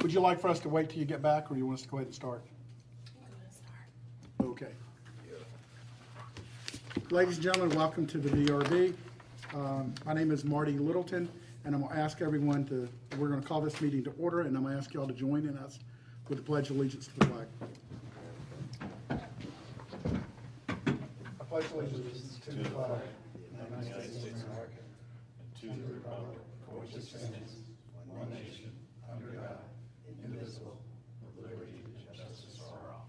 Would you like for us to wait till you get back, or do you want us to go ahead and start? Okay. Ladies and gentlemen, welcome to the DRB. My name is Marty Littleton, and I'm going to ask everyone to, we're going to call this meeting to order, and I'm going to ask you all to join in us with the Pledge of Allegiance to the flag. I pledge allegiance to the flag of the United States of America and to the republic for which it stands, one nation, under God, indivisible, with liberty and justice for all.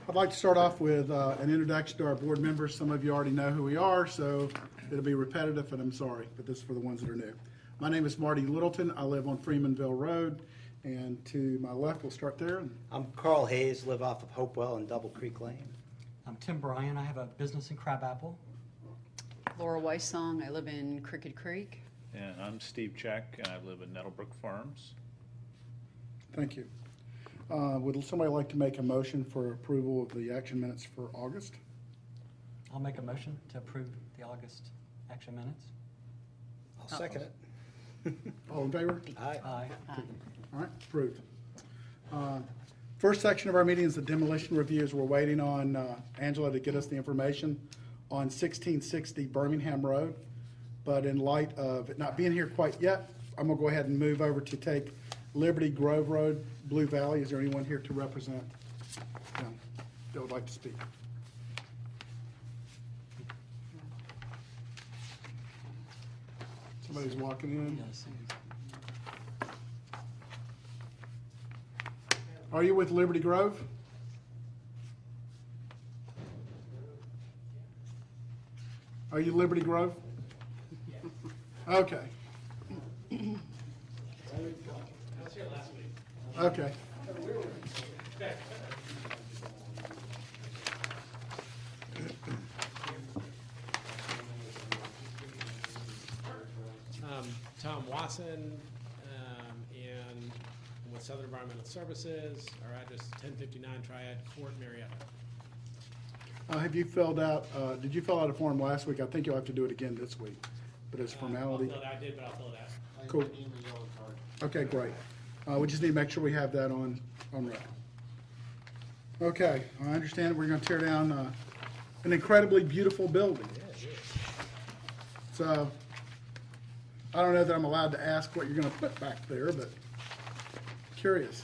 I'd like to start off with an introduction to our board members. Some of you already know who we are, so it'll be repetitive, and I'm sorry, but this is for the ones that are new. My name is Marty Littleton. I live on Freemanville Road, and to my left, we'll start there. I'm Carl Hayes, live off of Hopewell and Double Creek Lane. I'm Tim Bryan. I have a business in Crabapple. Laura Weissong. I live in Crooked Creek. And I'm Steve Check, and I live in Nettlebrook Farms. Thank you. Would somebody like to make a motion for approval of the action minutes for August? I'll make a motion to approve the August action minutes. I'll second it. All in favor? Aye. Aye. All right, approved. First section of our meeting is the demolition reviews. We're waiting on Angela to get us the information on 1660 Birmingham Road. But in light of it not being here quite yet, I'm going to go ahead and move over to take Liberty Grove Road, Blue Valley. Is there anyone here to represent them that would like to speak? Somebody's walking in. Yes. Are you with Liberty Grove? Are you Liberty Grove? Okay. Okay. Tom Watson, and with Southern Environmental Services. Our address is 1059 Triad Court, Marietta. Have you filled out, did you fill out a form last week? I think you'll have to do it again this week, but as formality. I did, but I'll fill it out. Cool. Okay, great. We just need to make sure we have that on record. Okay, I understand we're going to tear down an incredibly beautiful building. So, I don't know that I'm allowed to ask what you're going to put back there, but curious.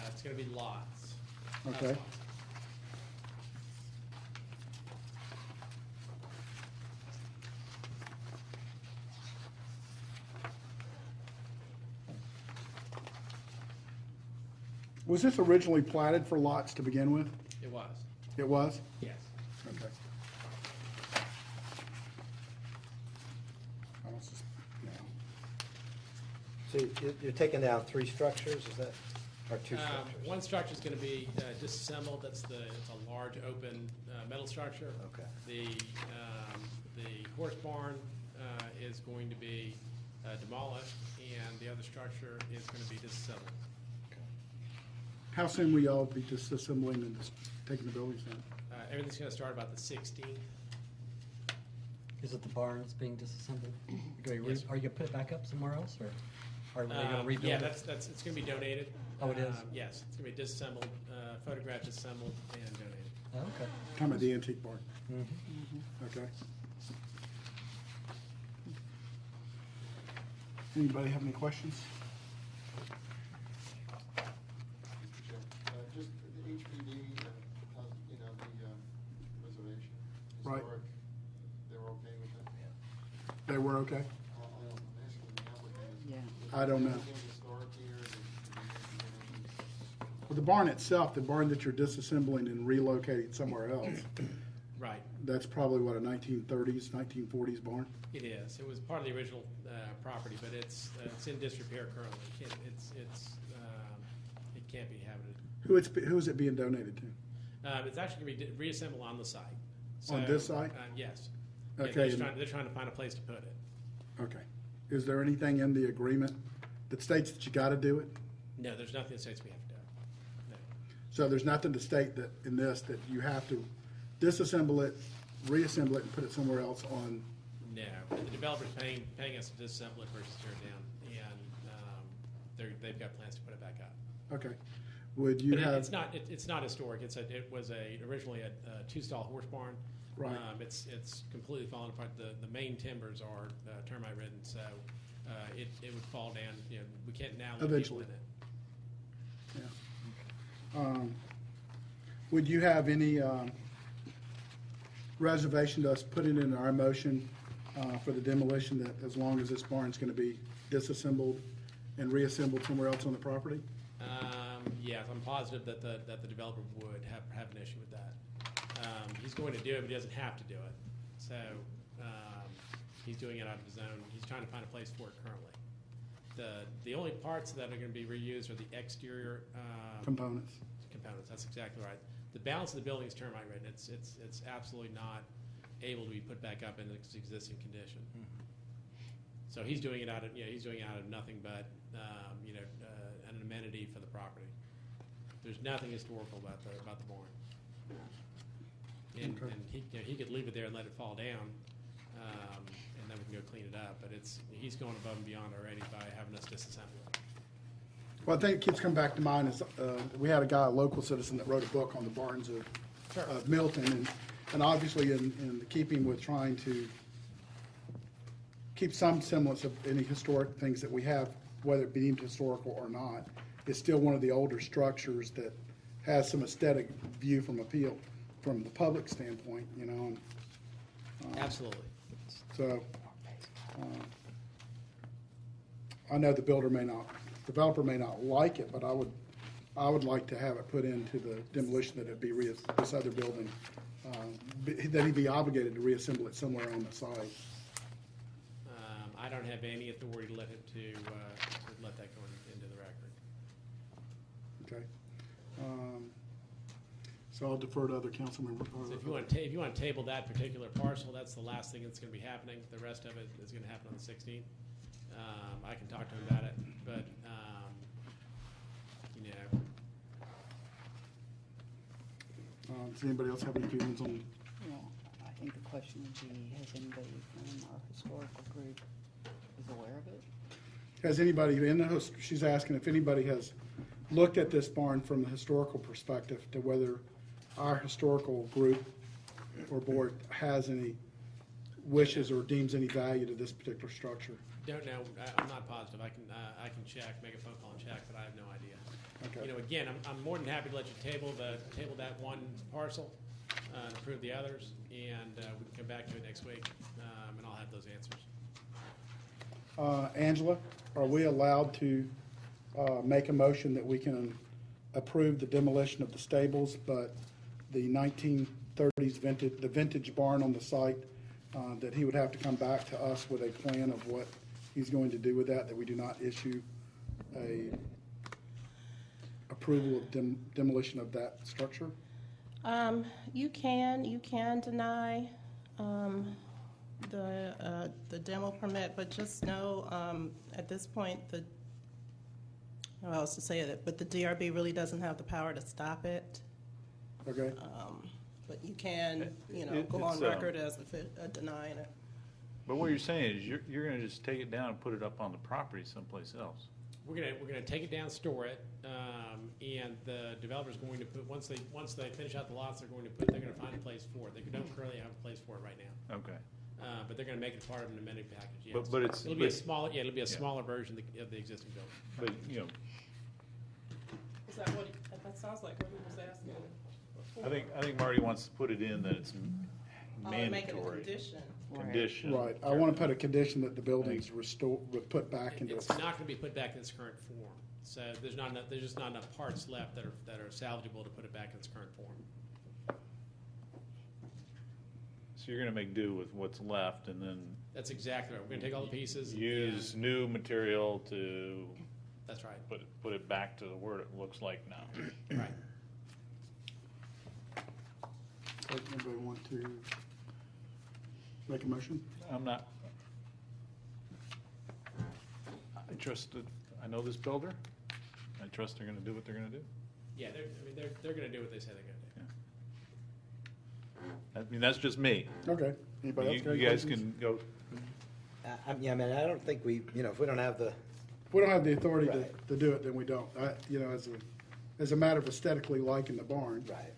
It's going to be lots. Okay. Lots. Was this originally platted for lots to begin with? It was. It was? Yes. Okay. I don't sus- no. So you're taking down 3 structures, is that, or 2 structures? One structure is going to be disassembled. It's a large open metal structure. Okay. The horse barn is going to be demolished, and the other structure is going to be disassembled. How soon will y'all be disassembling and just taking the buildings down? Everything's going to start about the 16th. Is it the barn that's being disassembled? Are you Yes. going to put it back up somewhere else, or are they going to rebuild Yeah, it? it's going to be donated. Oh, it is? Yes, it's going to be disassembled, photographed, disassembled, and donated. Oh, okay. Talking about the antique barn. Mm-hmm. Okay. Anybody have any questions? Just the HPD, you know, the reservation, Right. historic, they were okay with that? They were okay? I'm asking the applicant. Yeah. I don't know. Anything historic here? Well, the barn itself, the barn that you're disassembling and relocating somewhere else, Right. that's probably what, a 1930s, 1940s barn? It is. It was part of the original property, but it's in disrepair currently. It can't be inhabited. Who is it being donated to? It's actually going to be reassembled on the site. On this site? Yes. Yeah, Okay. they're trying to find a place to put it. Okay. Is there anything in the agreement that states that you got to do it? No, there's nothing that states we have to do. No. So there's nothing to state that in this that you have to disassemble it, reassemble it, and put it somewhere else on No, the developer's paying us to disassemble it versus tear it down, and they've got plans to put it back up. Okay. Would you But have? it's not historic. It was originally a two-stall horse barn. Right. It's completely fallen apart. The main timbers are termite ridden, so it would fall down. You know, we can't now let people Eventually. in it. Yeah. Would you have any reservation to us putting in our motion for the demolition that as long as this barn's going to be disassembled and reassembled somewhere else on the property? Yeah, I'm positive that the developer would have an issue with that. He's going to do it, but he doesn't have to do it. So he's doing it out of his own. He's trying to find a place for it currently. The only parts that are going to be reused are the exterior Components. components. That's exactly right. The balance of the building is termite ridden. It's absolutely not able to be put back up in its existing condition. So he's doing it out of nothing but an amenity for the property. There's nothing historical about the barn. And he could leave it there and let it fall down, and then we can go clean it up. But he's going above and beyond already by having us disassemble it. Well, I think it keeps coming back to mind is we had a guy, a local citizen, that wrote a book on the barns of Milton, and obviously in keeping with trying to keep some semblance of any historic things that we have, whether it be deemed historical or not, it's still one of the older structures that has some aesthetic view from appeal from the public standpoint, you know. And, Absolutely. so I know the developer may not like it, but I would like to have it put into the demolition that it be this other building, that he'd be obligated to reassemble it somewhere on the site. I don't have any authority to let that go into the record. Okay. So I'll defer to other council members. So if you want to table that particular parcel, that's the last thing that's going to be happening. The rest of it is going to happen on the 16th. I can talk to him about it, but Does anybody else have any feelings on? Well, I think the question would be, has anybody from our historical group is aware of it? Has anybody she's asking if anybody has looked at this barn from the historical perspective to whether our historical group or board has any wishes or deems any value to this particular structure. don't know. I'm not positive. I can check, make a phone call and check, but I have no idea. Okay. You know, again, I'm more than happy to let you table that one parcel and approve the others, and we can come back to it next week, and I'll have those answers. Angela, are we allowed to make a motion that we can approve the demolition of the stables, but the 1930s vintage barn on the site, that he would have to come back to us with a plan of what he's going to do with that we do not issue a approval of demolition of that structure? You can deny the demo permit, but just know at this point how else to say it, but the DRB really doesn't have the power to stop it. Okay. But you can, go on It's, record as denying it. But what you're saying is you're going to just take it down and put it up on the property someplace else. We're gonna take it down, store it, and the developer's going to put once they finish out the lots, they're gonna find a place for it. They don't currently have a place for it right now. Okay. But they're going to make it part of an amended package. Yes. But it's- it'll be a but- smaller. Yeah, it'll be a smaller version of the existing building. But, Is that what, that sounds like what he was asking before. I think Marty wants to put it in that it's Make it a mandatory. condition. Condition. Right. I want to put a condition that the building's put back into. It's not going to be put back in its current form. So there's just not enough parts left that are salvageable to put it back in its current form. So you're going to make do with what's left and then That's exactly right. We're going to take all the pieces. use and- new material to That's right. put it back to where it looks like now. Right. Does anybody want to make a motion? I'm not. I know this builder. I trust they're going to do what they're going to do. Yeah, they're going to do what they say they're going to do. I mean, that's just me. Okay. Anybody else? got any You guys questions? can go I mean, I don't think we, if we don't have the, If we don't have the authority Right. to do it, then we don't. As a matter of aesthetically liking the barn. right.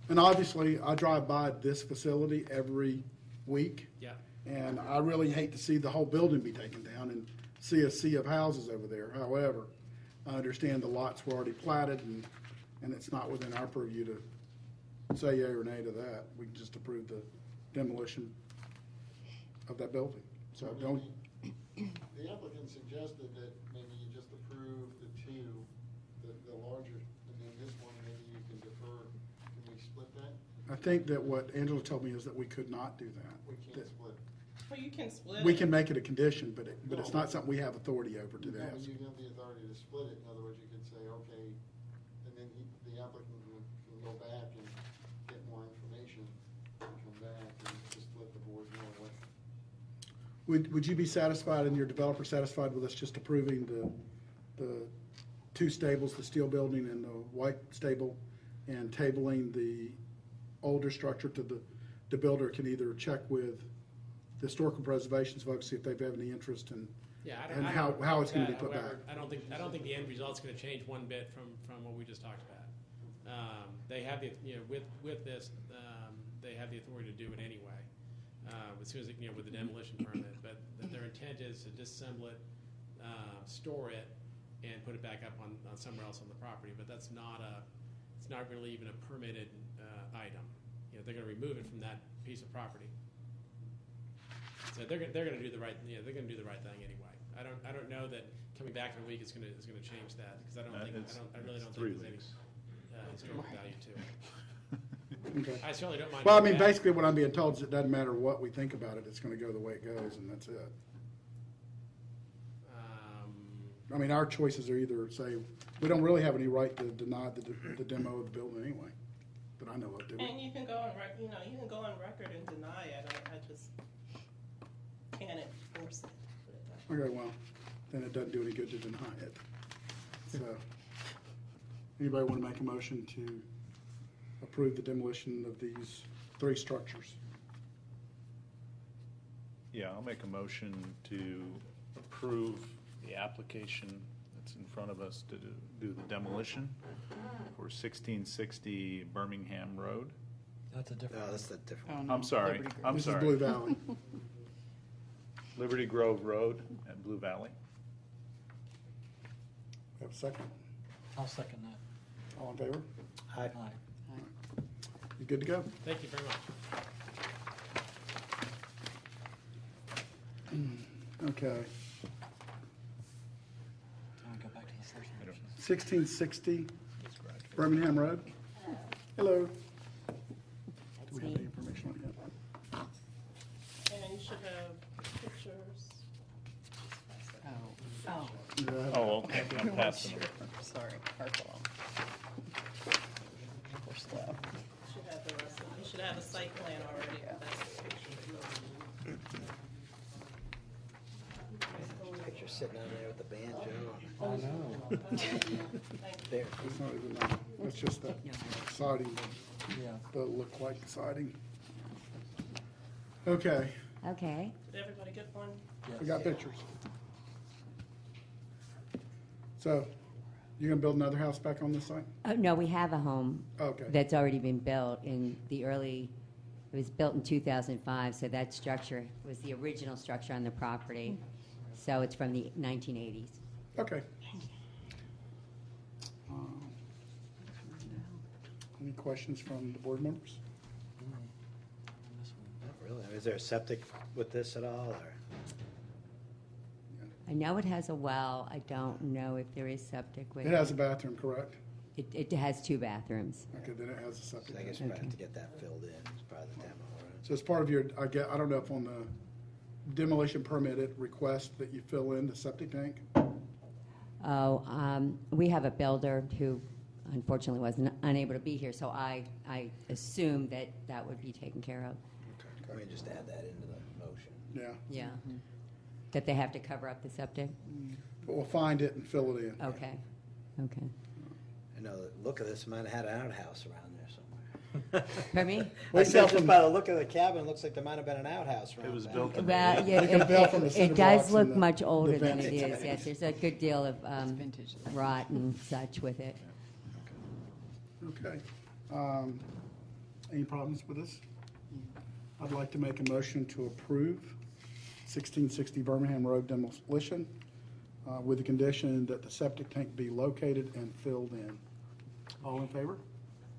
And obviously, I drive by this facility every week, Yeah. and I really hate to see the whole building be taken down and see a sea of houses over there. However, I understand the lots were already platted, and it's not within our purview to say yea or nay to that. We can just approve the demolition of that building. So don't, The applicant suggested that maybe you just approve the two, the larger, and then this one, maybe you can defer. Can we split that? I think that what Angela told me is that we could not do that. We can't That split. Well, you can split We it. can make it a condition, but it's not something we have authority over to No, ask. but you have the authority to split it. In other words, you could say, okay, and then the applicant can go back and get more information and come back and just let the board know what. Would you be satisfied and your developer satisfied with us just approving the two stables, the steel building and the white stable, and tabling the older structure to the builder can either check with the historical preservations folks, see if they've any interest in, Yeah, and I how don't it's gonna be that, put however, back. I don't think the end result's gonna change one bit from what we just talked about. They have the, with this, they have the authority to do it anyway, as soon as, with the demolition permit, but their intent is to disassemble it, store it, and put it back up on somewhere else on the property, but that's not it's not really even a permitted, item. They're gonna remove it from that piece of property. So they're gonna do the right, they're gonna do the right thing anyway. I don't know that coming back in a week is gonna change that, because I really don't think there's any, historical value to it. Okay. I certainly don't mind. Well, I going mean, back. basically what I'm being told is it doesn't matter what we think about it, it's gonna go the way it goes, and that's it. I mean, our choices are either say, we don't really have any right to deny the demo of the building anyway, that I know of, do we? And you can go on, you can go on record and deny it. I just can't enforce it. put it that way. Okay, well, then it doesn't do any good to deny it. So, anybody want to make a motion to approve the demolition of these three structures? Yeah, I'll make a motion to approve the application that's in front of us to do the demolition for 1660 Birmingham Road. That's a different. No, that's the different. Oh, no, I'm sorry, Liberty Grove. I'm This is sorry. Blue Valley. Liberty Grove Road at Blue Valley. Have a second? I'll second that. All in favor? Aye. Aye. You good to go? Thank you very much. Okay. Do you want to go back to the first I don't- motion? 1660 Let's graduate. Birmingham Road. Hello. Do That's we have me. any information on it yet? And you should have pictures. Oh, Yeah, Oh, okay, I'm passing it. sorry, purple. We're slow. You should have the rest of, you should have a site plan already. That's the picture. Picture sitting on there with the banjo. I know. There. It's not even that. It's just that siding Yeah. doesn't look like the siding. Okay, Okay. Did everybody get one? we got pictures. So, you're gonna build another house back on this site? No, we have a home Okay. that's already been built in the early, it was built in 2005, so that structure was the original structure on the property. So it's from the 1980s. Okay. Any questions from the board members? This one. Not really. Is there a septic with this at all, or? I know it has a well. I don't know if there is septic with It has a bathroom, correct? It has 2 bathrings. Okay, then it has a So septic. I guess tank. we probably have to get that filled in as part of the demo, right? So as part of your, I don't know if on the demolition permit, it requests that you fill in the septic tank? We have a builder who unfortunately was unable to be here, so I assume that that would be taken care of. Okay. We can just add that into the motion. Yeah, Yeah. That they have to cover up the septic? but we'll find it and fill it in. Okay. Okay. I know the look of this might have had an outhouse around there somewhere. Pardon me? We I sell said, just from- by the look of the cabin, it looks like there might have been an outhouse around It was back. built in Well, the yeah, You can tell from the cinder it does blocks look and the- much older the than it vents. is, yes. There's a good deal of vintage. rot and such with it. Okay. Any problems with this? I'd like to make a motion to approve 1660 Birmingham Road demolition with the condition that the septic tank be located and filled in. All in favor?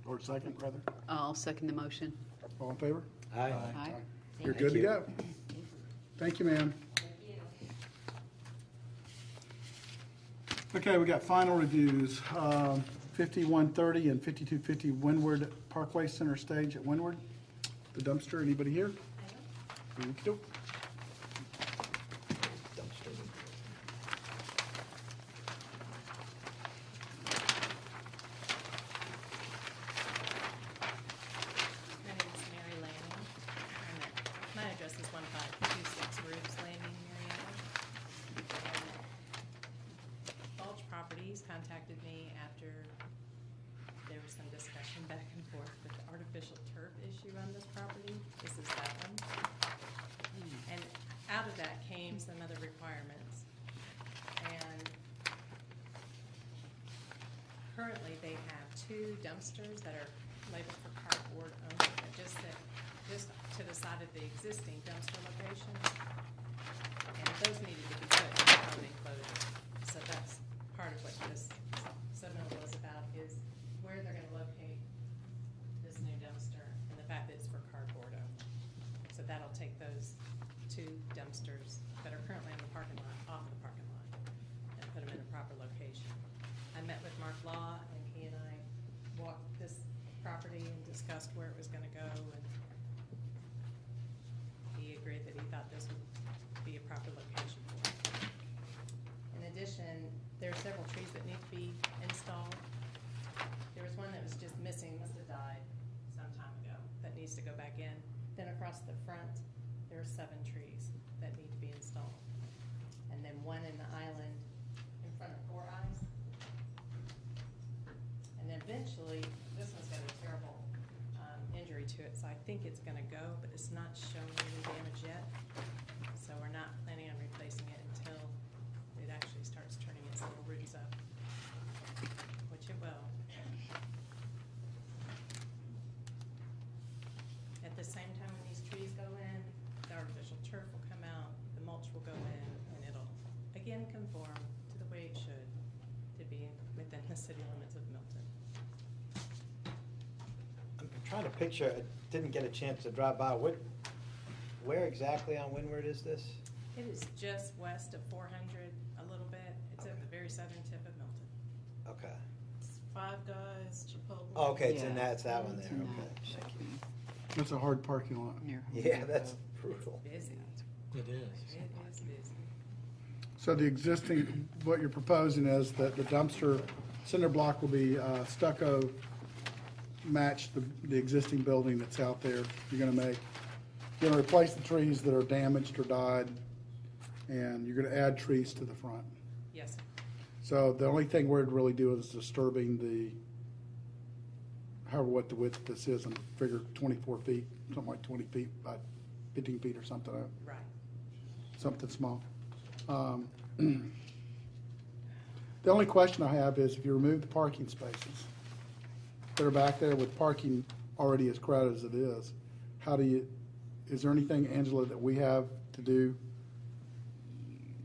Or second, rather? I'll second the motion. All in favor? Aye. Aye. You're Thank good to you. go. Thank you, ma'am. Okay, we got final reviews. 5130 and 5250 Windward Parkway Center Stage at Windward. The dumpster, anybody here? Okey-doke. Dumpster. My name is Mary Lanning. My address is 1526 Rubes Landing, Marietta. Bulge Properties contacted me after there was some discussion back and forth with the artificial turf issue on this property. This is that one. And out of that came some other requirements. And currently, they have 2 dumpsters that are labeled for cardboard only, that just sit just to the side of the existing dumpster location. And those needed to be put in the road enclosure. So that's part of what this submittal was about, is where they're gonna locate this new dumpster and the fact that it's for cardboard only. So that'll take those 2 dumpsters that are currently in the parking lot off the parking lot and put them in a proper location. I met with Mark Law, and he and I walked this property and discussed where it was gonna go, and he agreed that he thought this would be a proper location for it. In addition, there are several trees that need to be installed. There was one that was just missing, must have died some time ago, that needs to go back in. Then across the front, there are 7 trees that need to be installed. And then one in the island in front of Four Eyes. And eventually, this one's got a terrible injury to it, so I think it's gonna go, but it's not showing any damage yet. So we're not planning on replacing it until it actually starts turning its little roots up, which it will. At the same time, when these trees go in, the artificial turf will come out, the mulch will go in, and it'll again conform to the way it should, to be within the city limits of Milton. I'm trying to picture, I didn't get a chance to drive by. Where exactly on Windward is this? It is just west of 400 a little bit. It's at the very southern tip of Milton. Okay. It's Five Guys, Chipotle. Oh, okay, it's in Yeah. that, it's that one It's there, in okay. that section It's a hard parking lot. near Home Yeah, that's Depot. brutal. Busy. It is. It is busy. So the existing, what you're proposing is that the dumpster cinder block will be stucco, match the existing building that's out there. You're gonna replace the trees that are damaged or died, and you're gonna add trees to the front. Yes, sir. So the only thing we're really doing is disturbing however what the width of this is, and figure 24 feet, something like 20 feet by 15 feet or something, Right. something small. The only question I have is if you remove the parking spaces that are back there with parking already as crowded as it is, is there anything, Angela, that we have to do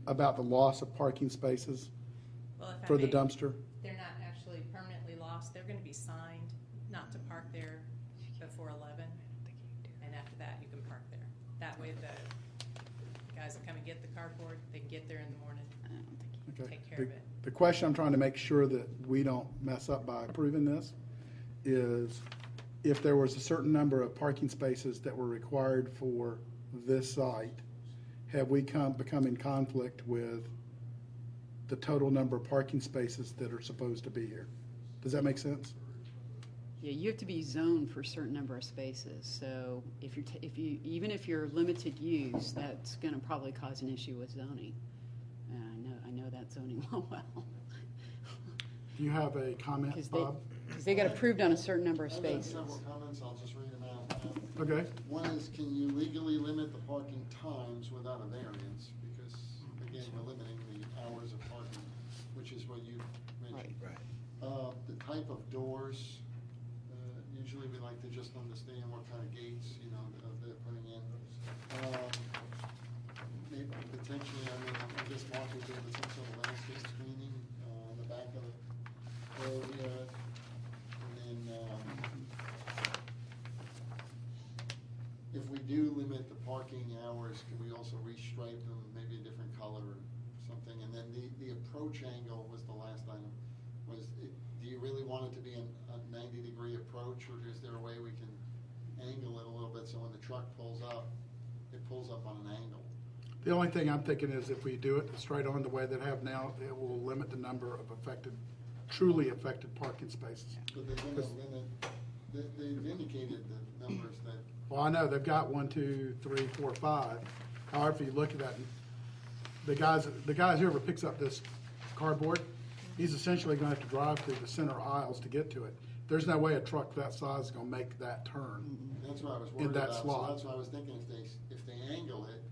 about the loss of parking spaces Well, if I for the may, dumpster? they're not actually permanently lost. They're gonna be signed not to park there before 11. And after that, you can park there. That way the guys that come and get the cardboard, they can get there in the morning, I don't think Okay. take care of it. The question I'm trying to make sure that we don't mess up by approving this is if there was a certain number of parking spaces that were required for this site, have we become in conflict with the total number of parking spaces that are supposed to be here? Does that make sense? Yeah, you have to be zoned for a certain number of spaces. So if even if you're limited use, that's going to probably cause an issue with zoning. And I know that zoning law well. Do you have a comment, 'Cause they- Bob? 'Cause they got approved on a certain number of I've got spaces. several comments, I'll just read them out. Okay. One is, can you legally limit the parking times without a variance? Because, again, we're limiting the hours of parking, which is what you mentioned. Right. The type of doors, usually we like to just understand what kind of gates, they're putting in. Maybe potentially, I guess Mark was doing some sort of landscape screening, on the back of the road here. And then, if we do limit the parking hours, can we also restripe them, maybe a different color or something? And then the approach angle was the last item. Do you really want it to be a 90-degree approach, or is there a way we can angle it a little bit so when the truck pulls up, it pulls up on an angle? The only thing I'm thinking is if we do it straight on the way that I have now, it will limit the number of truly affected parking spaces. But they're gonna limit, they've indicated the numbers that, Well, I know, they've got 1, 2, 3, 4, 5. However, if you look at that, the guys whoever picks up this cardboard, he's essentially gonna have to drive through the center aisles to get to it. There's no way a truck that size is gonna make that turn. that's what I was In worried that about. slot. So that's why I was thinking if they angle it,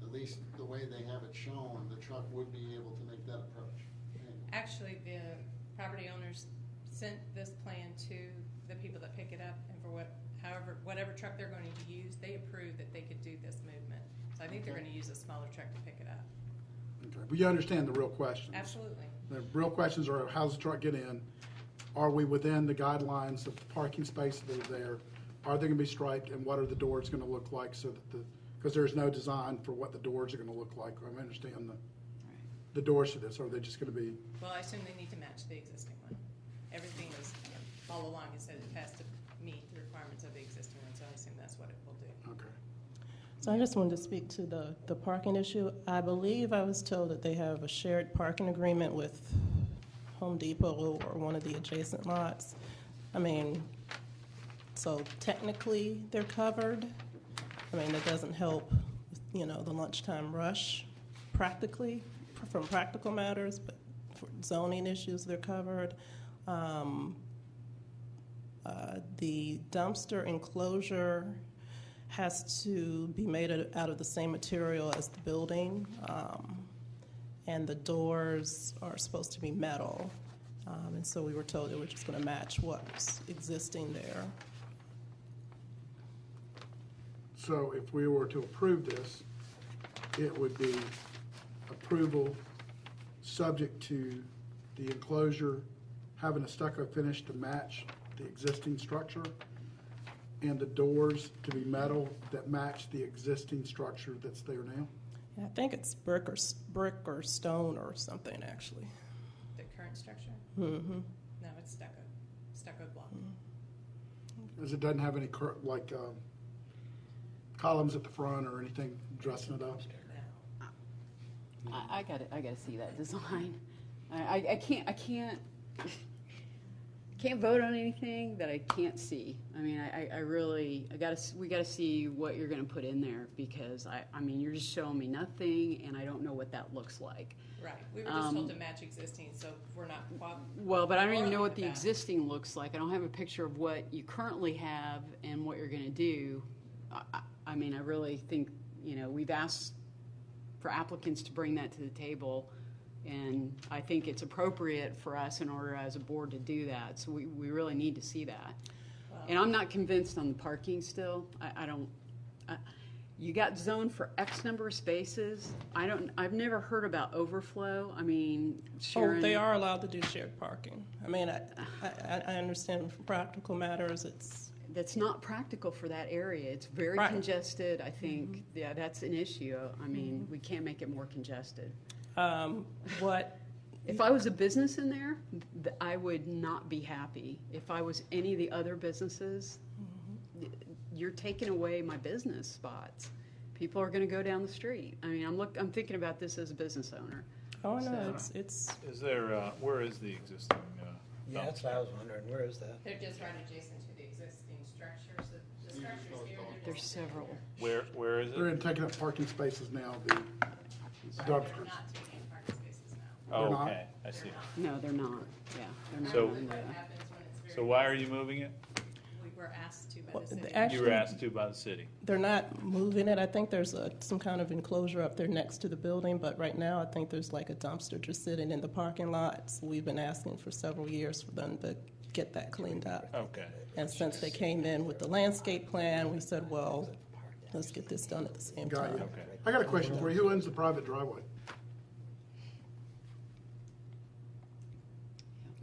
at least the way they have it shown, the truck would be able to make that approach. Actually, the property owners sent this plan to the people that pick it up, and for whatever truck they're going to use, they approved that they could do this movement. So I think they're Okay. going to use a smaller truck to pick it up. Okay, but you understand the real questions. Absolutely. The real questions are, how's the truck get in? Are we within the guidelines of the parking spaces that are there? Are they gonna be striped, and what are the doors gonna look like so that because there's no design for what the doors are gonna look like. I understand the doors for this. Are they just gonna be, Well, I assume they need to match the existing one. Everything is, all along, it said it has to meet the requirements of the existing one, so I assume that's what it will do. okay. So I just wanted to speak to the parking issue. I believe I was told that they have a shared parking agreement with Home Depot or one of the adjacent lots. I mean, so technically they're covered. I mean, it doesn't help, the lunchtime rush practically, from practical matters, but for zoning issues, they're covered. The dumpster enclosure has to be made out of the same material as the building, and the doors are supposed to be metal. And so we were told that we're just going to match what's existing there. So if we were to approve this, it would be approval subject to the enclosure having a stucco finish to match the existing structure, and the doors to be metal that match the existing structure that's there now. I think it's brick or stone or something, actually. The current structure? Mm-hmm. No, it's stucco block. As it doesn't have any columns at the front or anything dressing it up. No. I gotta see that design. I can't vote on anything that I can't see. I mean, we gotta see what you're gonna put in there, because I mean, you're just showing me nothing, and I don't know what that looks like. Right, we were just told to match existing, so we're not. Well, but I don't even know what the that. existing looks like. I don't have a picture of what you currently have and what you're gonna do. I mean, I really think, we've asked for applicants to bring that to the table, and I think it's appropriate for us in order as a board to do that. So we really need to see that. And I'm not convinced on the parking still. You got zoned for X number of spaces. I've never heard about overflow. I mean, Sharon. Oh, they are allowed to do shared parking. I mean, I understand from practical matters, That's not practical for that area. It's very Right. congested. I think, yeah, that's an issue. I mean, we can't make it more congested. what, If I was a business in there, I would not be happy. If I was any of the other businesses, you're taking away my business spots. People are going to go down the street. I mean, I'm thinking about this as a business owner. oh no, So- it's, Is there, where is the existing? Yeah, that's what I was wondering, where is that? They're just right adjacent to the existing structure, so the structure's here. they're There's just several. Where is They're it? in taking up parking spaces now, the They're dumpsters. not taking parking spaces now. Oh, They're not? okay, I see. No, they're not. Yeah, they're not. So- doing What that. happens when it's So why are you moving it? We were asked to by Well, the city. You were actually, asked to by the city. they're not moving it. I think there's some kind of enclosure up there next to the building, but right now I think there's like a dumpster just sitting in the parking lot. So we've been asking for several years for them to get that cleaned up. Okay. And since they came in with the landscape plan, we said, well, let's get this done at the same Got time. you. Okay. I got a question for you. Who owns the private driveway?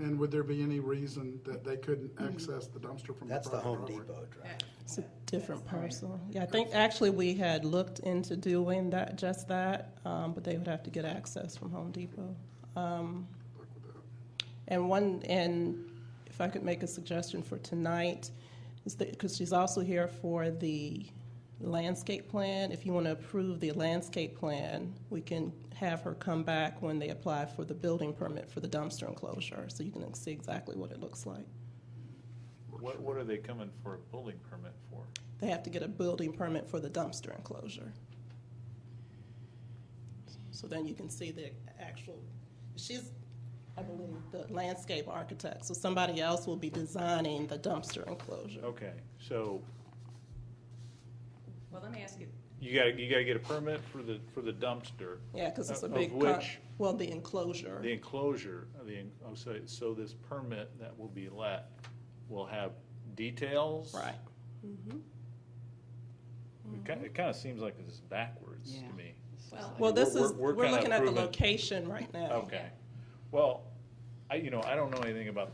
And would there be any reason that they couldn't access the dumpster from the That's the private Home driveway? Depot drive. It's a different parcel. Yeah, I think actually we had looked into doing that, just that, but they would have to get access from Home Depot. Look with that. And if I could make a suggestion for tonight, is that, because she's also here for the landscape plan, if you want to approve the landscape plan, we can have her come back when they apply for the building permit for the dumpster enclosure, so you can see exactly what it looks like. What are they coming for a building permit for? They have to get a building permit for the dumpster enclosure. So then you can see the actual, she's, I believe, the landscape architect, so somebody else will be designing the dumpster enclosure. Okay, so Well, let me ask you, you gotta get a permit for the dumpster. Yeah, because it's a Of big, which- well, the enclosure. The enclosure, so this permit that will be let will have details? Right. It kind of seems like this is backwards Yeah. to me. Well, this is, We're we're kinda looking at the approving- location right now. Okay. Well, I don't know anything about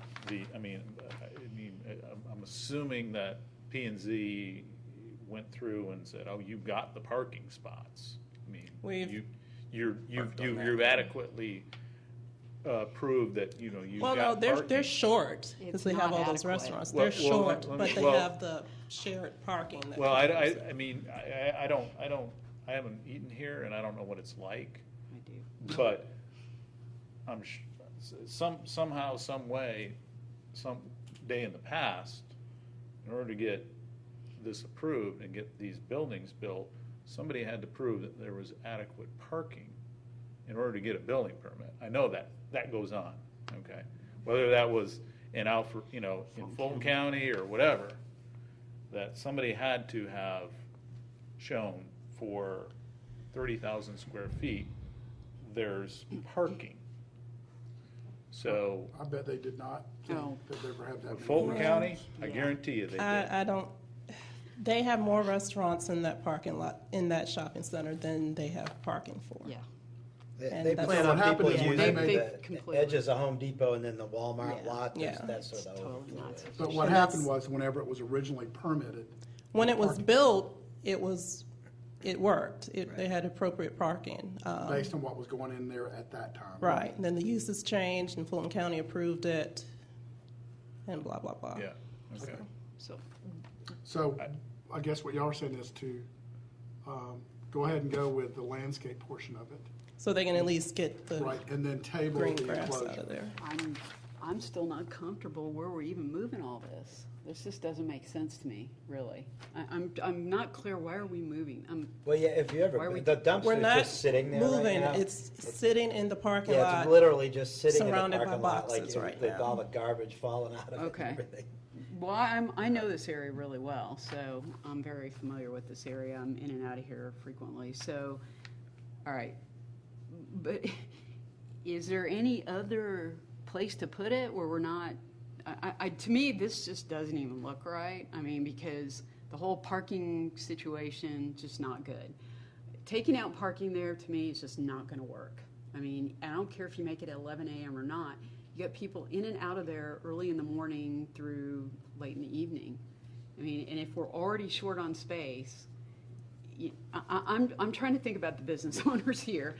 I'm assuming that P and Z went through and said, oh, you got the parking spots. I mean, We've- you've adequately proved that, you've Well, no, got parking. they're short, because It's they have not all those adequate. restaurants. Well, They're well, short, let me- but they well- have the shared parking. that Well, people use. I haven't eaten here and I don't know what it's like, I do. but somehow, some way, some day in the past, in order to get this approved and get these buildings built, somebody had to prove that there was adequate parking in order to get a building permit. I know that goes on, okay? Whether that was in Alfred, in Fulton County or whatever, that somebody had to have shown for 30,000 square feet, there's parking. So, I bet they did not think No. that they ever had that many. Fulton County, I Yeah. guarantee you they did. I don't, they have more restaurants in that parking lot, in that shopping center than they have parking for. Yeah. And They that's- plan So on what happened people is when using they- They've the completely- edges of Home Depot and then the Walmart Yeah. lot, Yeah. that's where the Totally overflow not is. But what And happened that's- was, whenever it was originally permitted, When it was Parking. built, it worked. They had appropriate parking. based on what was going in there at that time. Right, and then the uses changed, and Fulton County approved it, and blah, blah, blah. Yeah, okay. So, So I guess what y'all are saying is to go ahead and go with the landscape portion of it, So they can at least get the right, and then table green the grass out of enclosure. there. I'm still not comfortable where we're even moving all this. This just doesn't make sense to me, really. I'm not clear, why are we moving? Well, yeah, if you Why ever, are we- the We're dumpster's not just sitting there right moving, now. it's sitting in the parking Yeah, lot. it's literally just sitting in the surrounded by parking lot, like, boxes right with now. all the garbage falling out of it and Okay. everything. Well, I know this area really well, so I'm very familiar with this area. I'm in and out of here frequently, so, all right. But is there any other place to put it where we're not, to me, this just doesn't even look right. I mean, because the whole parking situation, just not good. Taking out parking there, to me, is just not gonna work. I mean, I don't care if you make it at 11 a.m. or not. You got people in and out of there early in the morning through late in the evening. I mean, and if we're already short on space, I'm trying to think about the business owners here.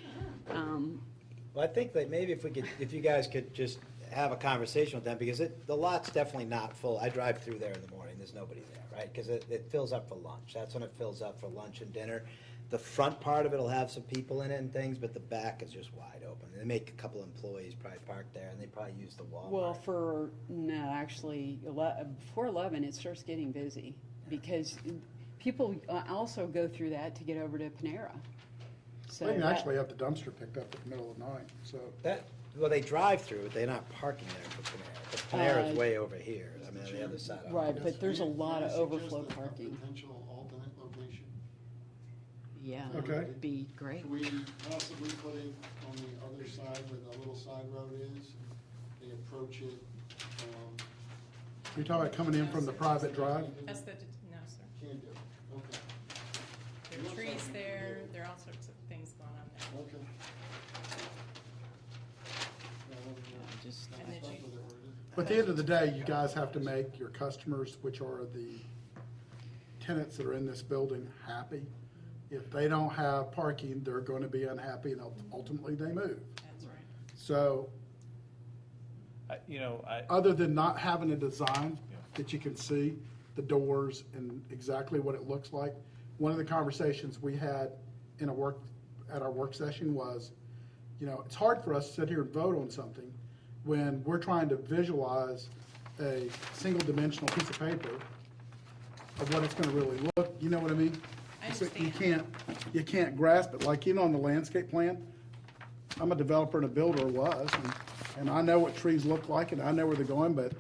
Well, I think that maybe if you guys could just have a conversation with them, because the lot's definitely not full. I drive through there in the morning, there's nobody there, right? Because it fills up for lunch. That's when it fills up for lunch and dinner. The front part of it will have some people in it and things, but the back is just wide open. They make a couple employees probably park there, and they probably use the Walmart. Well, actually, before 11, it starts getting busy because people also go through that to get over to Panera. So They can that- actually have the dumpster picked up at the middle of the night, so. Well, they drive through, they're not parking there for Panera. The Panera is Uh, way over here, I mean, on the other side of it. Right, but there's a lot of Can I suggest overflow a parking. potential alternate location? Yeah, Okay. that would be great. Could we possibly put it on the other side where the little side road is? They approach it, You're talking about coming in from the private drive? That's the, no, sir. can't do it, okay, There are trees there, there are all sorts of things going on there. okay. Just, And then you, But at the end of the day, you guys have to make your customers, which are the tenants that are in this building, happy. If they don't have parking, they're going to be unhappy, and ultimately they move. that's right. So, other than not having a design that you can see, the doors and exactly what it looks like, one of the conversations we had at our work session was, it's hard for us to sit here and vote on something when we're trying to visualize a single dimensional piece of paper of what it's going to really look. You know what I mean? I So understand. you can't grasp it. Like, on the landscape plan, I'm a developer and a builder, was, and I know what trees look like, and I know where they're going, but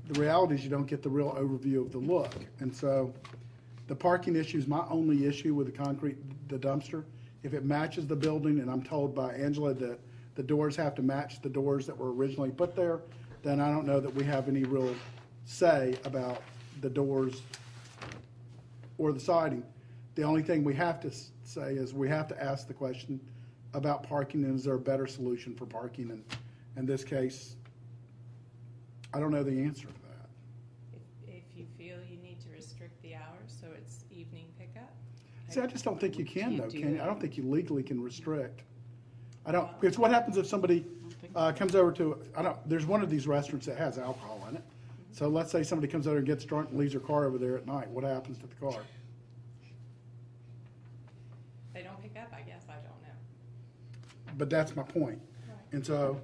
the reality is you don't get the real overview of the look. And so the parking issue is my only issue with the dumpster. If it matches the building, and I'm told by Angela that the doors have to match the doors that were originally put there, then I don't know that we have any real say about the doors or the siding. The only thing we have to say is we have to ask the question about parking, and is there a better solution for parking? And in this case, I don't know the answer to that. If you feel you need to restrict the hours, so it's evening pickup. See, I just don't think you can, though, Can't do can you? that. I don't think you legally can restrict. I don't, because what happens if somebody comes over to, there's one of these restaurants that has alcohol in it. So let's say somebody comes over and gets drunk and leaves their car over there at night. What happens to the car? They don't pick up, I guess, I don't know. But that's my point. And so,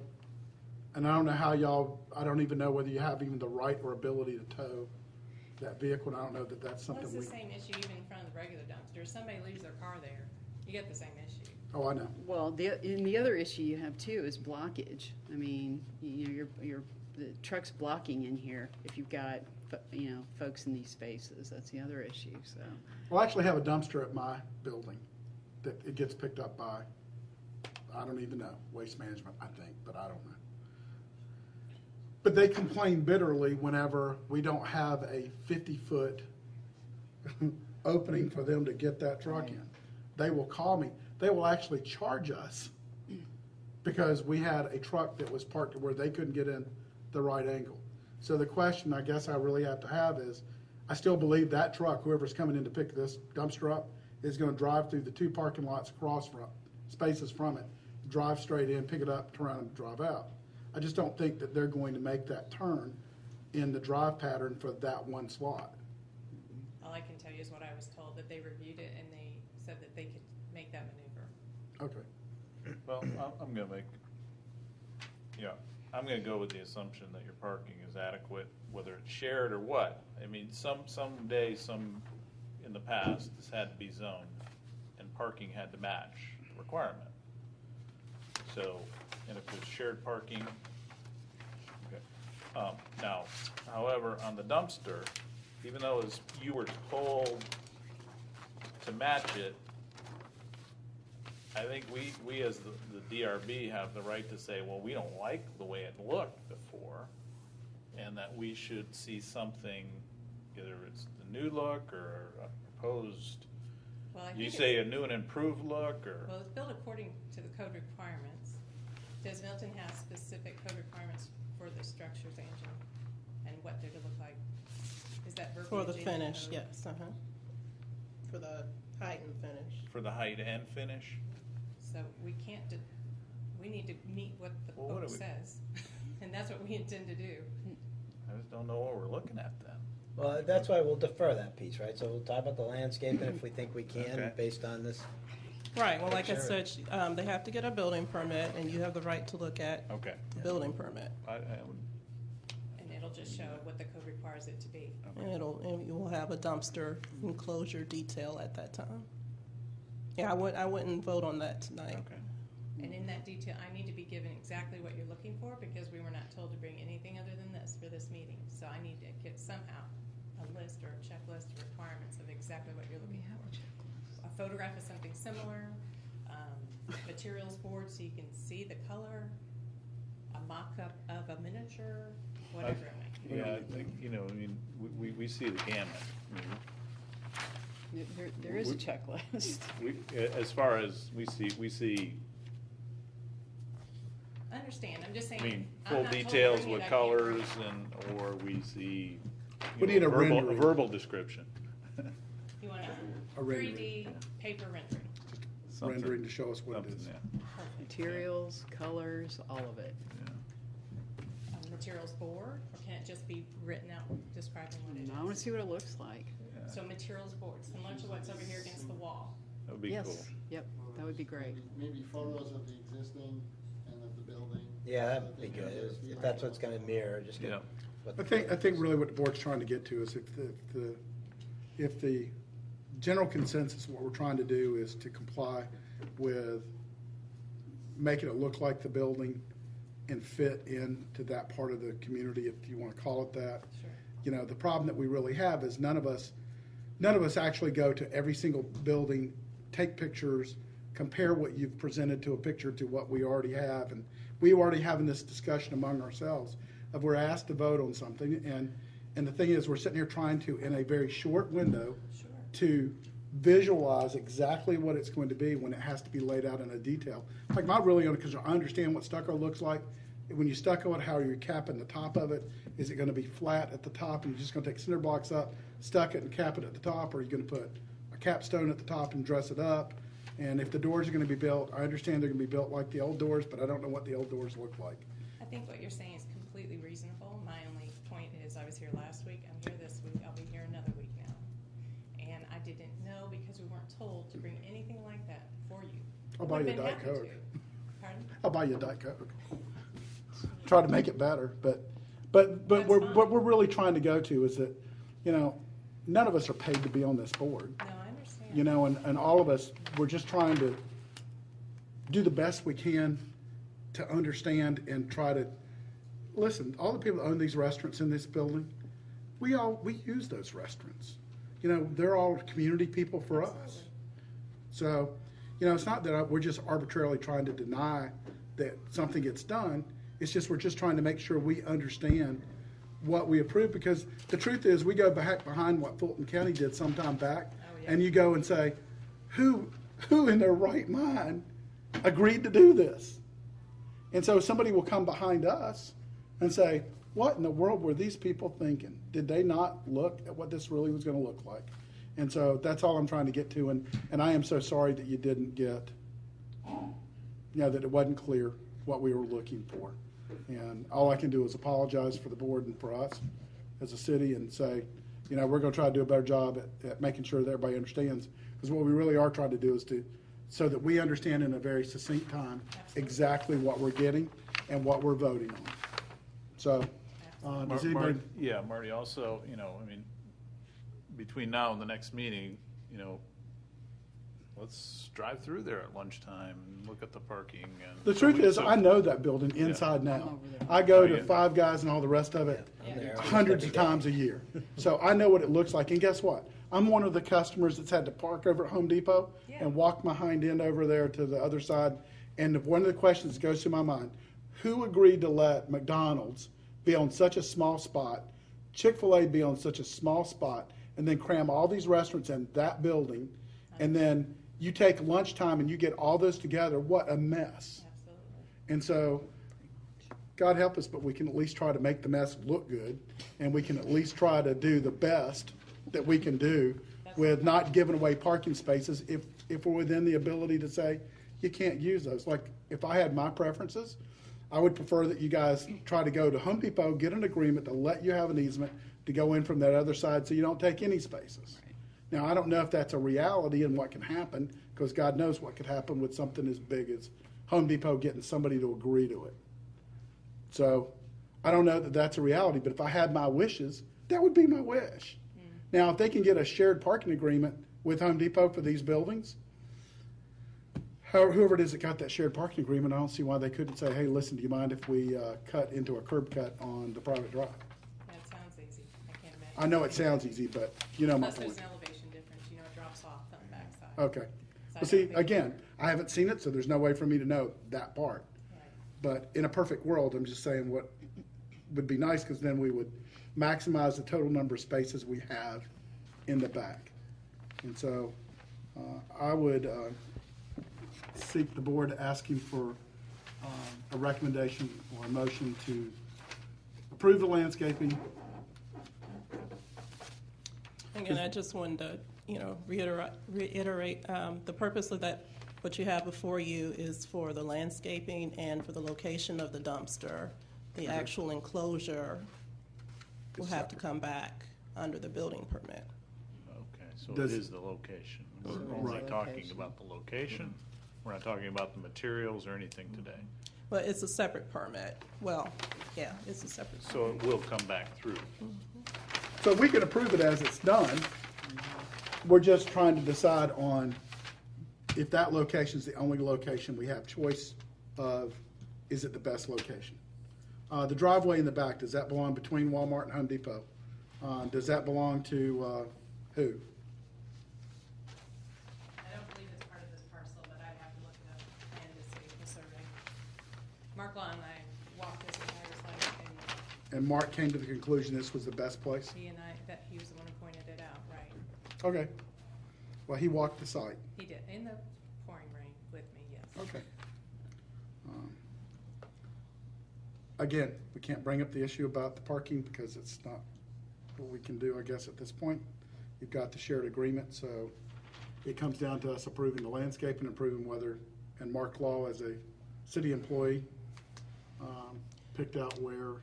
and I don't know how I don't even know whether you have even the right or ability to tow that vehicle, and I don't know that that's Well, something it's the we. same issue even in front of the regular dumpster. If somebody leaves their car there, you get the same issue. Oh, I know. well, the other issue you have too is blockage. I mean, the truck's blocking in here if you've got, folks in these spaces. That's the other issue, so. Well, I actually have a dumpster at my building that it gets picked up by, I don't even know, Waste Management, I think, but I don't know. But they complain bitterly whenever we don't have a 50-foot opening for them to get that truck in. They will call me. They will actually charge us because we had a truck that was parked where they couldn't get in the right angle. So the question I guess I really have to have is, I still believe that truck, whoever's coming in to pick this dumpster up, is going to drive through the two parking lots across from, spaces from it, drive straight in, pick it up, turn around and drive out. I just don't think that they're going to make that turn in the drive pattern for that one slot. All I can tell you is what I was told, that they reviewed it and they said that they could make that maneuver. Okay. Well, I'm gonna I'm gonna go with the assumption that your parking is adequate, whether it's shared or what. I mean, some in the past, this had to be zoned, and parking had to match the requirement. So, and if it's shared parking, okay. Now, however, on the dumpster, even though as you were told to match it, I think we as the DRB have the right to say, well, we don't like the way it looked before, and that we should see something, either it's the new look or a proposed, Well, I you think say a new and improved look, or? Well, it's built according to the code requirements. Does Milton have specific code requirements for the structures, Angela, and what they're to look like? Is that verbiage For the in finish, code? yes, for the height and finish. For the height and finish? So we can't, we need to meet what the Well, what book do we- says, and that's what we intend to do. I just don't know what we're looking at then. Well, that's why we'll defer that piece, right? So we'll talk about the landscape, and if we think we can, Okay. based on this. Right, well, like I Sure. said, they have to get a building permit, and you have the right to look at Okay. the building permit. I would, And it'll just show what the code requires it to be. And you will have a dumpster enclosure detail at that time. Yeah, I wouldn't vote on that tonight. Okay. And in that detail, I need to be given exactly what you're looking for, because we were not told to bring anything other than this for this meeting. So I need to get somehow a list or a checklist of requirements of exactly what you're looking for. A photograph of something similar, materials board so you can see the color, a mock-up of a miniature, whatever it might be. Yeah, I think, I mean, we see the gamut. I mean, There is a checklist. as far as we see, I understand, I'm just I saying. mean, I'm full not told to details bring it, with I can't bring colors it. or we see. We need a verbal, rendering. verbal description. You want A a rendering. 3D paper rendering. Something- Rendering to show us what it something, is. yeah, Materials, colors, all of it. yeah. A materials board, or can it just be written out describing what it is? I want to see what it looks like. Yeah. So materials board, similar to what's over here against the wall. That would be Yes. cool. Yep, that would be great. Maybe photos of the existing and of the building. Yeah, that'd be good, if that's what's gonna mirror, just get. Yeah. what I the think photos- really what the board's trying to get to is if the general consensus of what we're trying to do is to comply with making it look like the building and fit into that part of the community, if you want to call it that. Sure. The problem that we really have is none of us actually go to every single building, take pictures, compare what you've presented to a picture to what we already have. And we already having this discussion among ourselves of we're asked to vote on something. And the thing is, we're sitting here trying to, in a very short window, Sure. to visualize exactly what it's going to be when it has to be laid out in a detail. Like, not really, because I understand what stucco looks like. When you stucco it, how are you capping the top of it? Is it going to be flat at the top and you're just going to take cinder blocks up, stuck it and cap it at the top? Or are you going to put a capstone at the top and dress it up? And if the doors are going to be built, I understand they're going to be built like the old doors, but I don't know what the old doors look like. I think what you're saying is completely reasonable. My only point is I was here last week, I'm here this week, I'll be here another week now. And I didn't know because we weren't told to bring anything like that for you. I'll buy you a Would've been Diet happy Coke. to. Pardon? I'll buy you a Diet Coke. Try to make it better, but That's fine. what we're really trying to go to is that, none of us are paid to be on this board. No, I understand. And all of us, we're just trying to do the best we can to understand and try to, listen, all the people that own these restaurants in this building, we use those restaurants. They're all community people for us. Absolutely. So, it's not that we're just arbitrarily trying to deny that something gets done. It's just, we're just trying to make sure we understand what we approve, because the truth is, we go back behind what Fulton County did some time back, yeah. and you go and say, who in their right mind agreed to do this? And so somebody will come behind us and say, what in the world were these people thinking? Did they not look at what this really was going to look like? And so that's all I'm trying to get to, and I am so sorry that you didn't get, that it wasn't clear what we were looking for. And all I can do is apologize for the board and for us as a city and say, we're going to try to do a better job at making sure that everybody understands. Because what we really are trying to do is so that we understand in a very succinct time exactly what we're getting and what we're voting on. So, does anybody? Marty, also, between now and the next meeting, let's drive through there at lunchtime and look at the parking and. The truth is, I know that building inside and out. over there. I go Oh, to yeah. Five Guys and all the rest of it I'm there hundreds of every day. times a year. So I know what it looks like. And guess what? I'm one of the customers that's had to park over at Home Depot Yeah. and walk my hind end over there to the other side. And one of the questions that goes through my mind, who agreed to let McDonald's be on such a small spot, Chick-fil-A be on such a small spot, and then cram all these restaurants in that building, and then you take lunchtime and you get all those together? What a mess. Absolutely. And so, God help us, but we can at least try to make the mess look good, and we can at least try to do the best that we can do with not giving away parking spaces if we're within the ability to say, you can't use those. Like, if I had my preferences, I would prefer that you guys try to go to Home Depot, get an agreement to let you have an easement to go in from that other side so you don't take any spaces. Now, I don't know if that's a reality and what can happen, because God knows what could happen with something as big as Home Depot getting somebody to agree to it. So I don't know that that's a reality, but if I had my wishes, that would be my wish. Now, if they can get a shared parking agreement with Home Depot for these buildings, Whoever it is that got that shared parking agreement, I don't see why they couldn't say, hey, listen, do you mind if we cut into a curb cut on the private drive? That sounds easy. I can't imagine. I know it sounds easy, but you know my Plus, there's point. an elevation difference, you know, it drops off on the backside. Okay. So I Well, don't see, think- again, I haven't seen it, so there's no way for me to know that part. Right. But in a perfect world, I'm just saying what would be nice, because then we would maximize the total number of spaces we have in the back. And so I would seek the board asking for a recommendation or a motion to approve the landscaping. Again, I just wanted to, you know, reiterate, the purpose of that, what you have before you is for the landscaping and for the location of the dumpster. The actual enclosure will Is have to separate. come back under the building permit. Okay, so it Does- is the location. We're Right. only talking Location. about the location. We're not talking about the materials or anything today. But it's a separate permit. Well, yeah, it's a separate permit. So it will come back through. So we can approve it as it's done. We're just trying to decide on if that location is the only location we have choice of, is it the best location? The driveway in the back, does that belong between Walmart and Home Depot? Does that belong to who? I don't believe it's part of this parcel, but I'd have to look it up and to see the survey. Mark Law and I walked this entire site, and And Mark came to the conclusion this was the best place? he and I, that he was the one who pointed it out, right? Okay. Well, he walked the site. He did, in the pouring rain with me, yes. Okay. Again, we can't bring up the issue about the parking because it's not what we can do, I guess, at this point. You've got the shared agreement, so it comes down to us approving the landscape and approving whether, and Mark Law as a city employee picked out where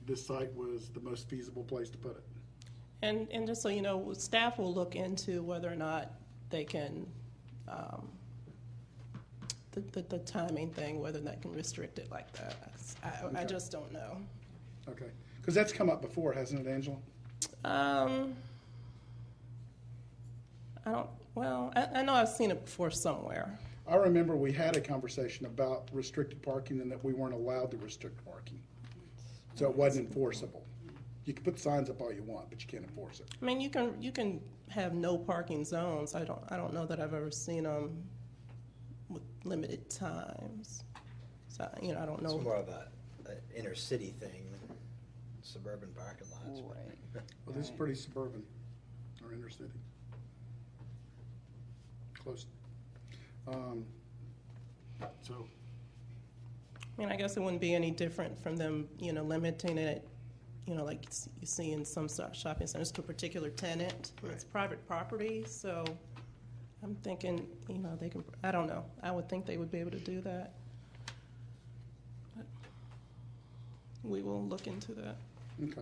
this site was the most feasible place to put it. And just so you know, staff will look into whether or not they can, the timing thing, whether that can restrict it like that. I Okay. just don't know. Okay. Because that's come up before, hasn't it, Angela? I don't, well, I know I've seen it before somewhere. I remember we had a conversation about restricted parking and that we weren't allowed to restrict parking. So it wasn't enforceable. You can put signs up all you want, but you can't enforce it. I mean, you can have no parking zones. I don't know that I've ever seen them with limited times. So, you know, I don't know. It's more of a inner city thing than suburban parking lots. Well, this is pretty suburban or inner city. Close. So, I mean, I guess it wouldn't be any different from them, you know, limiting it, you know, like you see in some shopping centers to a particular tenant. It's private property, so I'm thinking, you know, they can, I don't know. I would think they would be able to do that. But we will look into that. okay.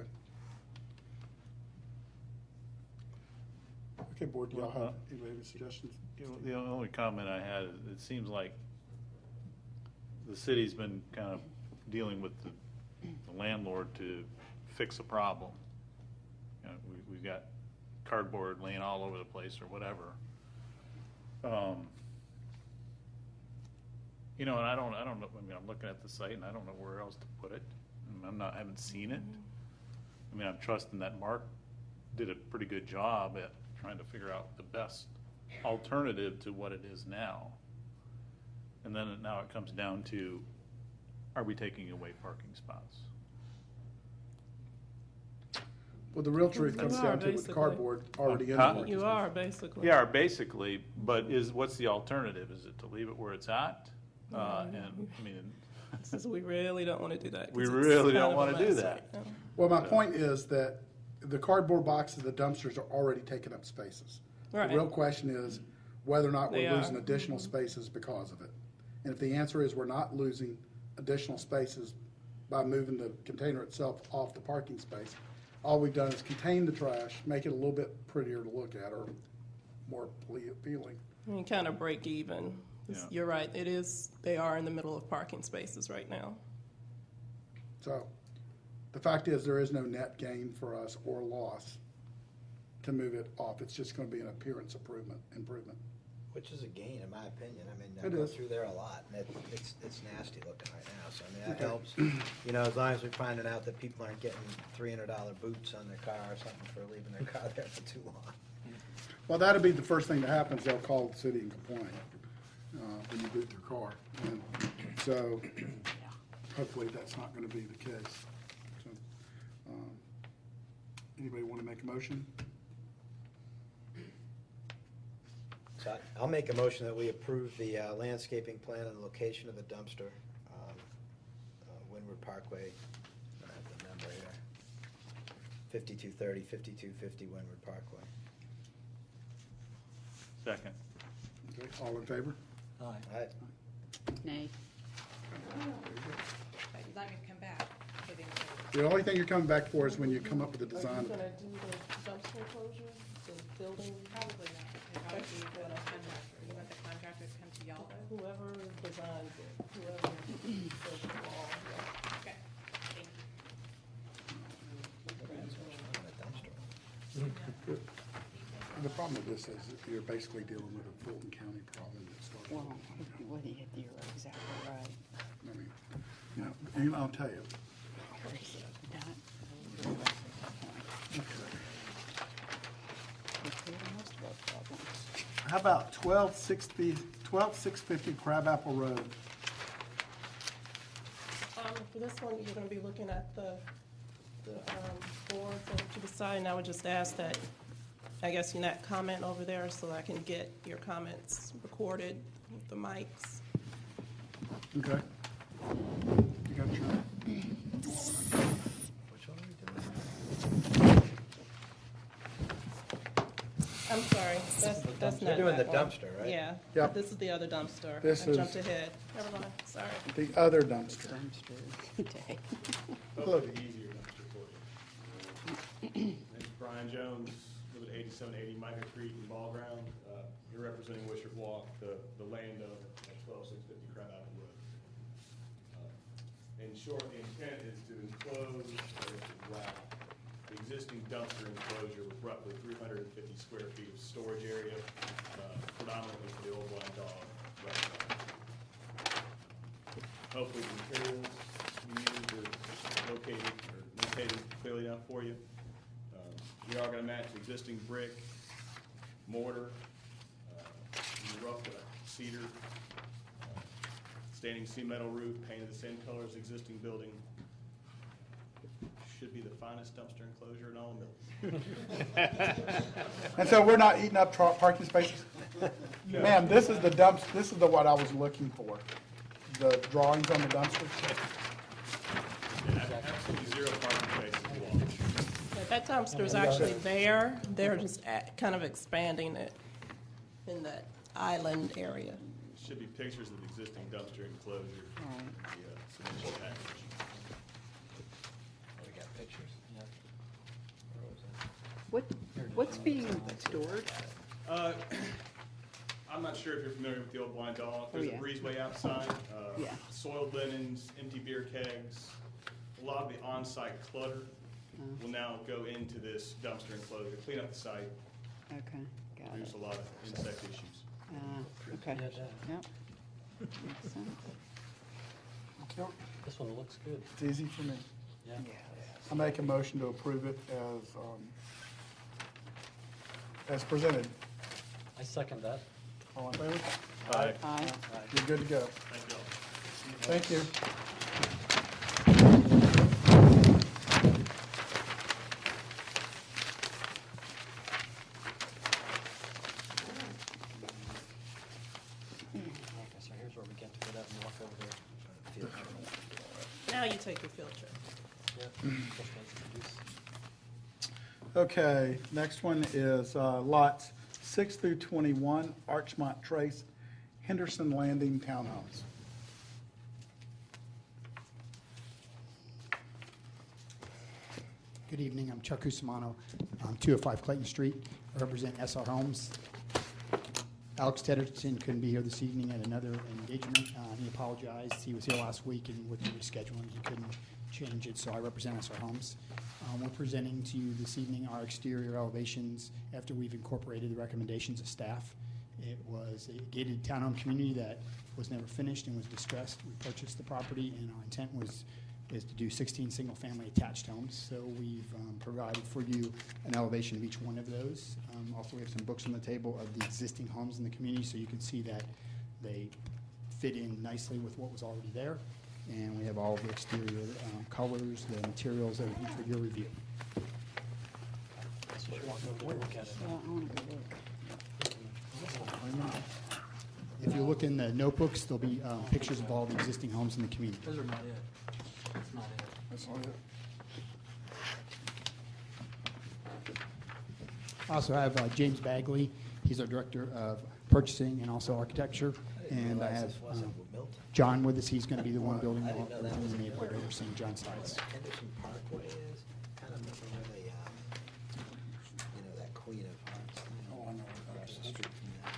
Okay, board, do y'all have any suggestions? You know, the only comment I had is it seems like the city's been kind of dealing with the landlord to fix a problem. You know, we've got cardboard laying all over the place or whatever. You know, and I don't know, I mean, I'm looking at the site and I don't know where else to put it. I haven't seen it. I mean, I'm trusting that Mark did a pretty good job at trying to figure out the best alternative to what it is now. And then now it comes down to, are we taking away parking spots? Well, the real truth You comes are, down to with the basically. cardboard already in the Huh? parking You space. are, basically. Yeah, basically, but what's the alternative? Is it to leave it where it's at? And, I mean, Since we really don't want to do that. 'cause We it's really kind don't of a wanna do mess that. right now. Well, my point is that the cardboard boxes, the dumpsters are already taking up spaces. Right. The real question is whether or not They we're are. losing additional spaces because of it. And if the answer is we're not losing additional spaces by moving the container itself off the parking space, all we've done is contain the trash, make it a little bit prettier to look at or more appealing. I mean, kind of break even. Yeah. You're right, it is, they are in the middle of parking spaces right now. So the fact is there is no net gain for us or loss to move it off. It's just going to be an appearance improvement. Which is a gain, in my opinion. I mean, I It go is. through there a lot, and it's nasty looking right now, so I mean, that Okay. helps. You know, as long as we're finding out that people aren't getting $300 boots on their car or something for leaving their car there for too long. Well, that'll be the first thing that happens, they'll call the city and complain when you boot their car. And so hopefully that's not going to be the case. So, anybody want to make a motion? So I'll make a motion that we approve the landscaping plan and the location of the dumpster, Windward Parkway, I have the number here, 5230, 5250 Windward Parkway. Second. Okay, all in favor? Aye. All right. Nay. But you'd like me to come back for the The only thing you're coming back for is when you come up with a Are you design. gonna do the dumpster enclosure, the building, Probably not. It'd probably be for the contractor. You want the contractor to come to y'all though? whoever designs it, whoever does the wall, yeah. Okay, thank you. The problem with this is that you're basically dealing with a Fulton County problem that started. Well, what do you, you're exactly right. I mean, you know, and I'll tell you. How about 12650 Crabapple Road? For this one, you're gonna be looking at the board to the side, and I would just ask that, I guess you not comment over there so I can get your comments recorded with the mics. Okay. You got your, Which one are we doing? I'm sorry, that's not You're doing the that one. dumpster, right? Yeah. Yep. This is the other dumpster. This I jumped is- ahead. Never mind, sorry. the other dumpster. Day. Hello. Hopefully easier dumpster for you. It's Brian Jones, live at 8780 Micah Creek in Ball Ground. You're representing Wishart Walk, the landowner at 12650 Crabapple Road. In short, the intent is to enclose, or to wrap, the existing dumpster enclosure with roughly 350 square feet of storage area, predominantly for the Old Blind Dog restaurant. Hopefully the materials we use are located or notated clearly enough for you. We are gonna match existing brick, mortar, rough cedar, standing seam metal roof, painted the same color as existing building. Should be the finest dumpster enclosure in all of Milton. And so we're not eating up parking spaces? Ma'am, this is the this is the what I was looking for. The drawings on the dumpster. Yeah, absolutely zero parking spaces along. That dumpster's actually there. They're just kind of expanding it in that island area. Should be pictures of the existing dumpster enclosure. The submission package. Oh, we got pictures. What's being stored? I'm not sure if you're familiar with the Old Blind Dog. There's yeah. a breezeway outside. Yeah. Soiled linens, empty beer kegs. A lot of the on-site clutter will now go into this dumpster enclosure, clean up the site, Okay, got it. reduce a lot of insect issues. Okay, yep. Makes sense. This one looks good. It's easy for me. Yeah. I make a motion to approve it as presented. I second that. All in favor? Aye. Aye. You're good to go. Thank you all. Thank you. Okay, so here's where we get to get up and walk over there. Now you take your field trip. Yep. Just to introduce. Okay, next one is lots 6 through 21, Archmont Trace, Henderson Landing Townhomes. Good evening, I'm Chuck Cusimano, 205 Clayton Street, I represent SR Homes. Alex Tedderton couldn't be here this evening at another engagement. He apologized, he was here last week, and with the rescheduling, he couldn't change it, so I represent SR Homes. We're presenting to you this evening our exterior elevations after we've incorporated the recommendations of staff It was a gated townhome community that was never finished and was distressed. We purchased the property, and our intent is to do 16 single-family attached homes. So we've provided for you an elevation of each one of those. Also, we have some books on the table of the existing homes in the community, so you can see that they fit in nicely with what was already there. And we have all the exterior colors, the materials, everything for your review. So you want to go look at it? Yeah, I want to go look. If you look in the notebooks, there'll be pictures of all the existing homes in the community. Those are not it. That's not it. That's all it. I also have James Bagley. He's our Director of Purchasing and also Architecture. And I have John with us. He's going to be the one building I didn't know that everything was in the a neighborhood, building. overseeing John's sites. Henderson Parkway is, kind of looking really, you know, that Queen of Hearts. Oh, I know. Across the street from that.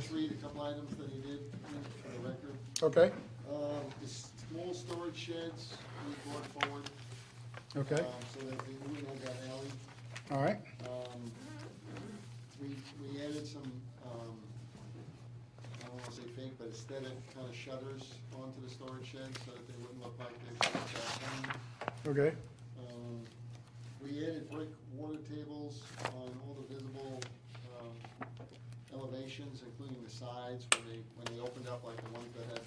just read a couple items that he did for the record. Okay, The small storage sheds we brought forward. okay, So that we wouldn't have that alley. all right, We added some, I don't wanna say fake, but aesthetic kind of shutters onto the storage shed so that they wouldn't look like they're hanging. okay, We added brick water tables on all the visible elevations, including the sides, when they opened up, like the ones that had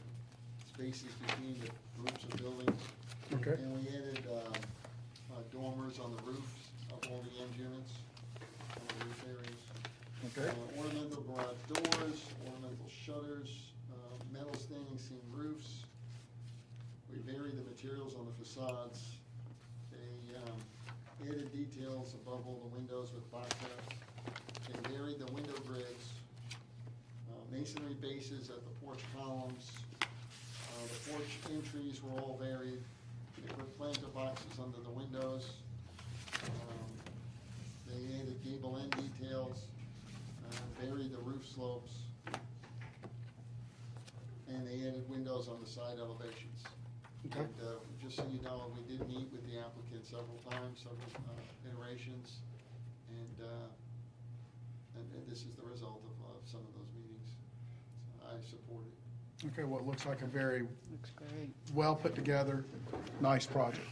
spaces between the groups of buildings. okay, And we added dormers on the roofs of all the end units, on the roof areas. okay, Ornamental garage doors, ornamental shutters, metal standing seam roofs. We varied the materials on the facades. They added details above all the windows with blacktop. They varied the window grids, masonry bases at the porch columns. The porch entries were all varied. They put planter boxes under the windows. They added gable end details, varied the roof slopes, and they added windows on the side elevations. okay, And just so you know, we did meet with the applicant several times, several iterations, and this is the result of some of those meetings. So I support it. okay. Well, it looks like a very Looks great. well put together, nice project.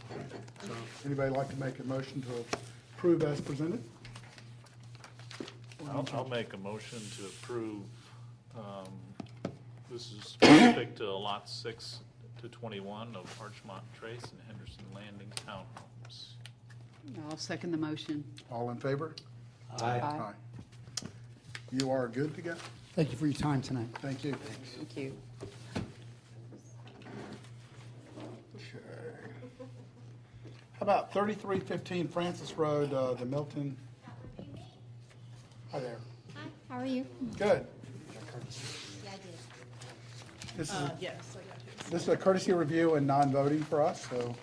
So, anybody like to make a motion to approve as presented? I'll make a motion to approve, this is specific to lot 6 to 21 of Archmont Trace and Henderson Landing townhomes. I'll second the motion. All in favor? Aye. You are good to go. Thank you for your time tonight. Thank you. Thank you. Okay. How about 3315 Francis Road, the Milton? Hi there. Hi, how are you? Good. Yeah, I did. This is, Yes, I got his. this is a courtesy review and non-voting for us, so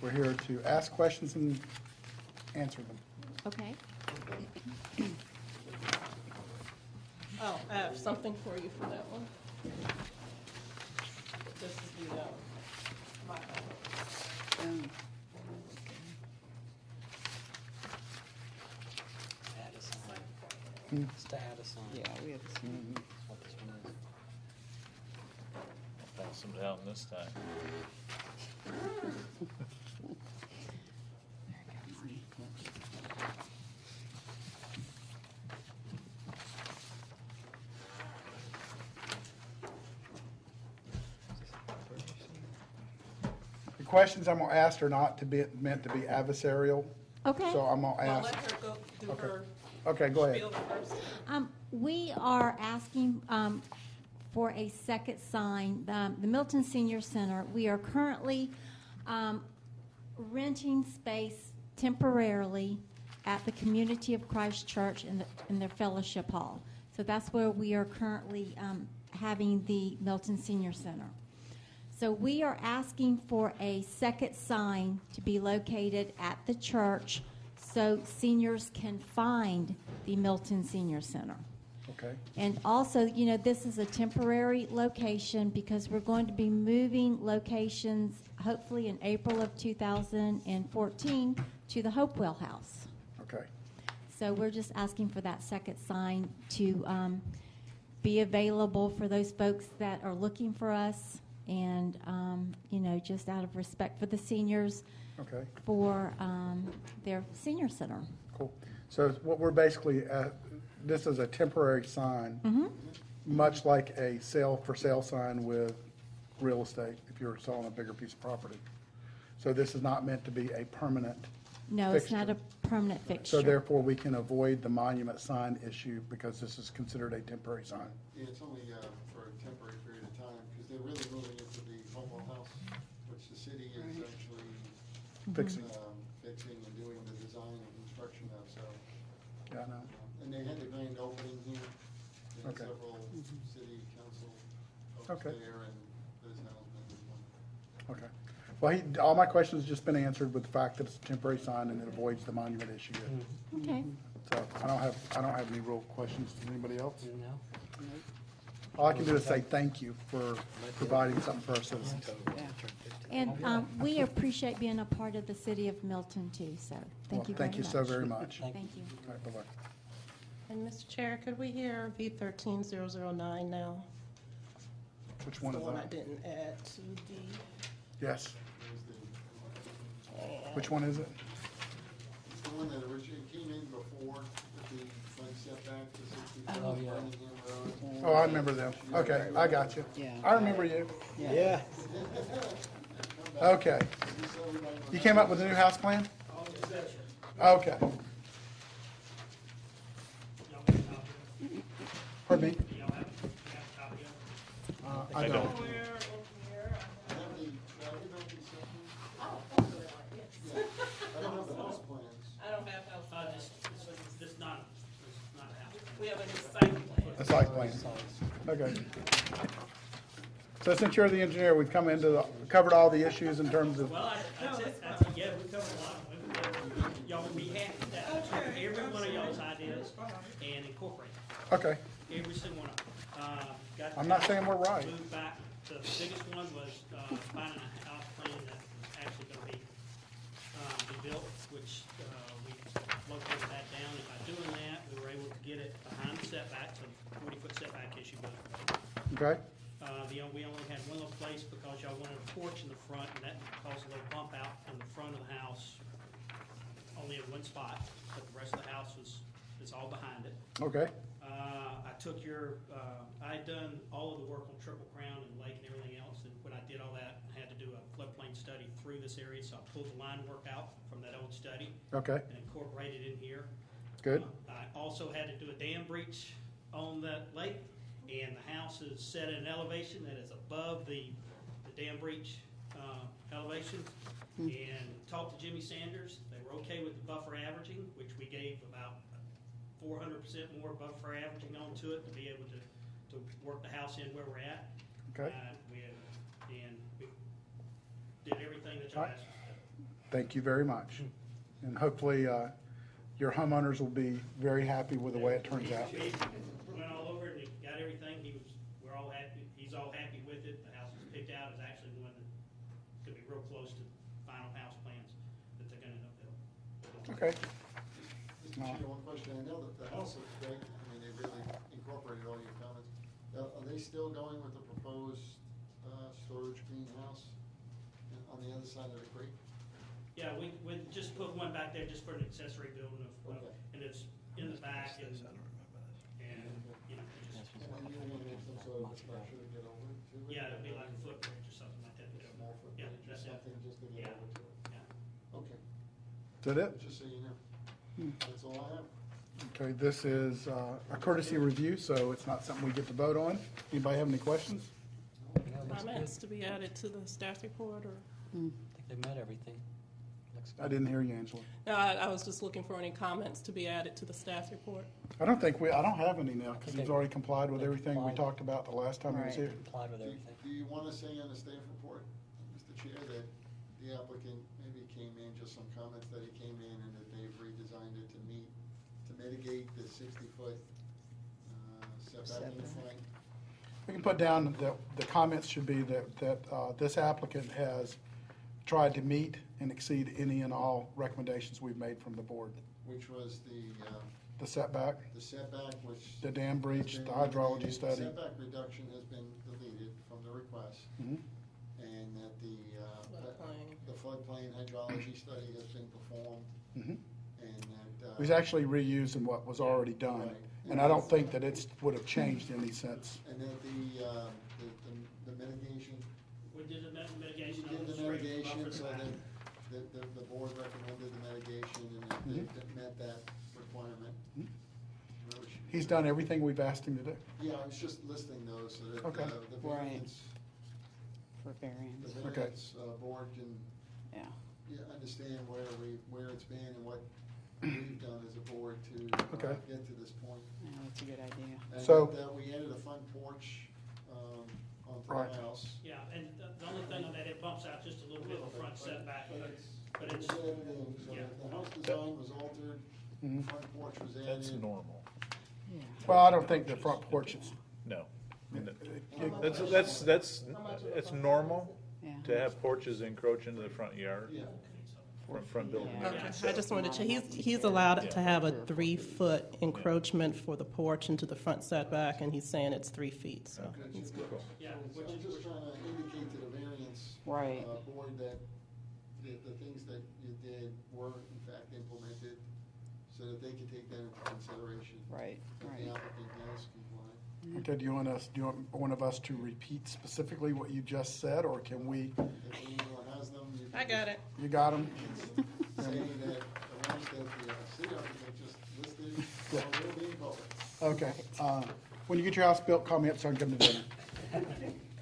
we're here to ask questions and answer them. Okay. Oh, I have something for you for that one. This is the, my, Add a sign. It's to add a sign. Yeah, we have the same. That's what this one is. I'll pass them down this time. The questions I'm going to ask are not to be, meant to be adversarial. Okay. So I'm going to I'll ask. let her go do Okay. her Okay, go ahead. spiel first. We are asking for a second sign. The Milton Senior Center, we are currently renting space temporarily at the Community of Christ Church in their fellowship hall. So that's where we are currently having the Milton Senior Center. So we are asking for a second sign to be located at the church so seniors can find the Milton Senior Center. Okay. And also, you know, this is a temporary location because we're going to be moving locations hopefully in April of 2014 to the Hopewell House. Okay. So we're just asking for that second sign to be available for those folks that are looking for us and, you know, just out of respect for the seniors Okay. for their senior center. Cool. So what we're basically, this is a temporary sign, much like a for sale sign with real estate, if you're selling a bigger piece of property. So this is not meant to be a permanent No, it's not a fixture. permanent So fixture. therefore, we can avoid the monument sign issue because this is considered a temporary sign. Yeah, it's only for a temporary period of time, because they're really moving into the Hopewell House, which the city is actually Fixing. fixing and doing the design and construction of, so. Yeah, I know. And they had the grand opening here. They had Okay. several city council folks Okay. there, and Liz Hamilton was one. Okay. Well, all my questions have just been answered with the fact that it's a temporary sign and it avoids the monument issue. Okay. So I don't have any real questions. Does anybody else? No? all I can do is say thank you for providing something for our citizens. And we appreciate being a part of the city of Milton too, so thank you very much. Thank you so very much. Thank you. All right, bye-bye. And Mr. Chair, could we hear V13009 now? Which one The is one I that? didn't add to the, Yes. Which one is it? It's the one that originally came in before with the front setback to 60 feet Oh, of yeah. Birmingham Road. Oh, I remember them. Okay, I got you. Yeah. I remember you. Yeah. Okay. You came up with a new house plan? Okay. Pardon me? I don't. I have the, I don't have the house plans. I don't have house. This not a house. We have a site plan. A site plan. Okay. So since you're the engineer, we've come covered all the issues in terms of, Well, that's it. Yeah, we covered a lot of them. Y'all would be happy with that. Take every one of y'all's ideas and incorporate it. okay. Every single one of them. Got the I'm not house saying we're right. Moved back. The biggest one was finding a house plan that's actually going to be built, which we located that down. And by doing that, we were able to get it behind the setback, so 40-foot setback issue was Okay. we only had one little place because y'all wanted a porch in the front, and that caused a little bump out in the front of the house, only in one spot, but the rest of the house is all behind it. Okay. I took I had done all of the work on Triple Crown and Lake and everything else, and when I did all that, I had to do a floodplain study through this area, so I pulled the line work out from that old study Okay. and incorporated it in here. Good. I also had to do a dam breach on that lake, and the house is set at an elevation that is above the dam breach elevation. And talked to Jimmy Sanders. They were okay with the buffer averaging, which we gave about 400% more buffer averaging onto it to be able to work the house in where we're at. Okay. We did everything that y'all Right. asked us to do. Thank you very much. And hopefully, your homeowners will be very happy with the way it turns out. We went all over it and he got everything. We're all happy. He's all happy with it. The house was picked out is actually one that's gonna be real close to final house plans that they're gonna end up building. Okay. Mr. Chair, one question. I know that the house looks great. I mean, they really incorporated all your comments. Are they still going with the proposed storage greenhouse on the other side of the creek? Yeah, we just put one back there just for an accessory building Okay. and it's in the back and, just, And then you want to make some sort of a structure to get over to it? yeah, it'd be like a footbridge or something like that. A small Yeah, footbridge or that's it. something just to get Yeah. over to it? Yeah. Okay, Is that it? just so you know. That's all I have. Okay, this is a courtesy review, so it's not something we get to vote on. Anybody have any questions? comments to be added to the staff report, or? I think they met everything. Looks I didn't hear you, Angela. No, I was just looking for any comments to be added to the staff report. I don't have any now, because he's already complied with everything we complied. talked about the last time he was here. complied with everything. Do you want to say on the staff report, Mr. Chair, that the applicant maybe came in, just some comments that he came in and that they've redesigned it to mitigate the 60-foot setback in the front? We can put down that the comments should be that this applicant has tried to meet and exceed any and all recommendations we've made from the board. Which was The setback, the setback, which. the dam breach, has the been hydrology deleted. study. Setback reduction has been deleted from the request, Mhm. and that Floodplain. the floodplain hydrology study has been performed, Mhm. and that. He's actually reusing what was already done, Right. and I don't think that it would have changed in any sense. And that the mitigation, We did the mitigation you on did the the spring mitigation, buffer so back. that the board recommended the mitigation, and that met that requirement. Mhm. Which- He's done everything we've asked him to do. Yeah, I was just listing those, so that Okay. the Right. variance, For the variance, variance board can yeah. understand where it's been and what we've done as a board to Okay. get to this point. Yeah, that's a good idea. And So- that we added a front porch onto Right. the house. Yeah, and the only thing on that, it bumps out just a little bit of the front setback, but it's, It's added in, so Yeah. the house design was altered, the Mhm. front porch was added. That's normal. Well, I don't think the front porch is, No. That's normal Yeah. to have porches encroach into the front yard, Yeah. front building. Yeah. Okay, I just wanted to check, he's allowed to have a 3-foot encroachment for the porch into the front setback, and he's saying it's 3 feet, so. he's good. Yeah, So I'm just trying to indicate to the variance Right. board that the things that you did were in fact implemented, so that they can take that into consideration. Right, That right. the applicant has complied. Okay, do you want one of us to repeat specifically what you just said, or can we, If anyone has them, you can I got it. you got them? say that the ones that the city architect just listed will be in color. Okay, when you get your house built, call me up so I can come to dinner.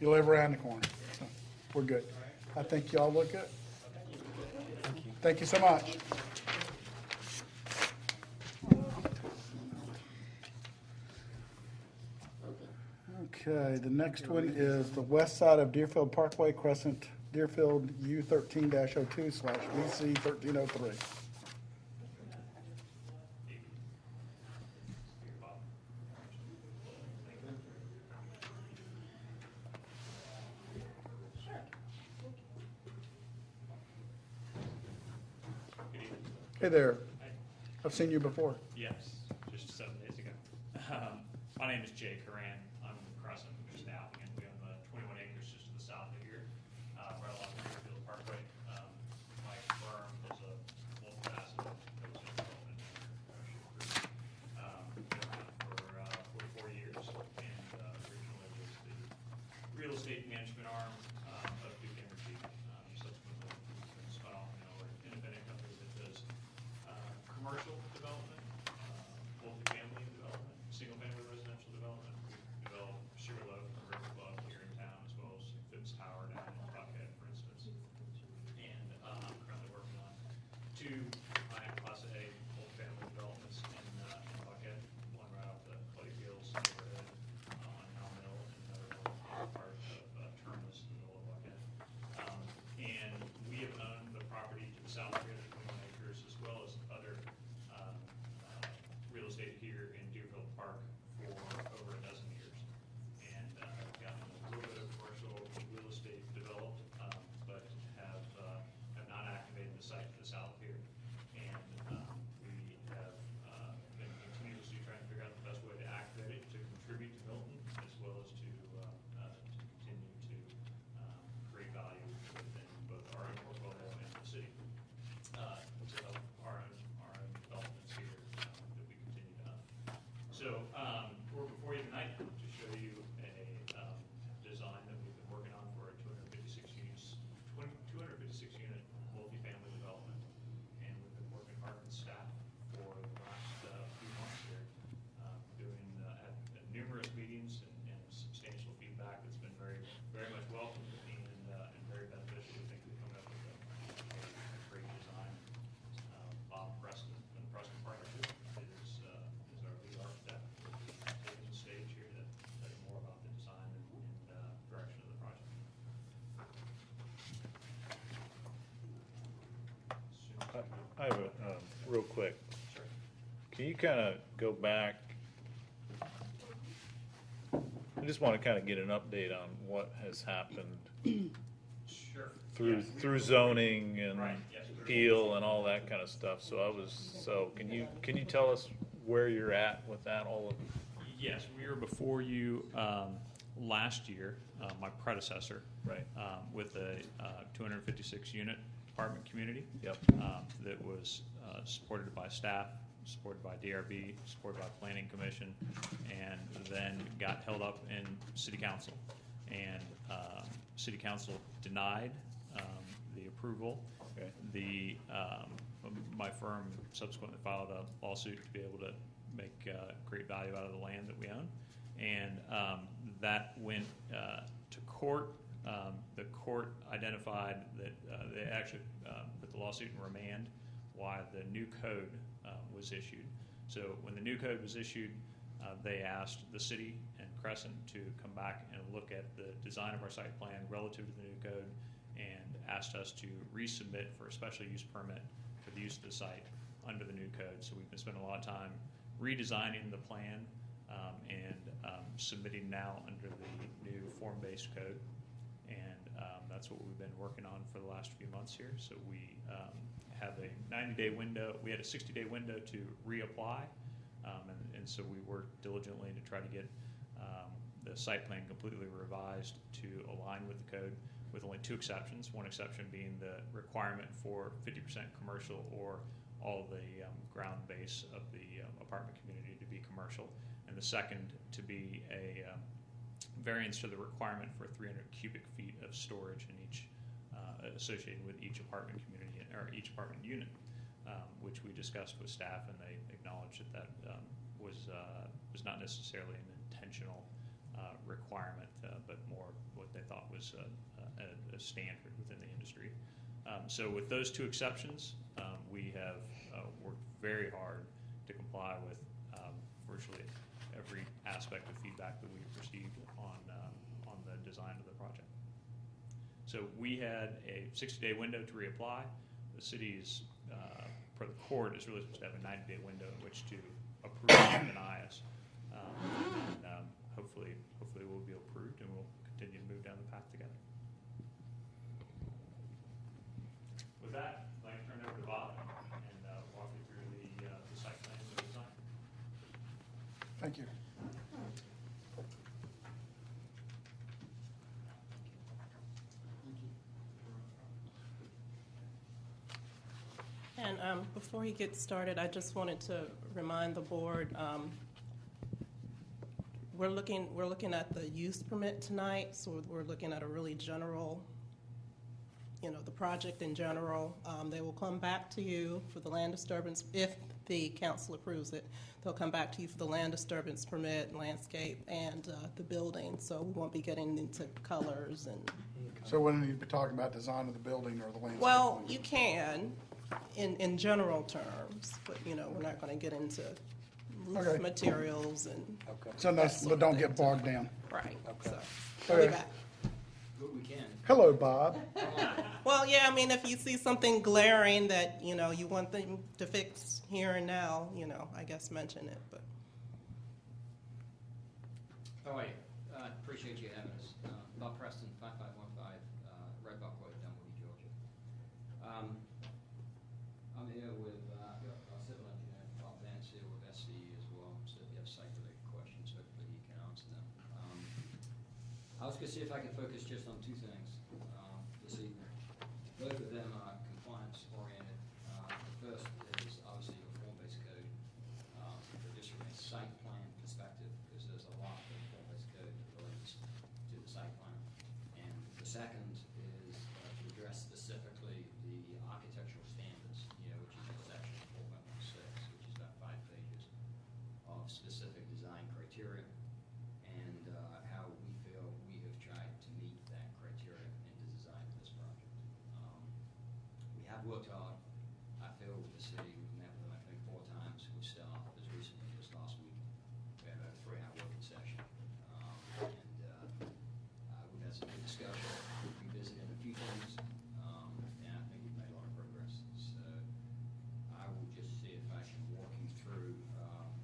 You live around the corner, so we're good. I think y'all look good. Thank you so much. Okay, the next one is the west side of Deerfield Parkway, Crescent, Deerfield U13-02/VC 1303. Hey there. I've seen you before. Yes, just 7 days ago. My name is Jay Coran. I'm from Crescent, which is the applicant. We own the 21 acres just to the south of here, right along the Deerfield Parkway. My firm is a multifaceted real estate development group. Been around for 44 years, and originally was the real estate management arm of Duke Energy. Subsequently, we've been spun off now. We're an independent company that does commercial development, multifamily development, single-family residential development. We've developed Sugarloaf and River Club here in town, as well as Phipps Tower down in Buckhead, for instance. And I'm currently working on 2 Class A multifamily developments in Buckhead, one right off the Clay Fields neighborhood on Elm Mill, and another one part of Terminus in the middle of Buckhead. And we have owned the property to the south here, the 21 acres, as well as other real estate here in Deerfield Park for over a dozen years. And gotten a little bit of commercial real estate developed, but have not activated the site to the south here. And we have been continuously trying to figure out the best way to activate it, to contribute to Milton, as well as to continue to create value within both our own portfolio and the city. To help our own developments here that we continue to own. So we're before you tonight to show you a design that we've been working on for a 256 unit multifamily development, and we've been working hard with staff for the last few months here, doing had numerous meetings and substantial feedback that's been very much welcomed and very beneficial. I think we're coming up with a great design. Bob Preston from the Preston Partnership is our lead architect. Taking the stage here to tell you more about the design and direction of the project. I have a, real quick, Sure. can you kind of go back? I just want to kind of get an update on what has happened Sure. through zoning and Right, yes. appeal and all that kind of stuff. So can you tell us where you're at with that, all of? Yes, we were before you last year, my predecessor. Right. With a 256 unit apartment community. Yep. That was supported by staff, supported by DRB, supported by Planning Commission, and then got held up in City Council. And City Council denied the approval. Okay. My firm subsequently filed a lawsuit to be able to make great value out of the land that we own, and that went to court. The court identified that they actually put the lawsuit in remand while the new code was issued. So when the new code was issued, they asked the city and Crescent to come back and look at the design of our site plan relative to the new code, and asked us to resubmit for a special use permit for the use of the site under the new code. So we've been spending a lot of time redesigning the plan and submitting now under the new form-based code. And that's what we've been working on for the last few months here. So we have a 90-day window. We had a 60-day window to reapply, and so we worked diligently to try to get the site plan completely revised to align with the code, with only two exceptions. One exception being the requirement for 50% commercial or all the ground base of the apartment community to be commercial, and the second to be a variance to the requirement for 300 cubic feet of storage in each associated with each apartment community or each apartment unit, which we discussed with staff, and they acknowledged that was not necessarily an intentional requirement, but more what they thought was a standard within the industry. So with those two exceptions, we have worked very hard to comply with virtually every aspect of feedback that we've received on the design of the project. So we had a 60-day window to reapply. The city is, per the court, is really supposed to have a 90-day window in which to approve and deny us. And hopefully we'll be approved and we'll continue to move down the path together. With that, I'd like to turn it over to Bob and walk you through the site plan and the design. Thank you. And before he gets started, I just wanted to remind the board, we're looking at the use permit tonight, so we're looking at a really general, the project in general. They will come back to you for the land disturbance, if the council approves it. They'll come back to you for the land disturbance permit, landscape, and the building, so we won't be getting into colors and. So when you be talking about design of the building or the landscape? Well, you can, in general terms, but, we're not going to get into roof Okay. materials and. So no, but don't get bogged down. Right, Okay. so, we'll be Okay. back. We can. Hello, Bob. Well, yeah, if you see something glaring that, you want them to fix here and now, I guess mention it, but. All right, appreciate you having us. Bob Preston, 5515 Red Buck Road, Dunwoody, Georgia. I'm here with our civil engineer, Bob Vance, here with SCE as well, so if you have site-related questions, hopefully you can answer them. I was going to see if I could focus just on two things this evening. Both of them are compliance-oriented. The first is obviously your form-based code, but just from a site plan perspective, because there's a lot of form-based code that relates to the site plan. And the second is to address specifically the architectural standards, which is in section 4.16, which is about 5 pages of specific design criteria, and how we feel we have tried to meet that criteria in the design of this project. We have worked hard, I feel, with the city. We've met with them, I think, 4 times with staff as recently as last week. We had a 3-hour working session, and we've had some good discussion. We've revisited a few things, and I think we've made a lot of progress. So I will just see if I can walk you through,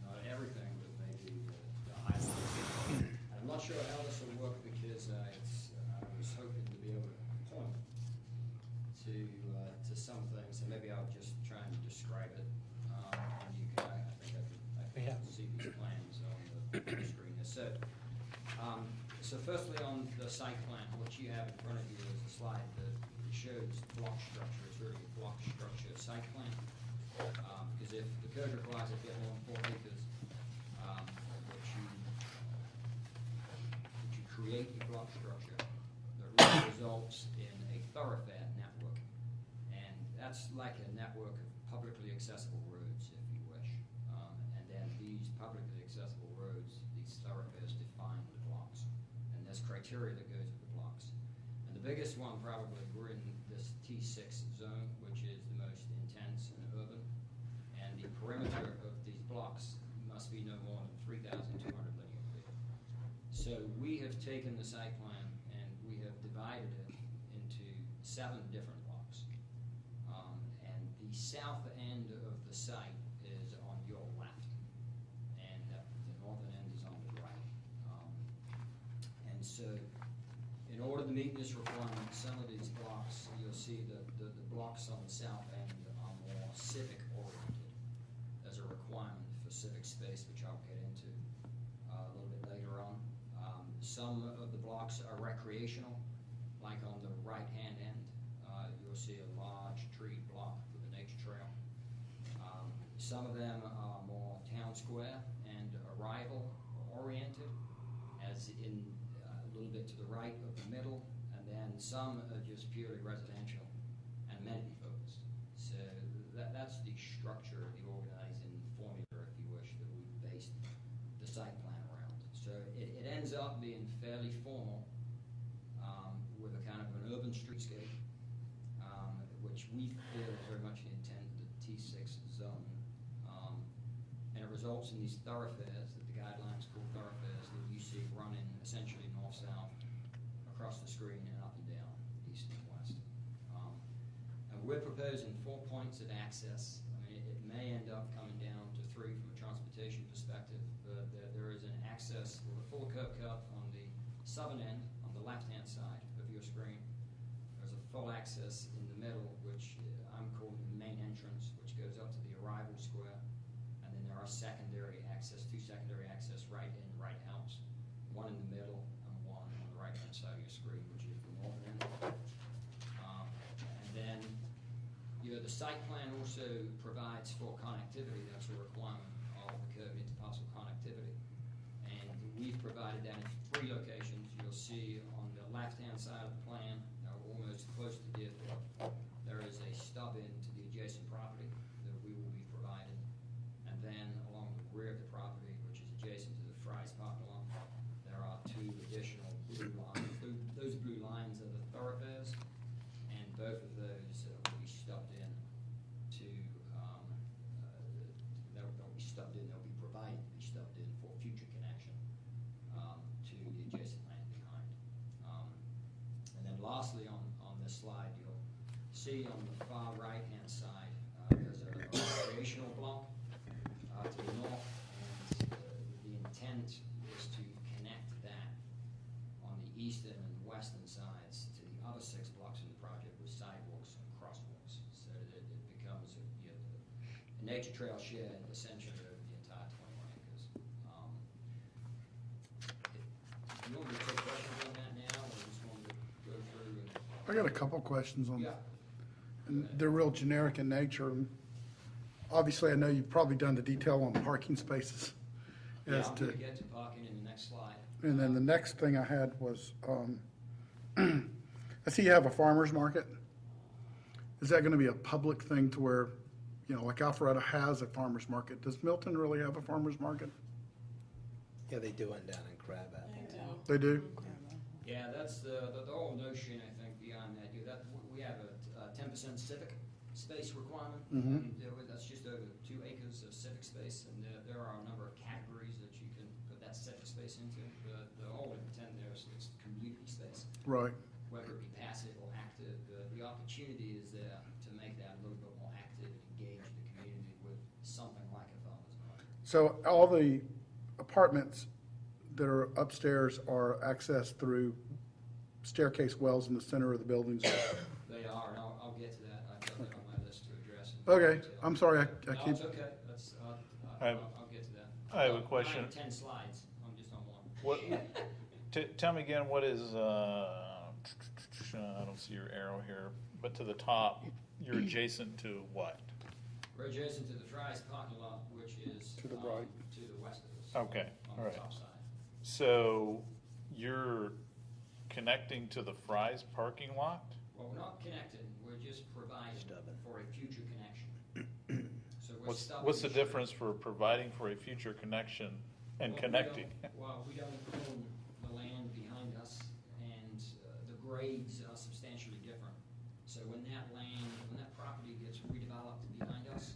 not everything, but maybe the highlights. I'm not sure how this will work because I was hoping to be able to point to some things, and maybe I'll just try and describe it. And you can, I think I can see these plans on the screen here. So firstly on the site plan, what you have in front of you is a slide that shows block structure. It's really a block structure site plan. Because if the code requires it to get more than 4 acres, what you create a block structure that really results in a thoroughfare network. And that's like a network of publicly accessible roads, if you wish. And then these publicly accessible roads, these thoroughfares define the blocks. And there's criteria that goes with the blocks. And the biggest one probably, we're in this T6 zone, which is the most intense and urban. And the perimeter of these blocks must be no more than 3,200 linear feet. So we have taken the site plan and we have divided it into 7 different blocks. And the south end of the site is on your left. And the northern end is And so, in order to meet this requirement, some of these blocks, you'll see the blocks on the south end are more civic oriented as a requirement for civic space, which I'll get into a little bit later on. Some of the blocks are recreational, like on the right-hand end, you'll see a large tree block with a nature trail. Some of them are more town square and arrival oriented, as in a little bit to the right of the middle, and then some are just purely residential and amenity focused. So that's the structure, the organizing formula, if you wish, that we based the site plan around. So it ends up being fairly formal, with a kind of an urban streetscape, which we feel is very much the intent of the T6 zone. And it results in these thoroughfares that the guidelines call thoroughfares that you see running essentially north-south across the screen and up and down, east and west. And we're proposing 4 points of access. I mean, it may end up coming down to 3 from a transportation perspective, but there is an access with a full curb cut on the southern end, on the left-hand side of your screen. There's a full access in the middle, which I'm calling the main entrance, which goes up to the arrival square. And then there are secondary access, 2 secondary access right in, right out. One in the middle and one on the right-hand side of your screen, which is the northern end. And then, the site plan also provides for connectivity. That's a requirement of the code, interparcel connectivity. And we've provided that in 3 locations. You'll see on the left-hand side of the plan, almost close to the airport, there is a stub in to the adjacent property that we will be providing. And then along the rear of the property, which is adjacent to the Fry's parking lot, there are 2 additional blue lines. Those blue lines are the thoroughfares, and both of those will be stubbed in to, they'll be stubbed in, they'll be provided to be stubbed in for future connection to the adjacent land behind. And then lastly on this slide, you'll see on the far right-hand side, there's a recreational block to the north, and the intent is to connect that on the eastern and western sides to the other 6 blocks in the project with sidewalks and crosswalks, so that it becomes a nature trail shared essentially over the entire 21 acres. Do you want me to take questions on that now, or just want me to go through and? I got a couple questions on Yeah. and they're real generic in nature. Obviously, I know you've probably done the detail on parking spaces. Yeah, as I'm to- going to get to parking in the next slide. And then the next thing I had was, I see you have a farmer's market. Is that gonna be a public thing to where, like Alpharetta has a farmer's market? Does Milton really have a farmer's market? Yeah, they do one down in Crab Apple. They do? Yeah, that's the whole notion, I think, behind that. We have a 10% civic space requirement. Mhm. That's just over 2 acres of civic space, and there are a number of categories that you can put that civic space into. The whole intent there is it's community space. Right. Whether it be passive or active, the opportunity is there to make that a little bit more active and engage the community with something like a farmer's market. So all the apartments that are upstairs are accessed through staircase wells in the center of the buildings? They are, and I'll get to that. I've got that on my list to address. Okay, I'm sorry, I No, keep, it's okay. That's, I have- I'll get to that. I have a I've got question. 9 or 10 slides. I'm just on one. What, tell me again, what is, I don't see your arrow here, but to the top, you're adjacent to what? We're adjacent to the Fry's parking lot, which is To the right. to the west of us. Okay, On all the right. top side. So you're connecting to the Fry's parking lot? Well, we're not connected. We're just providing for a future connection. So we're stubbing What's the straight. difference for providing for a future connection and Well, we connecting? we don't own the land behind us, and the grades are substantially different. So when that property gets redeveloped behind us,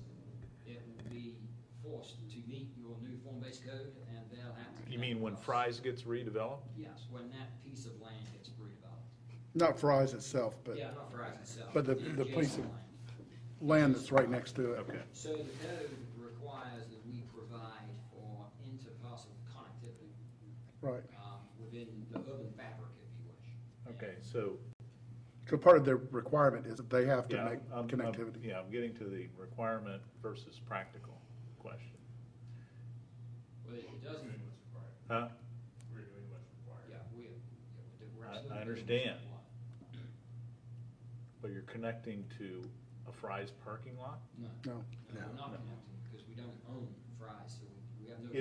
it will be forced to meet your new form-based code, and they'll have to. You mean connect when with us. Fry's gets redeveloped? Yes, when that piece of land gets redeveloped. not Fry's itself, but Yeah, not Fry's itself. but the adjacent piece of land. land that's right next to it. Okay. So the code requires that we provide for inter-parcel connectivity Right. within been the urban fabric, if you wish. Okay, so, So part of their requirement is that they have to yeah, make connectivity. yeah, I'm getting to the requirement versus practical question. Well, it doesn't. Huh? We're doing what's required. Yeah, we're I absolutely doing understand. what we want. But you're connecting to a Fry's parking lot? No. No. No, we're No. not connecting, because we don't own Fry's, so we have no.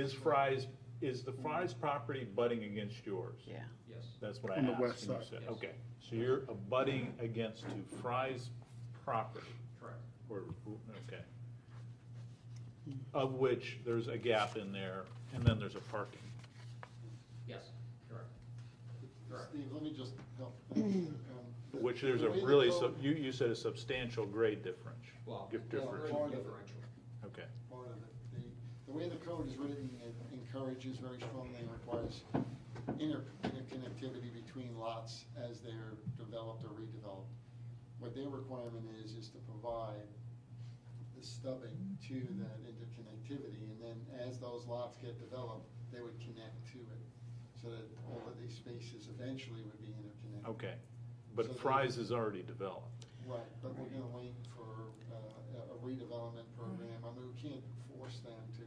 Is the Fry's property butting against yours? Yeah. Yes. That's what I On the asked. west and you side. said- Yes. Okay, so you're abutting against to Fry's property, Correct. or, okay. Of which there's a gap in there, and then there's a parking. Yes, correct. Correct. Steve, let me just help. Which there's a The way the really, code- you said a substantial grade difference. Well, Differential. part of it. differential. Okay. Part of it. The way the code is written, it encourages very strongly and requires interconnectivity between lots as they're developed or redeveloped. What their requirement is to provide the stubbing to that interconnectivity, and then as those lots get developed, they would connect to it, so that all of these spaces eventually would be interconnected. Okay, So but they- Fry's is already developed. Right, but we're gonna wait for a redevelopment program. I mean, we can't force them to,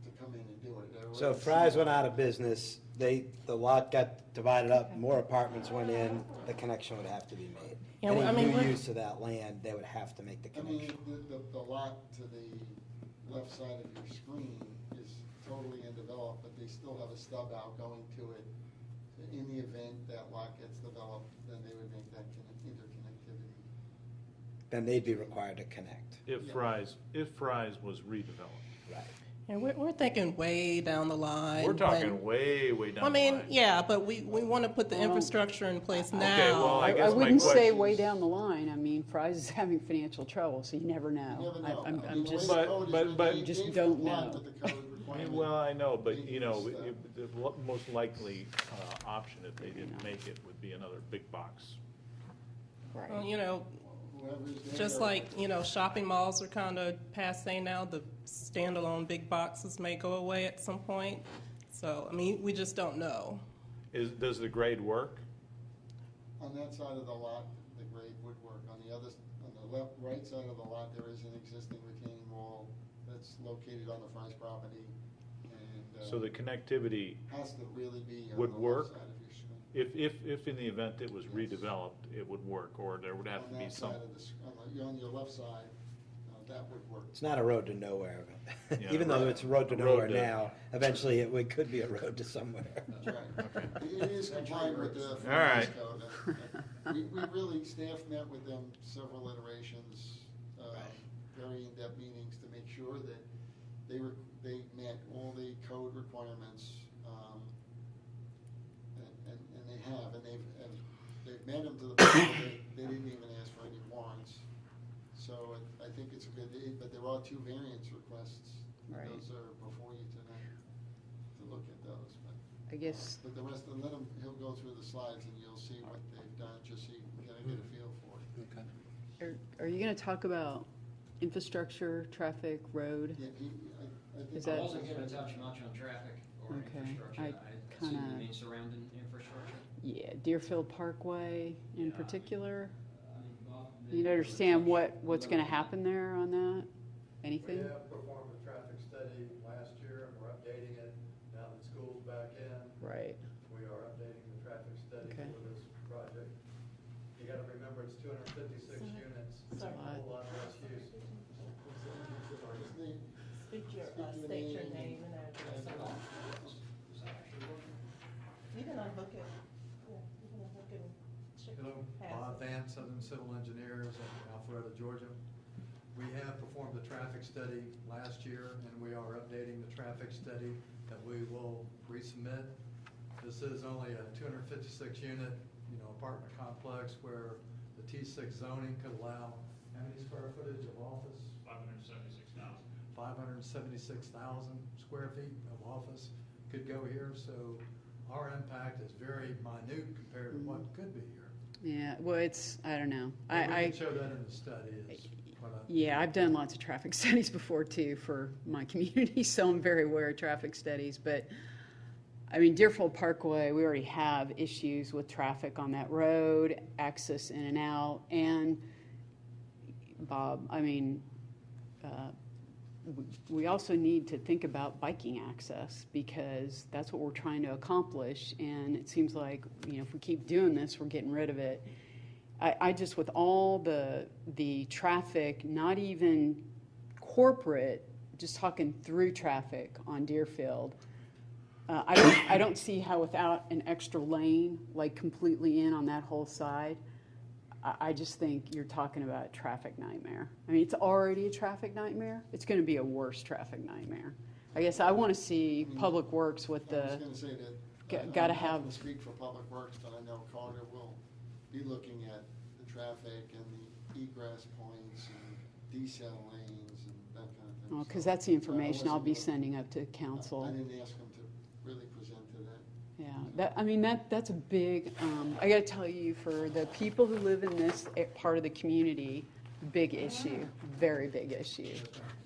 to come in and do it. So if Fry's went out of business, the lot got divided up, more apartments went in, the connection would have to be made. Yeah, well, I Any mean, new we're- use of that land, they would have to make the I mean, connection. the lot to the left side of your screen is totally undeveloped, but they still have a stub out going to it. In the event that lot gets developed, then they would make that interconnectivity. Then they'd be required to connect. If Fry's was redeveloped. Right. Yeah, we're thinking way down the line. We're talking when- way down the I line. mean, yeah, but we want to put the Well, infrastructure in place now. Okay, well, I guess I my wouldn't say question way is- down the line. I mean, Fry's is having financial trouble, so you never know. You never know. I'm I mean, the way just, the code is written, but- they just did don't comply know. with the code requirement. Well, I know, but, They you know, used, the most likely option if they didn't make it would be another big box. Well, right. you know, whoever's there. just like, you know, shopping malls are kind of passe now, the standalone big boxes may go away at some point. So, I mean, we just don't know. Does the grade work? On that side of the lot, the grade would work. On the right side of the lot, there is an existing retaining wall that's located on the Fry's property, and So the connectivity has to really be on would the work? left side of your screen. If in the event it was redeveloped, it would work, or there would have On to be that some. side of on your left side, that would work. It's not a road to nowhere. Yeah, Even though right. it's a road to A road nowhere to- now, eventually it could be a road to somewhere. That's right. It is compliant with the All Fry's right. code. We really, staff met with them several iterations, very in-depth meetings to make sure that they met all the code requirements, and they have, and they've met them to the point that they didn't even ask for any warrants. So I think it's a good, but there are 2 variance requests. Right. Those are before you tonight, to look at those, but. I guess, But the rest of, he'll go through the slides and you'll see what they've done, just so you can kind of get a feel for it. Okay. are you going to talk about infrastructure, traffic, road? Yeah, I think. Is I that- wasn't going to touch much on traffic or Okay, infrastructure. I assume kinda- you mean surrounding infrastructure. Yeah, Deerfield Parkway in Yeah. particular? I mean, well, Do you understand what's going to happen there on that? Anything? We have performed a traffic study last year, and we're updating it now that school's back in. Right. We are updating the traffic study Okay. for this project. You gotta remember, it's 256 units, it's a a lot. whole lot less use. State your name and address. You can unhook it. Yeah, you can unhook it and check. Hello, pass Bob it. Van, Southern Civil Engineers of Alpharetta, Georgia. We have performed a traffic study last year, and we are updating the traffic study that we will resubmit. This is only a 256 unit, apartment complex where the T6 zoning could allow how many square footage of office? 576,000. 576,000 square feet of office could go here, so our impact is very minute compared to what could be here. Yeah, well, I don't know. We can show that in the study. Is what I- Yeah, I've done lots of traffic studies before too for my community, so I'm very aware of traffic studies. But I mean, Deerfield Parkway, we already have issues with traffic on that road, access in and out, and Bob, I mean, we also need to think about biking access because that's what we're trying to accomplish. And it seems like, if we keep doing this, we're getting rid of it. I just, with all the traffic, not even corporate, just talking through traffic on Deerfield, I don't see how without an extra lane, like completely in on that whole side, I just think you're talking about a traffic nightmare. I mean, it's already a traffic nightmare. It's going to be a worse traffic nightmare. I guess I want to see Public Works with the. I was going to say that. Got to I'm not have. gonna speak for Public Works, but I know Carter will be looking at the traffic and the egress points and decel lanes and that kind of thing. Oh, because So, that's the information I'll wasn't be really- sending up to council. I didn't ask him to really present to that. Yeah, that's a big, I gotta tell you, for the people who live in this part of the community, big issue, very big issue.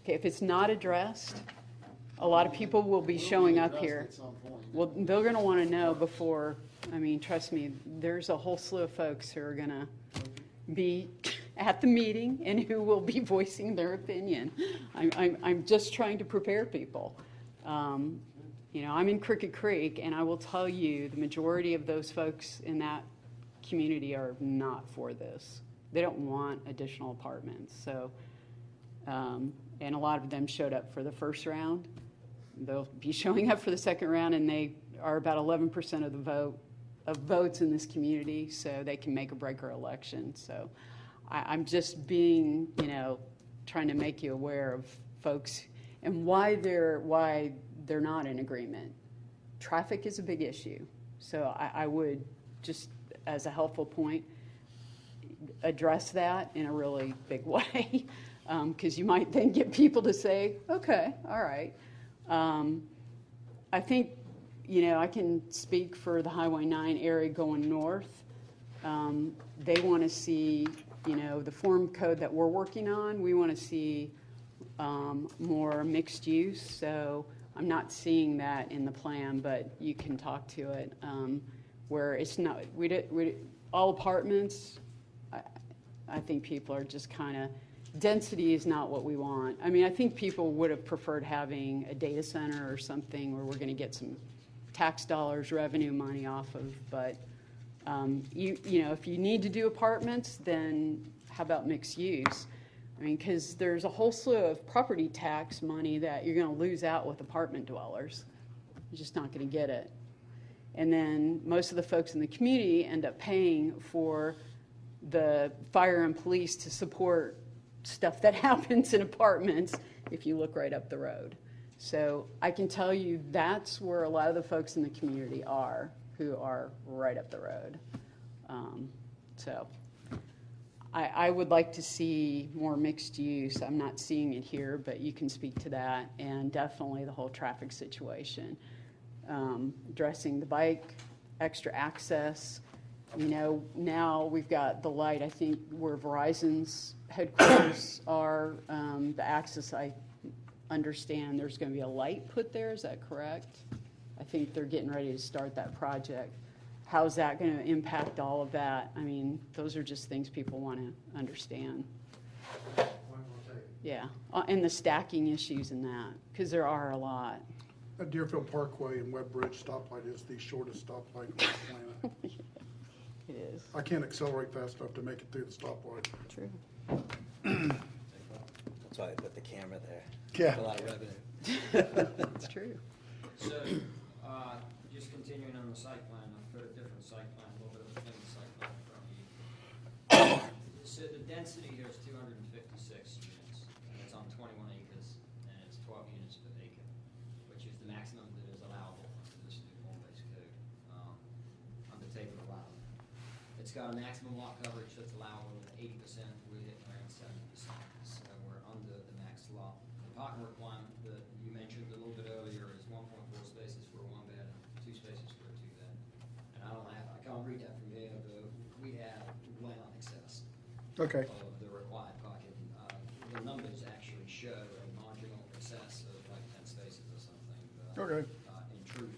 Okay, if it's not addressed, a lot of people will be showing up here. Well, they're gonna wanna know before, I mean, trust me, there's a whole slew of folks who are gonna be at the meeting and who will be voicing their opinion. I'm just trying to prepare people. I'm in Crooked Creek, and I will tell you, the majority of those folks in that community are not for this. They don't want additional apartments. So, and a lot of them showed up for the first round. They'll be showing up for the second round, and they are about 11% of the votes in this community, so they can make or break our election. So, I'm just being, trying to make you aware of folks and why they're not in agreement. Traffic is a big issue. So I would just, as a helpful point, address that in a really big way. Because you might then get people to say, okay, all right. I think, I can speak for the Highway 9 area going north. They want to see, the form code that we're working on, we want to see more mixed use. So I'm not seeing that in the plan, but you can talk to it, where it's not, all apartments, I think people are just kind of, density is not what we want. I mean, I think people would have preferred having a data center or something where we're going to get some tax dollars, revenue money off of, but if you need to do apartments, then how about mixed use? I mean, because there's a whole slew of property tax money that you're going to lose out with apartment dwellers. You're just not going to get it. And then most of the folks in the community end up paying for the fire and police to support stuff that happens in apartments if you look right up the road. So I can tell you that's where a lot of the folks in the community are, who are right up the road. So I would like to see more mixed use. I'm not seeing it here, but you can speak to that, and definitely the whole traffic situation. Addressing the bike, extra access. Now we've got the light, I think, where Verizon's headquarters are, the access, I understand there's going to be a light put there. Is that correct? I think they're getting ready to start that project. How's that going to impact all of that? I mean, those are just things people want to understand. Yeah, and the stacking issues in that, because there are a lot. At Deerfield Parkway and Webb Bridge stoplight is the shortest stoplight on the planet. It is. I can't accelerate fast enough to make it through the stoplight. True. That's why I put the camera there. Yeah. A lot of revenue. It's true. So, just continuing on the site plan, I've put a different site plan, a little bit of a thin site plan in front of you. So the density here is 256 units, and it's on 21 acres, and it's 12 units per acre, which is the maximum that is allowable under this new form-based code, under table 11. It's got a maximum lot coverage that's allowable at 80%, we're hitting around 70%, so we're under the max lot. The parking requirement that you mentioned a little bit earlier is 1.4 spaces for a one bed and 2 spaces for a 2 bed. And I can't read that from here, but we have well in excess Okay. of the required parking. The numbers actually show a marginal excess of like 10 spaces or something. But, Okay. in truth,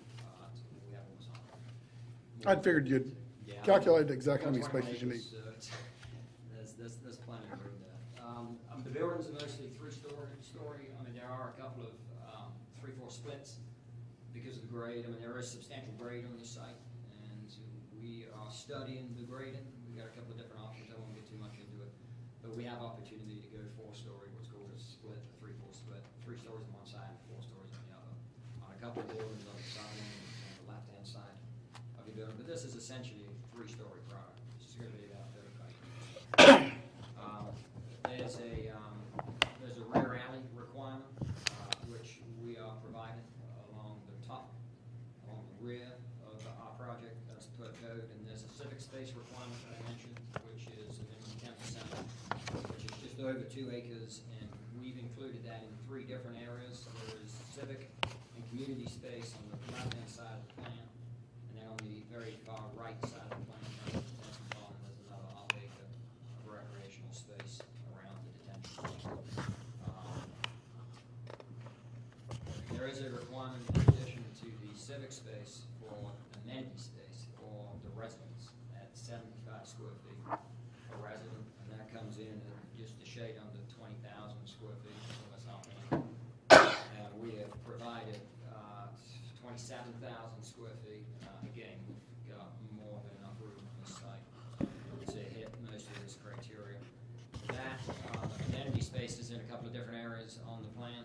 I'd figured you'd Yeah. calculate exactly how many Got 21 spaces you need. acres, so there's plenty of room there. The buildings are mostly three-story. I mean, there are a couple of 3/4 splits because of the grade. I mean, there is substantial grade on the site, and we are studying the grading. We've got a couple of different options. I won't get too much into it, but we have opportunity to go 4-story, what's called a split, a 3/4 split, 3 stories on one side and 4 stories on the other. On a couple of buildings on the south end and on the left-hand side of your building, but this is essentially a 3-story product. This is going to be about 30 feet. There's a rear alley requirement, which we are providing along the top, along the rear of our project. That's per code, and there's a civic space requirement that I mentioned, which is a minimum 10%, which is just over 2 acres, and we've included that in 3 different areas. There is civic and community space on the left-hand side of the plan, and then on the very far right side of the plan, there's another half acre of recreational space around the detention pond. There is a requirement in addition to the civic space for amenity space for the residents at 75 square feet per resident, and that comes in at just a shade under 20,000 square feet from West Alpine. And we have provided 27,000 square feet. Again, we've got more than enough room on this site to hit most of this criteria. That amenity space is in a couple of different areas on the plan.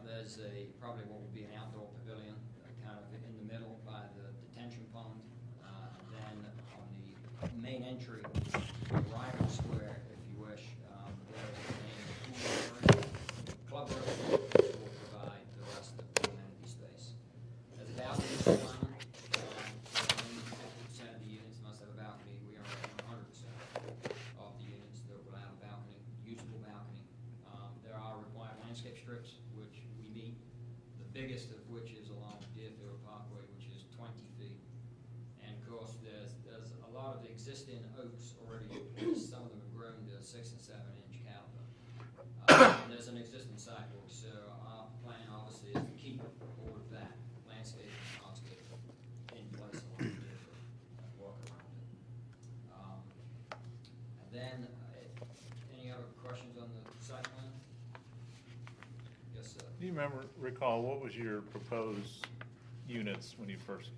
There's probably what would be an outdoor pavilion, kind of in the middle by the detention pond. Then on the main entry, arrival square, if you wish, there's a main pool area, club room, which will provide the rest of the amenity space. There's a balcony requirement. 50% of the units must have a balcony. We are at 100% of the units that will have a balcony, usable balcony. There are required landscape strips, which we meet, the biggest of which is along Deerfield Parkway, which is 20 feet. And of course, there's a lot of the existing oaks already in place. Some of them have grown to 6 and 7 inch caliber. And there's an existing sidewalk, so our plan obviously is to keep all of that landscape and hardscape in place along Deerfield and walk around it. And then, any other questions on the site plan? Yes, sir. Do you recall, what was your proposed units when you first?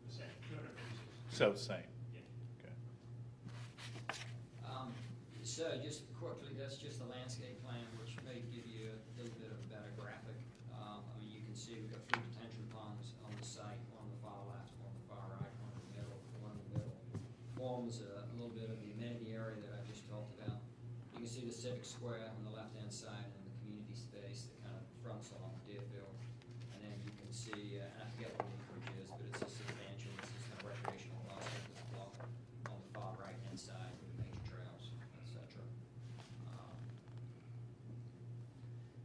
The same, 256. So, same? Yeah. Okay. So just quickly, that's just the landscape plan, which may give you a little bit of a better graphic. I mean, you can see we've got 3 detention ponds on the site, one on the far left, one on the far right, one in the middle. One in the middle forms a little bit of the amenity area that I just talked about. You can see the civic square on the left-hand side and the community space that kind of fronts along Deerfield. And then you can see, I forget what the acreage is, but it's a substantial, it's this kind of recreational basketball block on the far right-hand side with the nature trails, etc.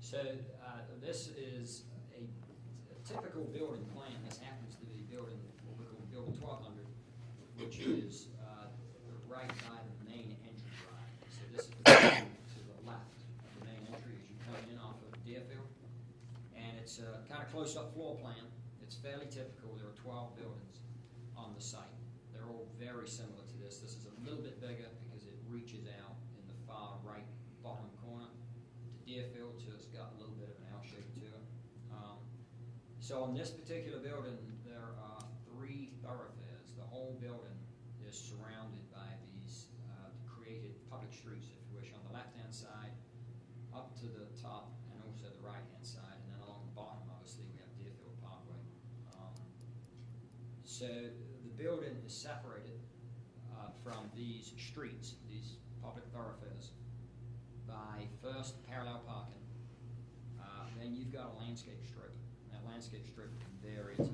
So this is a typical building plan. This happens to be building, what we call building 1200, which is right by the main entry drive. So this is the building to the left of the main entry as you come in off of Deerfield. And it's a kind of close-up floor plan. It's fairly typical. There are 12 buildings on the site. They're all very similar to this. This is a little bit bigger because it reaches out in the far right bottom corner to Deerfield, so it's got a little bit of an L shape to it. So on this particular building, there are 3 thoroughfares. The whole building is surrounded by these created public streets, if you wish, on the left-hand side, up to the top, and also the right-hand side, and then along the bottom, obviously, we have Deerfield Parkway. So the building is separated from these streets, these public thoroughfares, by first parallel parking. Then you've got a landscape strip. That landscape strip can vary. It's a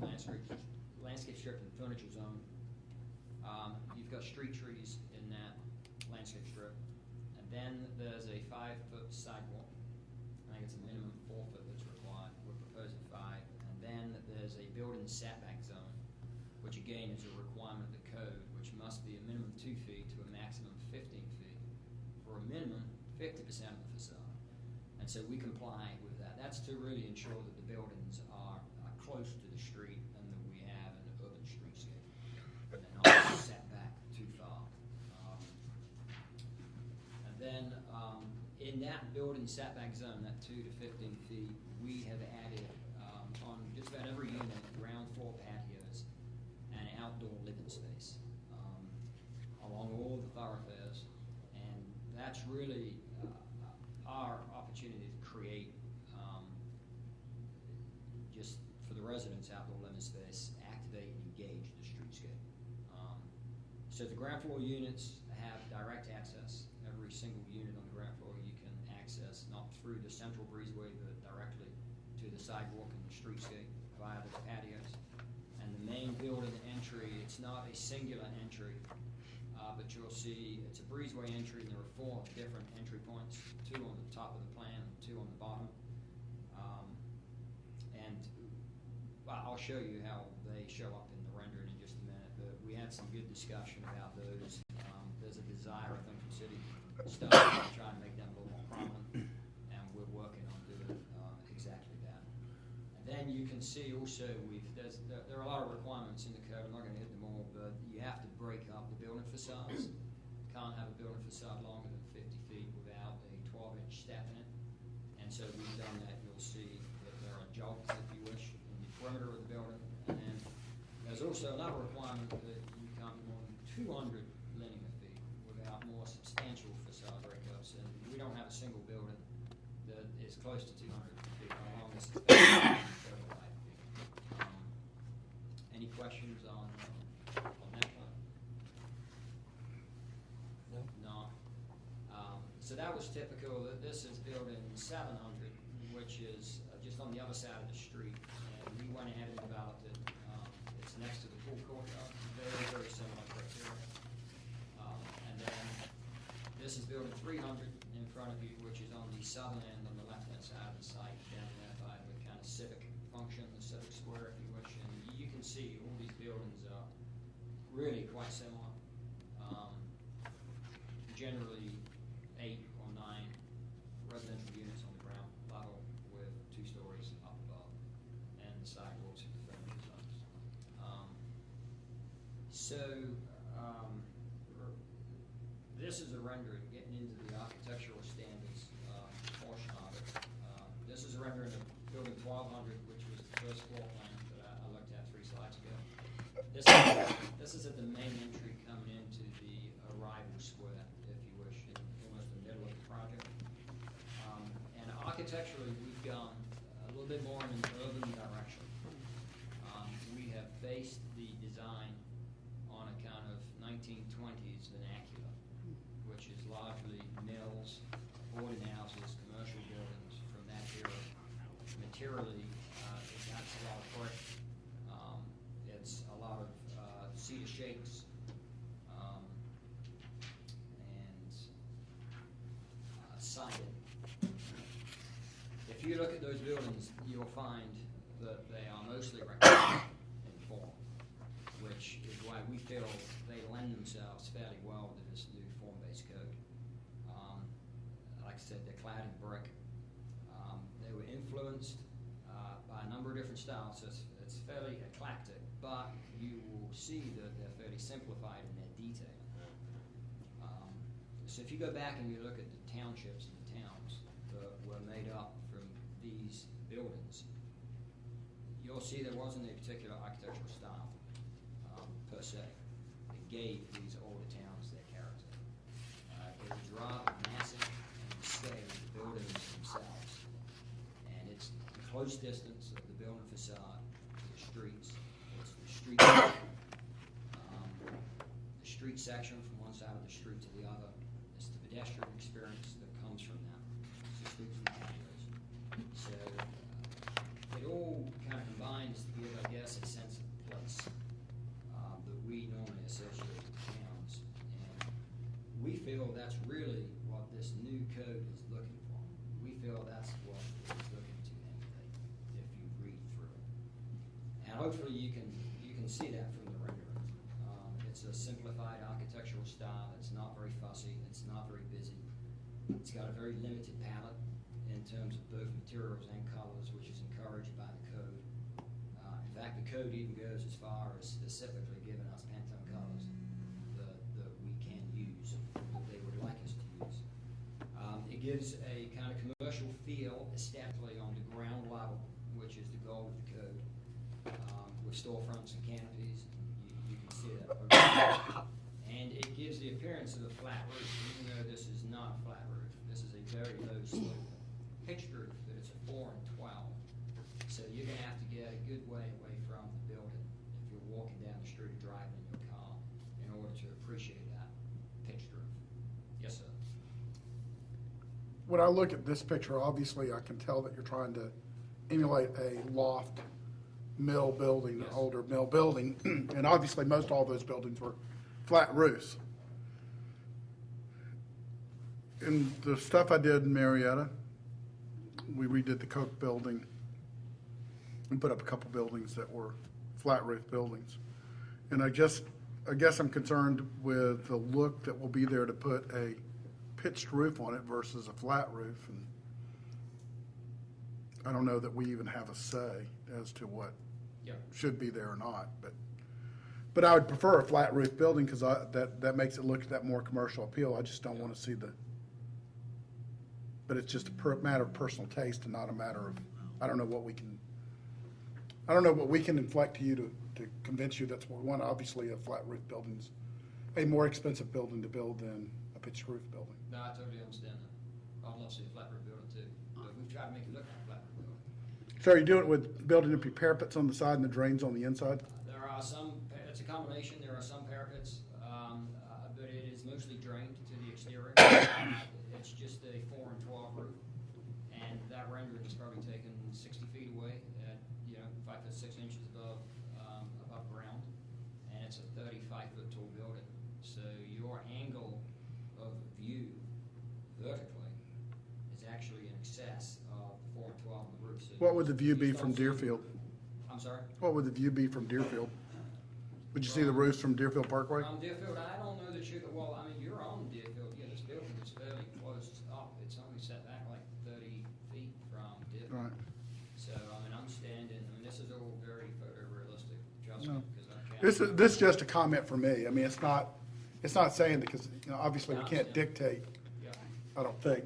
landscape strip and furniture zone. You've got street trees in that landscape strip. And then there's a 5-foot sidewalk. I think it's a minimum 4 foot that's required. We're proposing 5. And then there's a building setback zone, which again is a requirement of the code, which must be a minimum 2 feet to a maximum 15 feet for a minimum 50% of the facade. And so we comply with that. That's to really ensure that the buildings are close to the street and that we have an in that building setback zone, that 2 to 15 feet, we have added on just about every unit, ground floor patios and outdoor living space along all the thoroughfares. And that's really our opportunity to create just for the residents outdoor living space, activate and engage the streetscape. So the ground floor units have direct access. Every single unit on the ground floor you can access not through the central breezeway, but directly to the sidewalk and the streetscape via the patios. And the main building entry, it's not a singular entry, but you'll see it's a breezeway entry, and there are 4 different entry points, 2 on the top of the plan, 2 on the bottom. And I'll show you how they show up in the rendering in just a minute, but we had some good discussion about those. There's a desire, I think, from city staff to try and make them a little more prominent, and we're working on doing exactly that. And then you can see also there are a lot of requirements in the code. I'm not going to hit them all, but you have to break up the building facades. Can't have a building facade longer than 50 feet without a 12-inch step in it. And so we've done that. You'll see that there are jogs, if you wish, in the perimeter of the building. And then there's also another requirement that you can't be more than 200 linear feet without more substantial facade breakups. And we don't have a single building that is close to 200 feet. Our longest is 35 feet. Any questions on that one? No. So that was typical. This is building 700, which is just on the other side of the street. And we went ahead and developed it. It's next to the pool courtyard. Very, very similar criteria. And then this is building 300 in front of you, which is on the southern end on the left-hand side of the site, down there by the kind of civic function, the civic square, if you wish. And you can see all these buildings are really quite similar. Generally 8 or 9 residential units on the ground level with 2 stories up above, and the sidewalks are friendly zones. This is a rendering getting into the architectural standards portion of it. This is a rendering of building 1200, which was the first floor plan that I looked at 3 slides ago. This is at the main entry coming into the arrival square, if you wish, in almost the middle of the project. And architecturally, we've gone a little bit more in an urban direction. We have based the design on a kind of 1920s vernacular, which is largely mills, boarding houses, commercial buildings from that era. Materially, that's a lot of brick. It's a lot of cedar shakes and siding. If you look at those buildings, you'll find that they are mostly rectangular in form, which is why we feel they lend themselves fairly well to this new form-based code. Like I said, they're clad in brick. They were influenced by a number of different styles, so it's fairly eclectic, but you will see that they're fairly simplified in their detail. So if you go back and you look at the townships and the towns that were made up from these buildings, you'll see there wasn't a particular architectural style per se. It gave these older towns their character. It was rather massive and the scale of the buildings themselves. And it's the close distance of the building facade to the streets. It's the street section from one side of the street to the other. It's the pedestrian experience that comes from that. It's the streets and patios. So it all kind of combines to give, I guess, a sense of place that we normally associate with towns. And we feel that's really what this new code is looking for. We feel that's what it is looking to emulate if you read through it. And hopefully you can see that from the rendering. It's a simplified architectural style. It's not very fussy. It's not very busy. It's got a very limited palette in terms of both materials and colors, which is encouraged by the code. In fact, the code even goes as far as specifically giving us Pantone colors that we can use, that they would like us to use. It gives a kind of commercial feel aesthetically on the ground level, which is the goal of the code, with storefronts and canopies. You can see that. And it gives the appearance of a flat roof, even though this is not a flat roof. This is a very low slope pitched roof, but it's a 4 and 12. So you're going to have to get a good way away from the building if you're walking down the street or driving in your car in order to appreciate that pitched roof. Yes, sir. When I look at this picture, obviously I can tell that you're trying to emulate a loft mill building, an older mill building, and obviously most all those buildings were flat roofs. In the stuff I did in Marietta, we redid the Coke building and put up a couple buildings that were flat roof buildings. And I guess I'm concerned with the look that will be there to put a pitched roof on it versus a flat roof. And I don't know that we even have a say as to what should be there or not. But I would prefer a flat roof building because that makes it look that more commercial appeal. I just don't want to see but it's just a matter of personal taste and not a matter of, I don't know what we can inflect to you to convince you that's what we want. Obviously, a flat roof building's a more expensive building to build than a pitched roof building. No, I totally understand that. I'd love to see a flat roof building too, but we've tried to make it look like a flat roof building. So are you doing it with building up your parapets on the side and the drains on the inside? There are some, it's a combination, there are some parapets, but it is mostly drained to the exterior. It's just a 4 and 12 roof, and that rendering is probably taken 60 feet away at, 5 foot 6 inches above ground, and it's a 35-foot tall building. So your angle of view vertically is actually in excess of the 4 and 12 on the roof. So What would the view be from Deerfield? I'm sorry? What would the view be from Deerfield? Would you see the roofs from Deerfield Parkway? From Deerfield, I don't know that well, I mean, you're on Deerfield. Yeah, this building is fairly close up. It's only set back like 30 feet from Deerfield. Right. So, I mean, I'm standing, this is all very photorealistic, trust me, No. because I can't. This is just a comment for me. I mean, it's not saying that because, obviously we can't dictate, I don't think,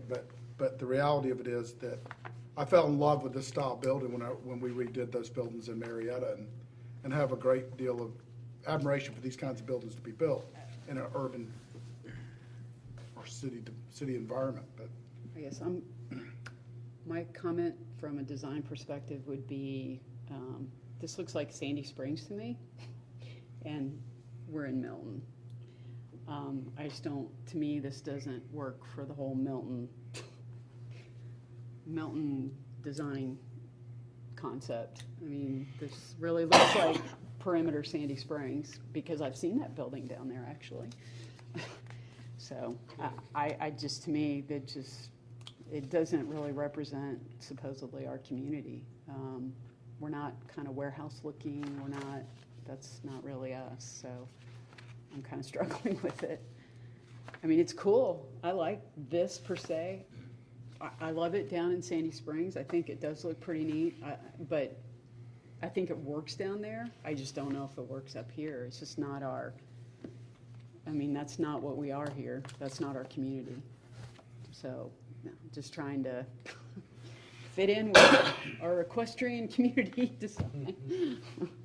but the reality of it is that I fell in love with this style building when we redid those buildings in Marietta and have a great deal of admiration for these kinds of buildings to be built in an urban or city environment. But I guess my comment from a design perspective would be, this looks like Sandy Springs to me, and we're in Milton. I just don't, to me, this doesn't work for the whole Milton design concept. I mean, this really looks like perimeter Sandy Springs because I've seen that building down there actually. So I just, to me, it doesn't really represent supposedly our community. We're not kind of warehouse looking. That's not really us. So I'm kind of struggling with it. I mean, it's cool. I like this per se. I love it down in Sandy Springs. I think it does look pretty neat, but I think it works down there. I just don't know if it works up here. It's just not that's not what we are here. That's not our community. So, no, just trying to fit in with our equestrian community design.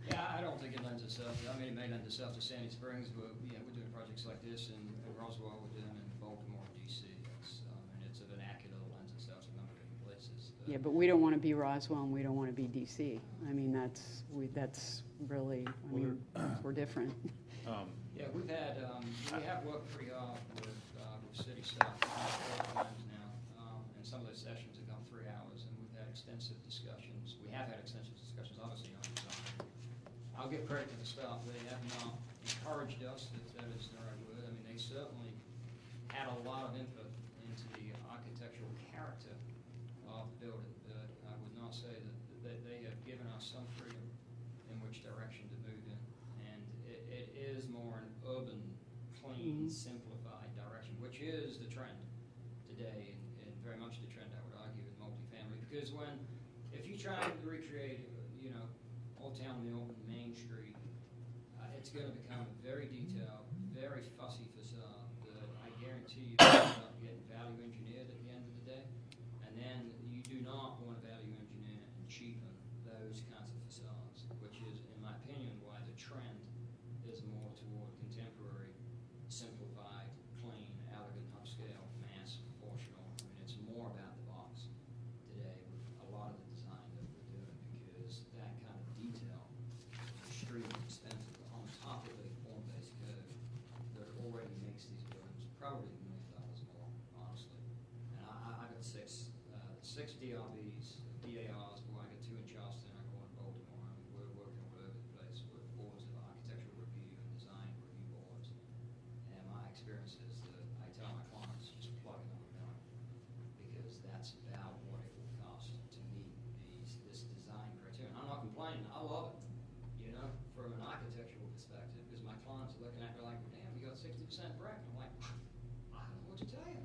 Yeah, I don't think it lends itself. I mean, it may lend itself to Sandy Springs, but we're doing projects like this in Roswell, we're doing in Baltimore, D.C. It's a vernacular that lends itself to a number of different places. Yeah, but we don't want to be Roswell and we don't want to be DC. I mean, that's really, we're different. Yeah, we have worked pretty hard with city staff several times now, and some of those sessions have gone 3 hours, and we've had extensive discussions. We have had extensive discussions, obviously, on design. I'll give credit to the staff. They have not encouraged us, if that is the right word. I mean, they certainly had a lot of input into the architectural character of the building, but I would not say that they have given us some freedom in which direction to move in. And it is more an urban, clean, simplified direction, which is the trend today, and very much the trend, I would argue, in multifamily. Because if you try to recreate, Old Town Milton, Main Street, it's going to become a very detailed, very fussy facade that I guarantee you will not get value engineered at the end of the 6 DRBs, DARs, well, I got 2 in Charleston, I got 1 in Baltimore. I mean, we're working all over the place with boards of architectural review and design review boards. And my experience is that I tell my clients, just plug it on down, because that's about what it will cost to meet this design criteria. And I'm not complaining, I love it, you know, from an architectural perspective, because my clients are looking at me like, well, damn, you got 60% brick. And I'm like, I don't know what to tell you.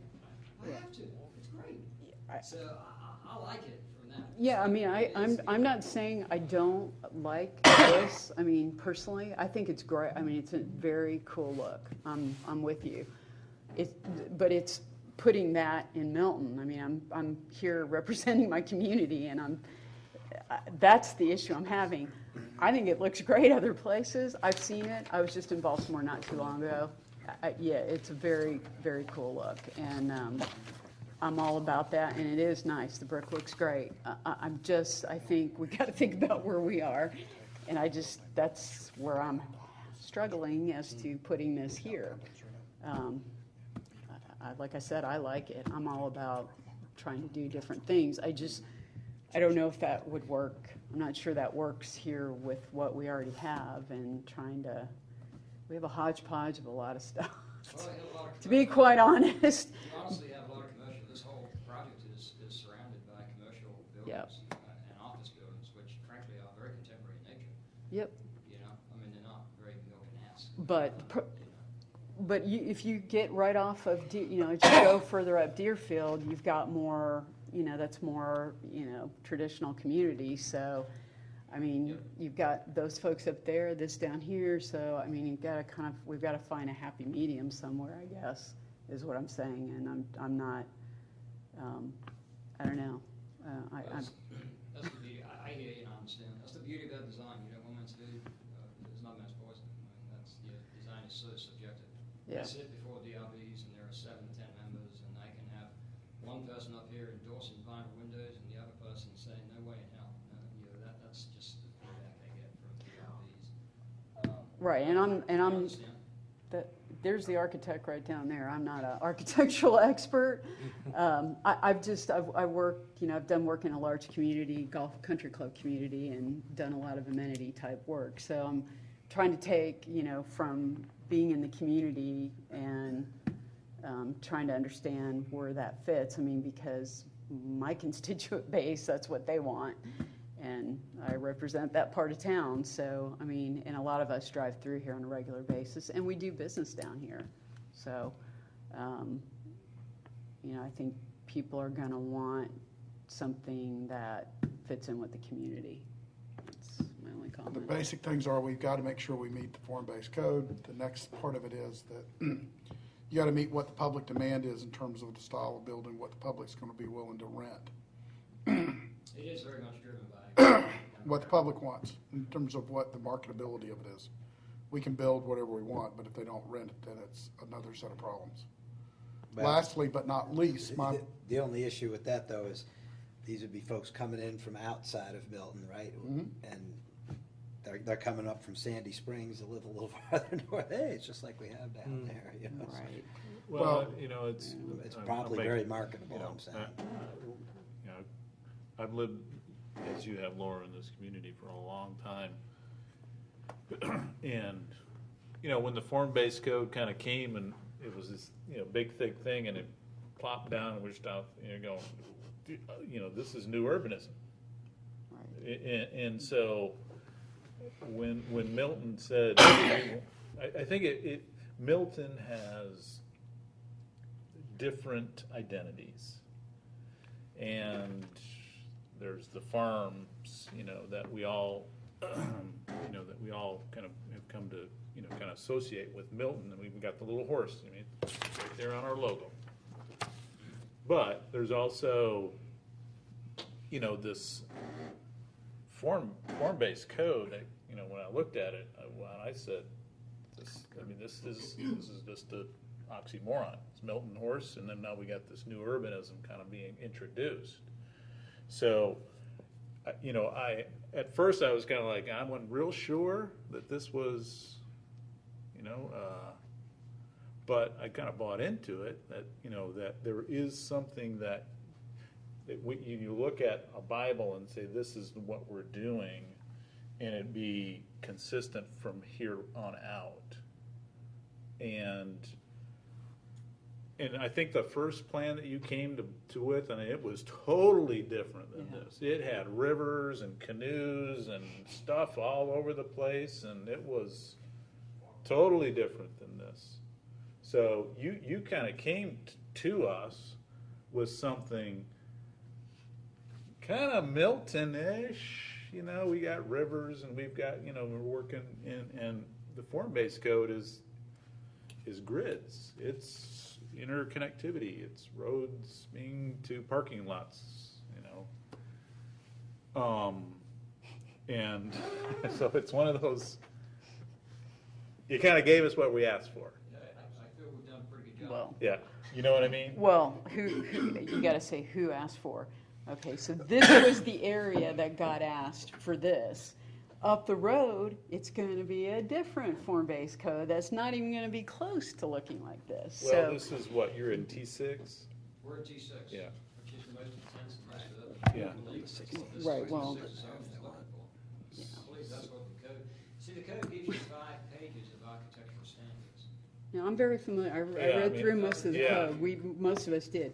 I have to. It's great. So I like it from that. Yeah, I mean, I'm not saying I don't like this. I mean, personally, I think it's great. I mean, it's a very cool look. I'm with you. But it's putting that in Milton. I mean, I'm here representing my community, and that's the issue I'm having. I think it looks great other places. I've seen it. I was just in Baltimore not too long ago. Yeah, it's a very, very cool look, and I'm all about that, and it is nice. The brick looks great. I think we got to think about where we are, and that's where I'm struggling as to putting this here. Like I said, I like it. I'm all about trying to do different things. I don't know if that would work. I'm not sure that works here with what we already have, and we have a hodgepodge of a lot of stuff. Well, To be quite honest. You honestly have a lot of commercial. This whole project is surrounded by commercial buildings and office buildings, which frankly are very contemporary in nature. Yep. You know, I mean, they're not very Milton-esque. But if you get right off of, as you go further up Deerfield, you've got more, that's more, traditional community. So, I mean, you've got those folks up there, this down here. So, I mean, we've got to find a happy medium somewhere, I guess, is what I'm saying. And I'm not, I don't know. That's the beauty. I hear you and I understand. That's the beauty about design. One man's food is not man's poison. I mean, design is so subjective. Yeah. I sit before DRBs and there are 7 to 10 members, and I can have one person up here endorsing vinyl windows and the other person saying, no way in hell. That's just the feedback I get from DRBs. Right, and there's the architect right down there. I'm not an architectural expert. I work, I've done work in a large community, golf country club community, and done a lot of amenity type work. So I'm trying to take, from being in the community and trying to understand where that fits. I mean, because my constituent base, that's what they want. And I represent that part of town. So, I mean, and a lot of us drive through here on a regular basis, and we do business down here. So, I think people are going to want something that fits in with the community. That's my only comment. The basic things are we've got to make sure we meet the form-based code. The next part of it is that you got to meet what the public demand is in terms of the style of building, what the public's going to be willing to rent. It is very much driven by what the public wants in terms of what the marketability of it is. We can build whatever we want, but if they don't rent it, then it's another set of problems. Lastly, but not least, the only issue with that, though, is these would be folks coming in from outside of Milton, right? Mm-hmm. And they're coming up from Sandy Springs to live a little farther north. Hey, it's just like we have down there, Right. Well, it's probably very marketable, I'm saying. I've lived, as you have, Laura, in this community for a long time. And, when the form-based code kind of came and it was this, big, thick thing, and it plopped down and we're just out, going, this is new urbanism. Right. And so when Milton said, I think Milton has different identities. And there's the farms, that we all, that we all kind of have come to, kind of associate with Milton. And we've got the little horse, it's right there on our logo. But there's also, this form-based code that, when I looked at it, I said, this is just a oxymoron. It's Milton horse, and then now we got this new urbanism kind of being introduced. So, at first I was kind of like, I wasn't real sure that this was, but I kind of bought into it, that, that there is something that You look at a Bible and say, this is what we're doing, and it be consistent from here on out. And I think the first plan that you came to with, and it was totally different than this. It had rivers and canoes and stuff all over the place, and it was totally different than this. So you kind of came to us with something kind of Milton-ish. You know, we got rivers and we've got, you know, we're working in, and the form-based code is grids. It's interconnectivity. It's roads being to parking lots, you know. And so it's one of those, you kind of gave us what we asked for. Yeah, I feel we've done a pretty good job. Well, Yeah, you know what I mean? well, who you got to say who asked for. Okay, so this was the area that got asked for this. Up the road, it's going to be a different form-based code that's not even going to be close to looking like this. Well, So this is what, you're in T6? We're at T6. Yeah. Which is the most intense and most of the. Yeah. This Right, is well, 66 is what they're looking for. I believe that's what the code, see, the code gives you 5 pages of architectural standards. now I'm very familiar. I Yeah, I read mean, through most of the yeah. code. Most of us did.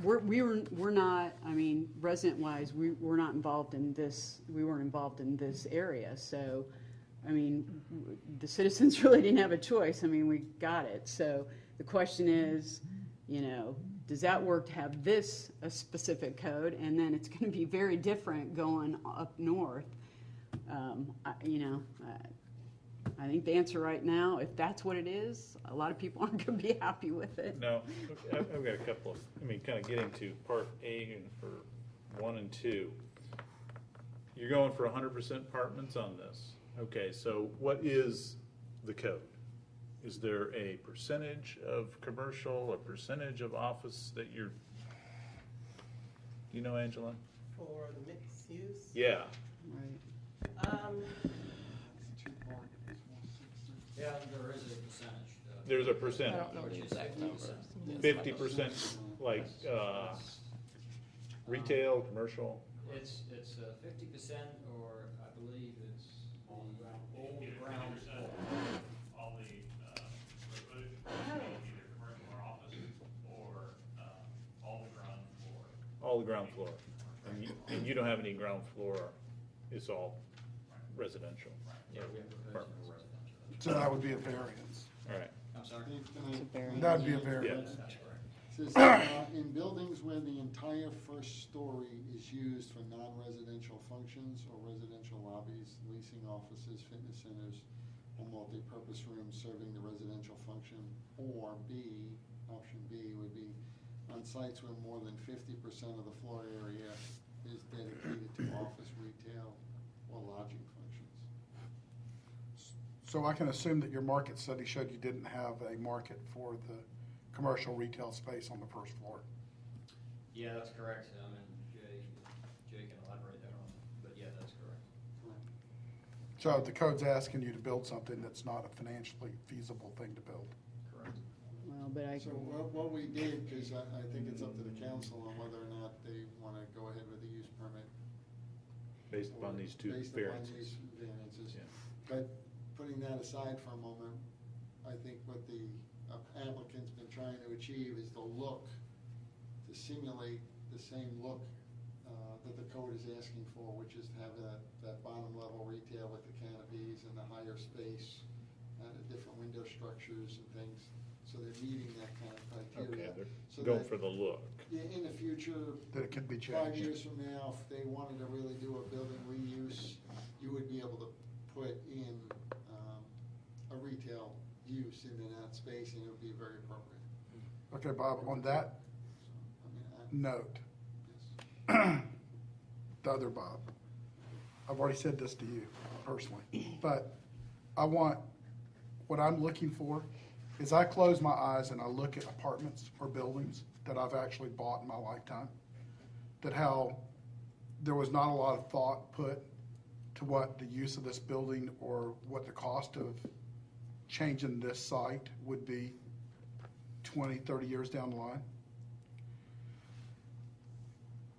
We're not. I mean, resident-wise, we're not involved in this. We weren't involved in this area. So, I mean, the citizens really didn't have a choice. I mean, we got it. So the question is, you know, does that work to have this a specific code, and then it's going to be very different going up north? I think the answer right now, if that's what it is, a lot of people aren't going to be happy with it. No, I've got a couple of, kind of getting to part A and for 1 and 2. You're going for 100% apartments on this. Okay, so what is the code? Is there a percentage of commercial, a percentage of office that you're, you know, Angela? For the mixed use? Yeah. Yeah, there is a percentage. There's a percentage. I don't know the exact number. 50% like retail, commercial? It's 50%, or I believe it's the old ground floor. All the square footage, either commercial or office, or all the ground floor. All the ground floor. And you don't have any ground floor, it's all residential. Yeah, we have proposed residential. So that would be a variance. All right. I'm sorry? That would be a variance. It says, in buildings where the entire first story is used for non-residential functions or residential lobbies, leasing offices, fitness centers, or multi-purpose rooms serving the residential function, or B, option B would be on sites where more than 50% of the floor area is dedicated to office, retail, or lodging functions. So I can assume that your market study showed you didn't have a market for the commercial retail space on the first floor. Yeah, that's correct. Jay can elaborate there on it, but yeah, that's correct. So the code's asking you to build something that's not a financially feasible thing to build. Correct. Well, but So what we did, because I think it's up to the council on whether or not they want to go ahead with the use permit. Based upon these two Based upon variances. these variances. Yeah. But putting that aside for a moment, I think what the applicant's been trying to achieve is the look, to simulate the same look that the code is asking for, which is to have that bottom level retail with the canopies and the higher space, different window structures and things. So they're meeting that kind of criteria. Okay, So they're going that- for the look. In the future, That it can be 5 changed. years from now, if they wanted to really do a building reuse, you would be able to put in a retail use into that space, and it would be very appropriate. Okay, Bob, on that So, note, yes. the other Bob, I've already said this to you personally, but what I'm looking for is I close my eyes and I look at apartments or buildings that I've actually bought in my lifetime, that how there was not a lot of thought put to what the use of this building or what the cost of changing this site would be 20, 30 years down the line.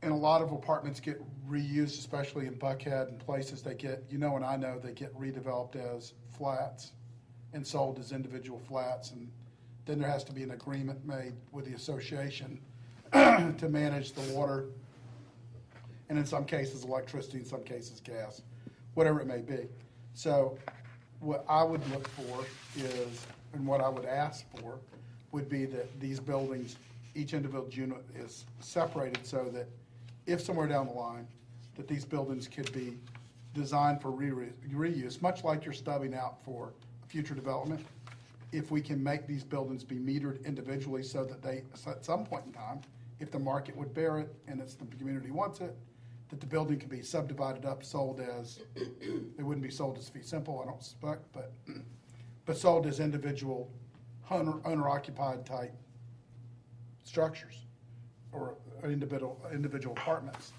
and a lot of apartments get reused, especially in Buckhead and places they get, and I know they get redeveloped as flats and sold as individual flats. And then there has to be an agreement made with the association to manage the water, and in some cases electricity, in some cases gas, whatever it may be. So what I would look for is, and what I would ask for, would be that these buildings, each individual unit is separated so that if somewhere down the line, that these buildings could be designed for reuse, much like you're stubbing out for future development. If we can make these buildings be metered individually so that they, at some point in time, if the market would bear it and it's the community wants it, that the building can be subdivided up, sold as, it wouldn't be sold as fee simple, I don't suspect, but sold as individual owner-occupied type structures or individual apartments.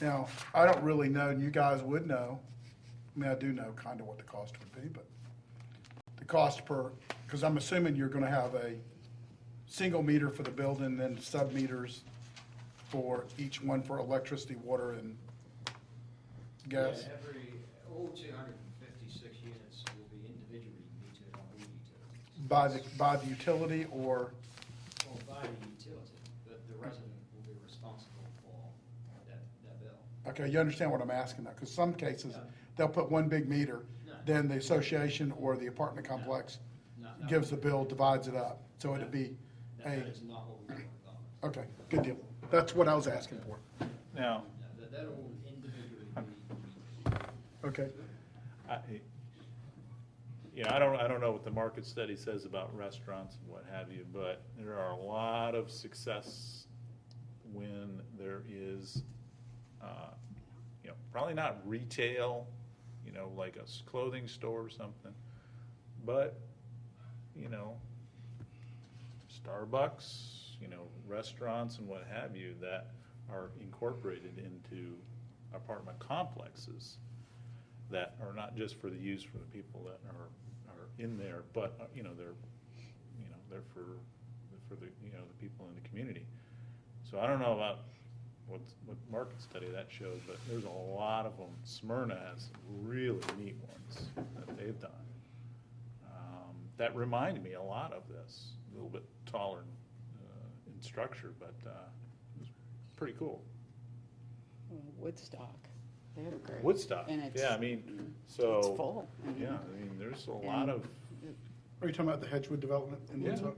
Now, I don't really know, and you guys would know, I do know kind of what the cost would be, but the cost per, because I'm assuming you're going to have a single meter for the building, then sub-meters for each one for electricity, water, and gas. Yeah, all 256 units will be individually metered on all utilities. By the utility or? Or by the utility, but the resident will be responsible for that bill. Okay, you understand what I'm asking now, because some cases, they'll put one big meter, then the association or the apartment complex gives the bill, divides it up, so it'd be That is not what we want. Okay, good deal. That's what I was asking for. Now, That will individually be. Okay. I don't know what the market study says about restaurants and what have you, but there are a lot of success when there is, probably not retail, like a clothing store or something, but, Starbucks, restaurants and what have you that are incorporated into apartment complexes that are not just for the use for the people that are in there, but they're for the the people in the community. So I don't know about what market study that shows, but there's a lot of them. Smyrna has some really neat ones that they've done. That remind me a lot of this, a little bit taller in structure, but it was pretty cool. Woodstock, they're great. Woodstock, And it's, yeah, so. it's full. Yeah, there's a lot of. Are you talking about the Hedgewood development in Woodstock?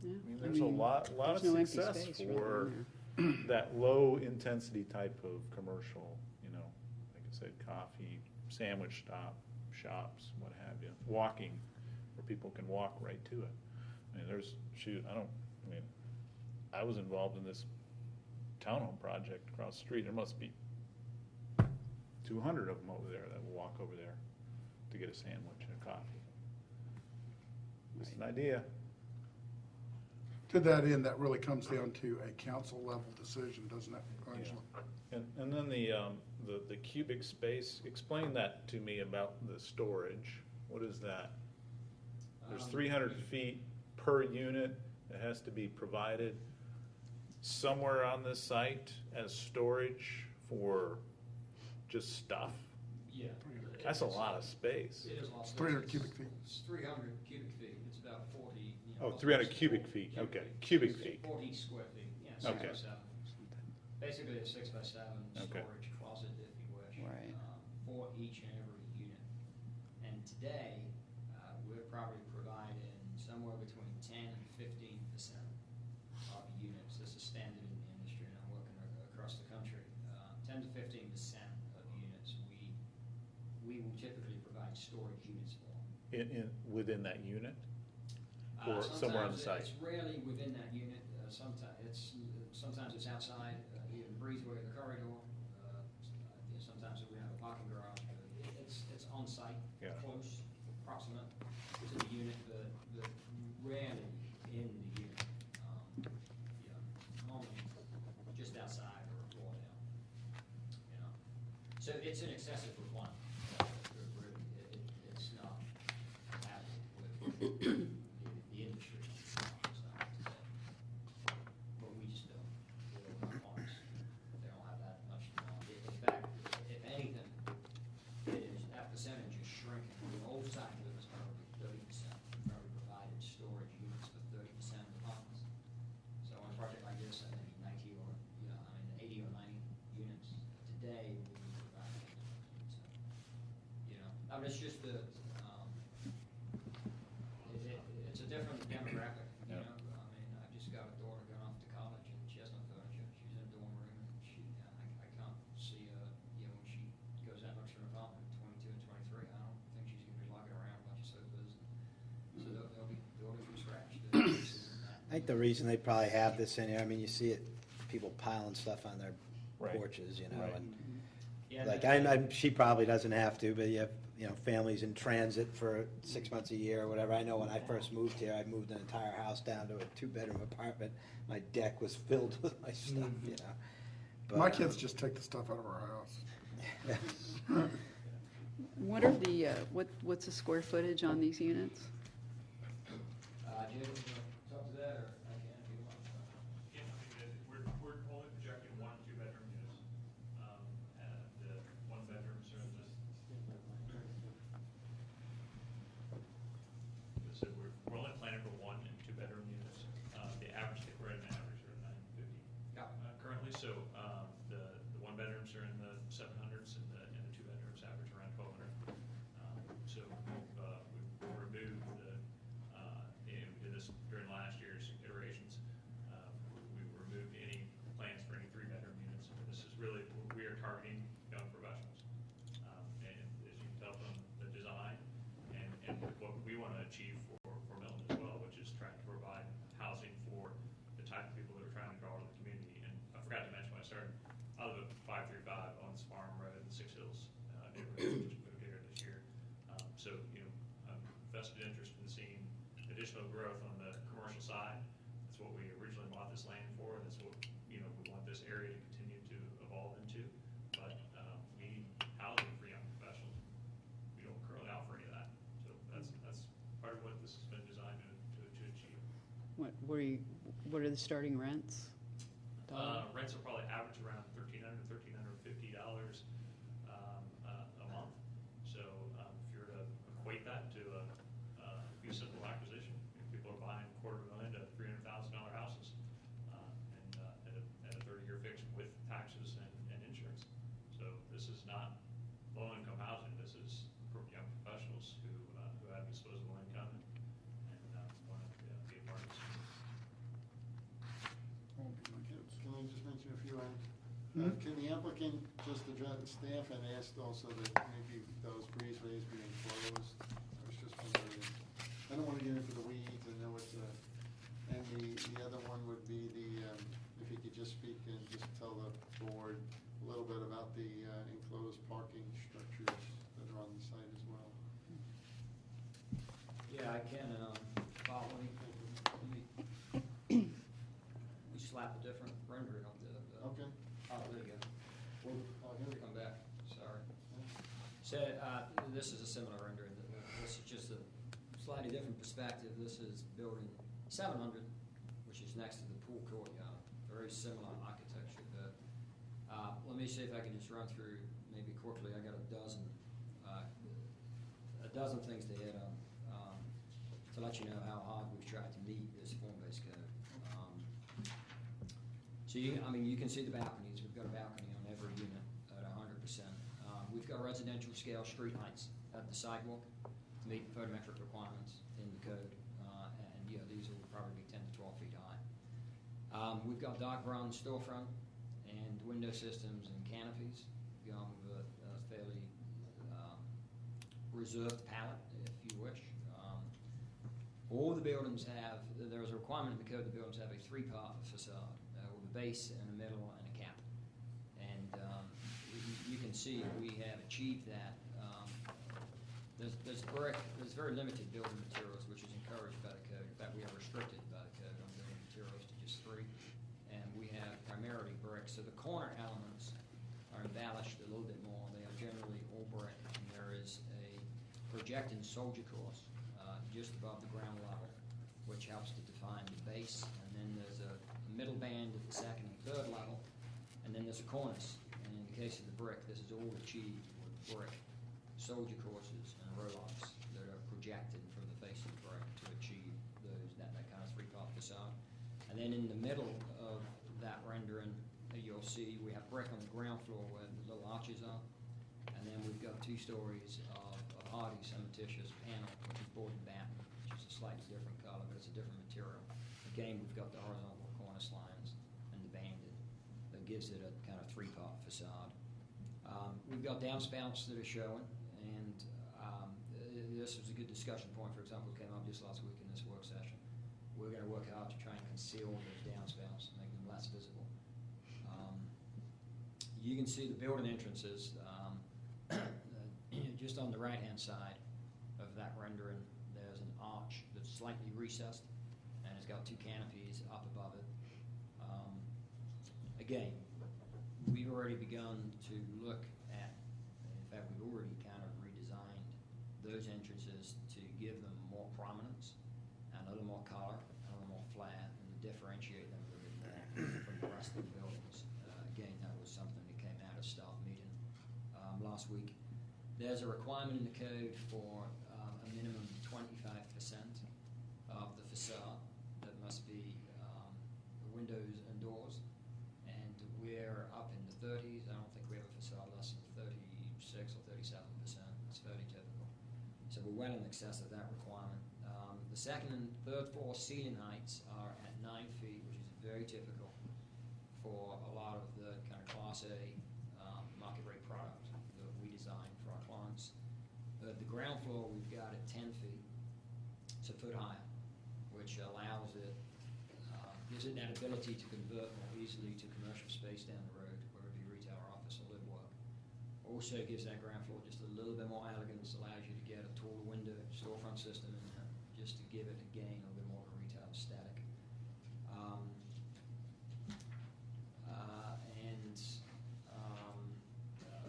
Yeah. There's a lot of there's no empty success space really for in there. that low intensity type of commercial, like I said, coffee, sandwich shops, what have you, walking, where people can walk right to it. I was involved in this townhome project across the street. There must be 200 of them over there that will walk over there to get a sandwich and a coffee. Just an idea. To that end, that really comes down to a council level decision, doesn't it, Angela? And then the cubic space, explain that to me about the storage. What is that? There's 300 feet per unit that has to be provided somewhere on this site as storage for just stuff? Yeah. That's a lot of space. It is a lot of space. 300 cubic feet. It's 300 cubic feet. It's about 40. Oh, 300 cubic feet. Okay, cubic feet. 40 square feet. Yeah, 6 Okay. by 7. Basically a 6 by 7 Okay. storage closet, if you wish, Right. for each and every unit. And today, we're probably providing somewhere between 10 and 15% of units. This is standard in the industry, and I'm working across the country. 10 to 15% of units we will typically provide storage units for. Within that unit? Or somewhere on the site? It's rarely within that unit. Sometimes it's outside, even breezeway of the corridor. Sometimes we have a parking garage. But it's on site, close, proximate to the unit, but rarely in the unit. Normally just outside or a floor down. So it's an excessive requirement. It's not happening with the industry. But we just don't. They don't have but it's just a, it's a different demographic, you know? I mean, I've just got a daughter going off to college, and she has no furniture. She's in a dorm room, and I can't see, you know, when she goes out much for an apartment at 22 and 23, I don't think she's gonna be lugging around a bunch of sofas. So they'll be building from scratch. I think the reason they probably have this in here, I mean, you see it, people piling stuff on their Right. porches, you know, Right. and Yeah, like, that- she probably doesn't have to, but you have, you know, families in transit for 6 months a year or whatever. I know when I first moved here, I moved an entire house down to a 2-bedroom apartment. My deck was filled with my stuff, you know. But, My kids just take the stuff out of our house. What are the, what's the square footage on these units? Jay, you wanna talk to that, or I can if you want? Yeah, I think that we're only projecting 1 2-bedroom units. And the 1 bedrooms are in this. So we're only planning for 1 and 2-bedroom units. The average, we're at an average of 950 currently. So the 1 bedrooms are in the 700s, and the 2 bedrooms average around 1200. So we've removed the. And we did this during last year's iterations. We removed any plans for any 3-bedroom units. This is really, we are targeting young professionals. And as you can tell from the design and what we want to achieve for Milton as well, which is trying to provide housing for the type of people that are trying to draw to the community. And I forgot to mention when I started, I live at 535 on Farm Road in Six Hills neighborhood, which moved here this year. So, you know, I'm vested interest in seeing additional growth on the commercial side. That's what we originally bought this land for, and that's what, you know, we want this area to continue to evolve into. But we need housing for young professionals. We don't currently offer any of that. So that's part of what this has been designed to achieve. What are the starting rents? Rents will probably average around $1,300 to $1,350 a month. So if you were to equate that to a fee simple acquisition, people are buying $250,000 to $300,000 houses, and at a 30-year fix with taxes and insurance. So this is not low-income housing. This is for young professionals who have disposable income and want to be a part of this. Can I just mention a few items? Can the applicant just address, staff had asked also that maybe those breezeways be enclosed? I was just wondering, I don't want to get into the weeds, I know it's and the other one would be if you could just speak and just tell the board a little bit about the enclosed parking structures that are on the site as well. Yeah, I can, Bob, let me slap a different rendering of the. Okay. Oh, there you go. Oh, here we come back, sorry. So, this is a similar rendering. This is just a slightly different perspective. This is building 700, which is next to the pool courtyard. Very similar architecture, but let me see if I can just run through maybe quickly. I got a dozen things to hit on to let you know how hard we've tried to meet this form-based code. So you can see the balconies. We've got a balcony on every unit at 100%. We've got residential scale street lights at the sidewalk to meet photometric requirements in the code, and these will probably be 10 to 12 feet high. We've got dark brown storefront and window systems and canopies, gone with a fairly reserved palette, if you wish. All the buildings have, there is a requirement in the code, the buildings have a 3-part facade with a base and a middle and a cap. And you can see we have achieved that. There's brick, there's very limited building materials, which is encouraged by the code. In fact, we are restricted by the code on building materials to just 3. And we have primarily brick. So the corner elements are embellished a little bit more. They are generally all brick. And there is a projecting soldier course just above the ground level, which helps to define the base. And then there's a middle band at the 2nd and 3rd level. And then there's a cornice. And in the case of the brick, this is all achieved with brick soldier courses and rowlocks that are projected from the face of the brick to achieve that kind of 3-part facade. And then in the middle of that rendering, you'll see we have brick on the ground floor where the little arches are, And then we've got 2 stories of hardy cementitious panel, which is board and batten, which is a slightly different color, but it's a different material. Again, we've got the horizontal cornice lines and the banded that gives it a kind of 3-part facade. We've got downspouts that are showing, and this was a good discussion point, for example, came up just last week in this work session. We're going to work hard to try and conceal those downspouts, make them less visible. You can see the building entrances just on the right-hand side of that rendering. There's an arch that's slightly recessed, and it's got 2 canopies up above it. Again, we've already begun to look at, in fact, we've already kind of redesigned those entrances to give them more prominence and a little more color and a little more flair, and to differentiate them a little bit more from the rest of the buildings. Again, that was something that came out of staff meeting last week. There's a requirement in the code for a minimum 25% of the facade that must be windows and doors, and we're up in the 30s. I don't think we have a facade less than 36 or 37%. It's fairly typical. So we're well in excess of that requirement. The second and third floor ceiling heights are at 9 feet, which is very typical for a lot of the kind of Class A market rate product that we design for our clients. The ground floor we've got at 10 feet. It's a foot higher, which allows it, gives it that ability to convert more easily to commercial space down the road, whether it be retail or office or live work. Also gives that ground floor just a little bit more elegance, allows you to get a taller window storefront system in there, just to give it, again, a little bit more of a retail aesthetic.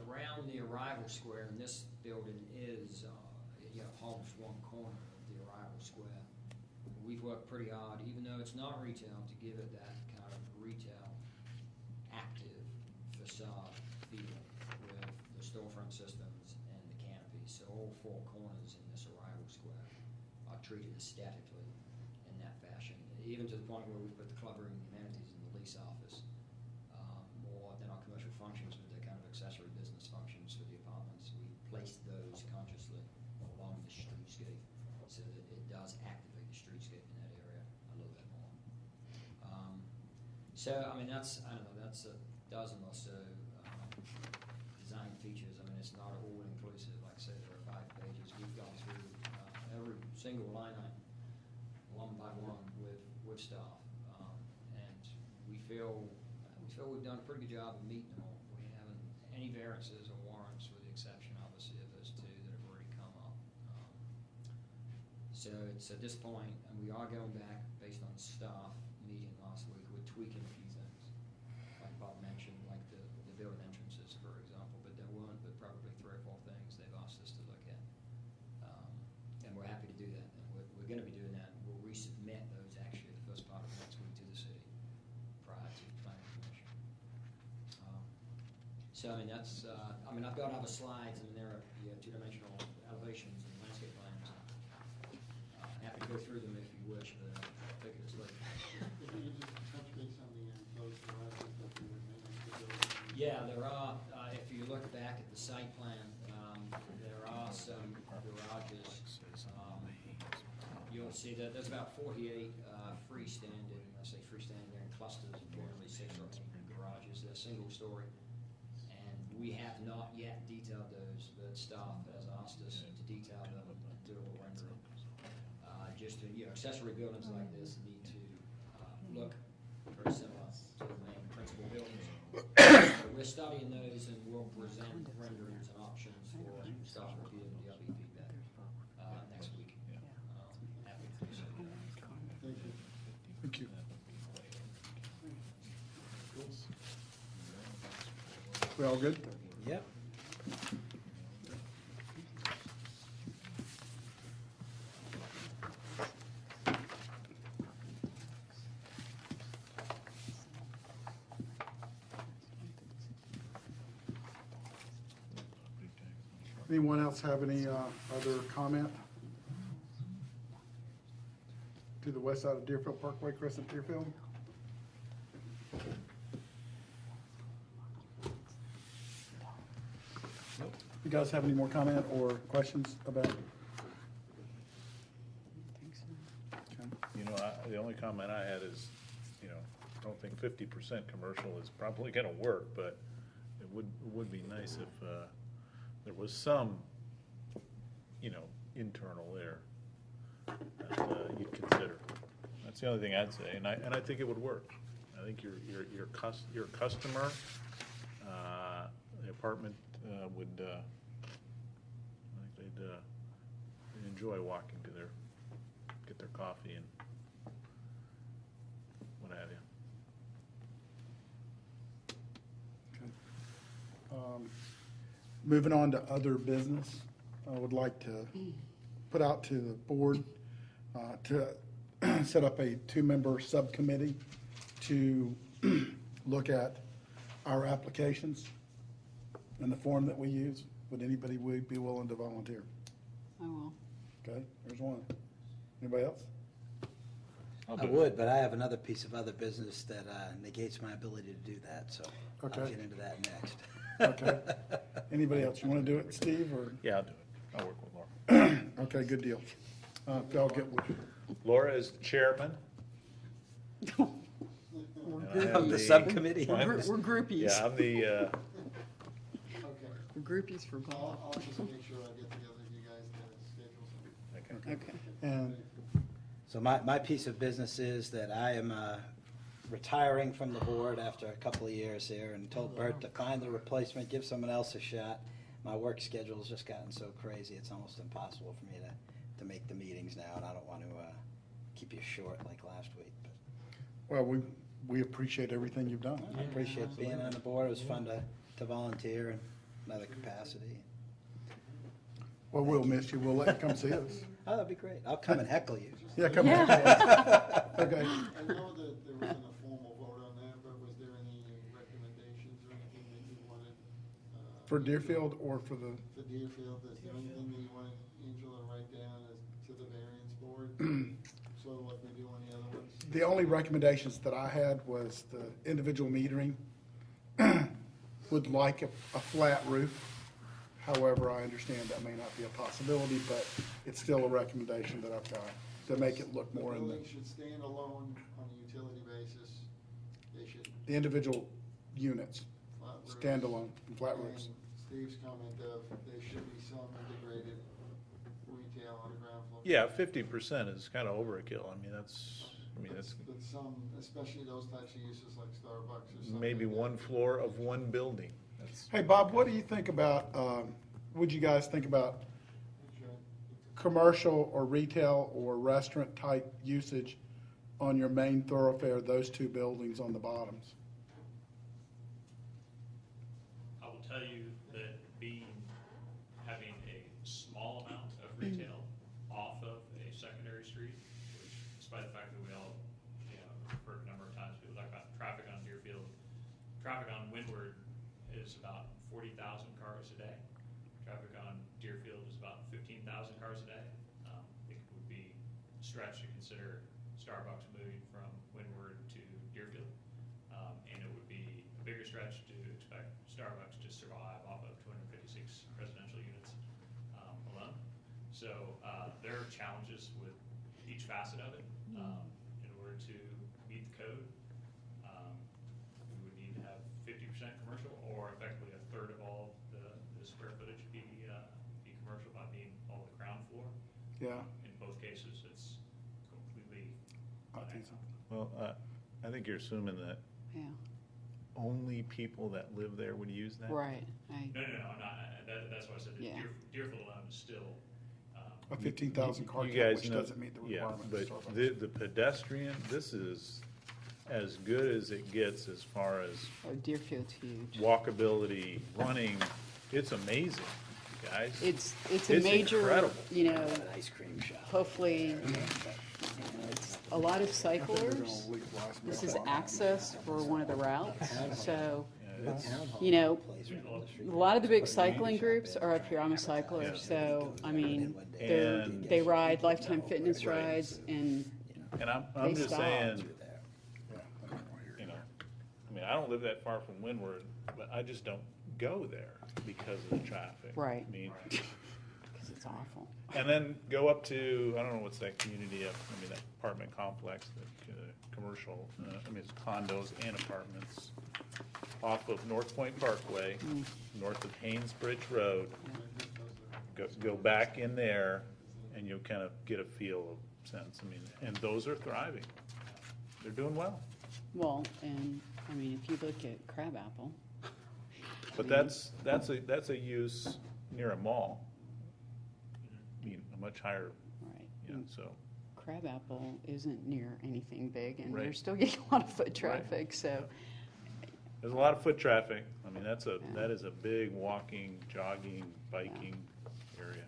Around the arrival square, and this building is, holds one corner of the arrival square. We've worked pretty hard, even though it's not retail, to give it that kind of retail active facade feel with the storefront systems and the canopies. So all 4 corners in this arrival square are treated aesthetically in that fashion, even to the point where we've put the club room amenities in the lease office more than our commercial functions with the kind of accessory business functions for the apartments. We placed those consciously along the streetscape so that it does activate the streetscape in that area a little bit more. So, I mean, that's a dozen or so design features. I mean, it's not all inclusive. Like I said, there are 5 pages. We've gone through every single line item one by one with staff, and we feel we've done a pretty good job of meeting them all. We haven't any variances or warrants, with the exception, obviously, of those 2 that have already come up. So it's at this point, and we are going back based on staff meeting last week. We're tweaking a few things, like Bob mentioned, like the building entrances, for example. But there weren't, but probably 3 or 4 things they've asked us to look at, and we're happy to do that. And we're going to be doing that. We'll resubmit those actually the first part of next week to the city prior to the planning commission. So I mean that's I've got other slides. I mean there are 2-dimensional elevations and landscape plans. Happy to go through them if you wish, but I'll take it as late. If you just touch base on the enclosed garages that we were meant. Yeah, there are. If you look back at the site plan, there are some garages. You'll see that there's about 48 freestanding. I say freestanding, they're in clusters of generally 6 or 8 garages. They're single story. We have not yet detailed those, but staff has asked us to detail them and do a rendering. Just to, accessory buildings like this need to look very similar to the main principal buildings. So we're studying those, and we'll present renderings and options for staff review and DRB feedback next week. Happy to do so. Thank you. We all good? Yep. Anyone else have any other comment? To the west side of Deerfield Parkway, Crescent Deerfield? Nope. guys have any more comment or questions about? Okay. You know, the only comment I had is, you know, I don't think 50% commercial is probably gonna work, but it would be nice if there was some, you know, internal there that you'd consider. That's the only thing I'd say, and I think it would work. I think your customer, the apartment would, I think they'd enjoy walking to get their coffee and what have you. Okay. Moving on to other business, I would like to put out to the board to set up a 2-member subcommittee to look at our applications and the form that we use. Would anybody be willing to volunteer? I will. Okay, there's one. Anybody else? I would, but I have another piece of other business that negates my ability to do that, so I'll Okay. get into that next. Okay. Anybody else? You want to do it, Steve, or? Yeah, I'll do it. I'll work with Laura. Okay, good deal. If y'all get with Laura is the chairman. And I have Of the subcommittee. I'm We're groupies. Yeah, I'm the, Okay. We're groupies for Bob. I'll just make sure I get together with you guys to schedule something. Okay. And So my piece of business is that I am retiring from the board after a couple of years here, and told Bert to find the replacement, give someone else a shot. My work schedule's just gotten so crazy, it's almost impossible for me to make the meetings now, and I don't want to keep you short like last week. But well, we appreciate everything you've done. I appreciate being on the board. It was fun to volunteer in another capacity. Well, we'll miss you. We'll let you come see us. Oh, that'd be great. I'll come and heckle you. Yeah, come on. Okay. I know that there wasn't a formal vote on that, but was there any recommendations or anything that you wanted? For Deerfield or for the, For Deerfield, is there anything that you wanted Angela to write down as to the variance board? Sort of like we do on the other ones? the only recommendations that I had was the individual metering would like a flat roof. However, I understand that may not be a possibility, but it's still a recommendation that I've got to make it look more in The building should stand alone on a utility basis. They should the individual units, flat roofs. standalone, and flat roofs. And Steve's comment of there should be some integrated retail on the ground floor. yeah, 50% is kind of overkill. I mean, that's But some, especially those types of uses like Starbucks or something. maybe like one that. floor of one building. That's, Hey, Bob, what do you think about, would you guys think about commercial or retail or restaurant type usage on your main thoroughfare, those two buildings on the bottoms? I will tell you that having a small amount of retail off of a secondary street, which despite the fact that we all, heard a number of times people talk about traffic on Deerfield, traffic on Windward is about 40,000 cars a day. Traffic on Deerfield is about 15,000 cars a day. It would be a stretch to consider Starbucks moving from Windward to Deerfield. And it would be a bigger stretch to expect Starbucks to survive off of 256 residential units alone. So there are challenges with each facet of it. In order to meet the code, we would need to have 50% commercial, or effectively a third of all the square footage be commercial by being all the ground floor. Yeah. In both cases, it's completely Autism. well, I think you're assuming that Yeah, only people that live there would use that. right. No, I'm not. That's why I said that Yeah. Deerfield alone is still. A 15,000 car You count, guys which know- doesn't meet the yeah, requirements. of but Starbucks. the pedestrian, this is as good as it gets as far as Oh, Deerfield's huge. walkability, running. It's amazing, guys. It's a It's major, incredible. An ice cream shop. hopefully, it's a lot of cyclers. This is access for one of the routes, so, a lot of the big cycling groups are up here. I'm a cycler, so, I mean, And- they ride Lifetime Fitness rides, and And I'm They just stop. saying, I mean, I don't live that far from Windward, but I just don't go there because of the traffic. Right. I mean, Because it's awful. and then go up to, I don't know, what's that community up, I mean, that apartment complex, the commercial, I mean, it's condos and apartments off of North Point Parkway, north of Haynesbridge Road. Go back in there and you'll kind of get a feel of sense. I mean, and those are thriving. They're doing well. Well, and, I mean, if you look at Crabapple. But that's a use near a mall. I mean, a much higher, Right. yeah, so. Crabapple isn't near anything big, and Right. they're still getting a lot of foot traffic, so. There's a lot of foot traffic. I mean, that is a big walking, jogging, biking area.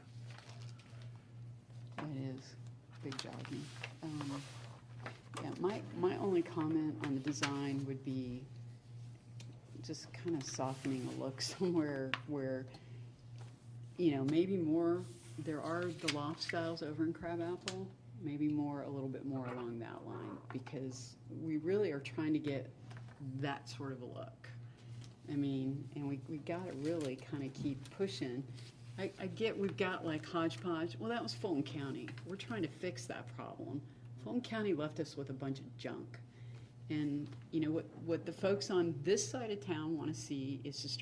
It is big jogging. Yeah, my only comment on the design would be just kind of softening a look somewhere where, maybe more, there are the loft styles over in Crabapple, maybe a little bit more along that line, because we really are trying to get that sort of a look. I mean, and we gotta really kind of keep pushing. I get we've got like hodgepodge. Well, that was Fulton County. We're trying to fix that problem. Fulton County left us with a bunch of junk. And what the folks on this side of town want to see is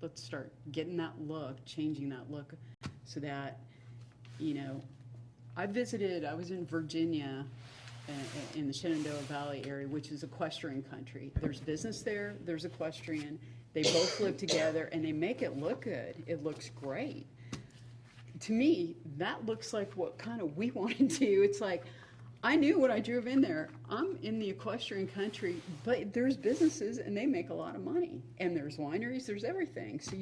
let's start getting that look, changing that look, so that, I was in Virginia in the Shenandoah Valley area, which is equestrian country. There's business there, there's equestrian. They both live together, and they make it look good. It looks great. To me, that looks like what kind of we want to do. It's like, I knew when I drove in there, I'm in the equestrian country, but there's businesses, and they make a lot of money. And there's wineries, there's everything. So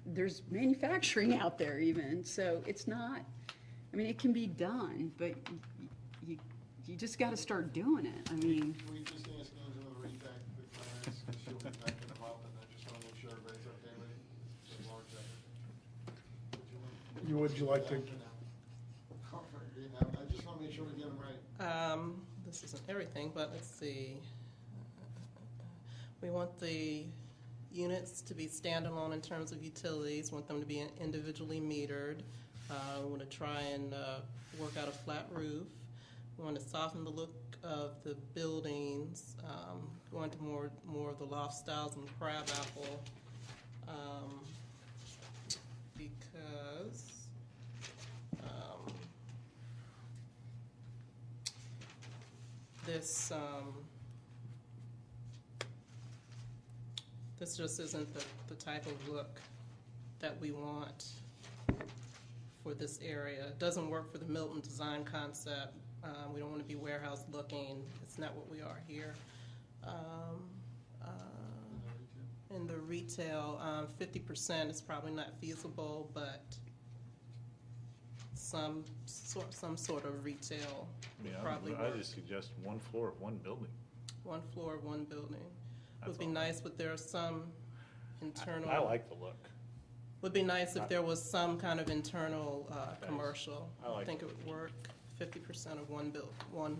there's manufacturing out there even. So it's not, it can be done, but you just got to start doing it. I mean. Can we just ask Angela to read back the comments, because she'll be backing them up, and I just want to make sure everybody's okay with it. It's a large effort. Would you like to? I just want to make sure we get them right. This isn't everything, but let's see. We want the units to be standalone in terms of utilities, want them to be individually metered. We want to try and work out a flat roof. We want to soften the look of the buildings, go into more of the loft styles and Crabapple, because this just isn't the type of look that we want for this area. It doesn't work for the Milton design concept. We don't want to be warehouse looking. It's not what we are here. In the retail, 50% is probably not feasible, but some sort of retail probably I work. just suggest one floor of one building. One floor of one building. That's Would be all. nice, but there are some internal. I like the look. Would be nice if there was some kind of internal commercial. I like think it would work. 50% of one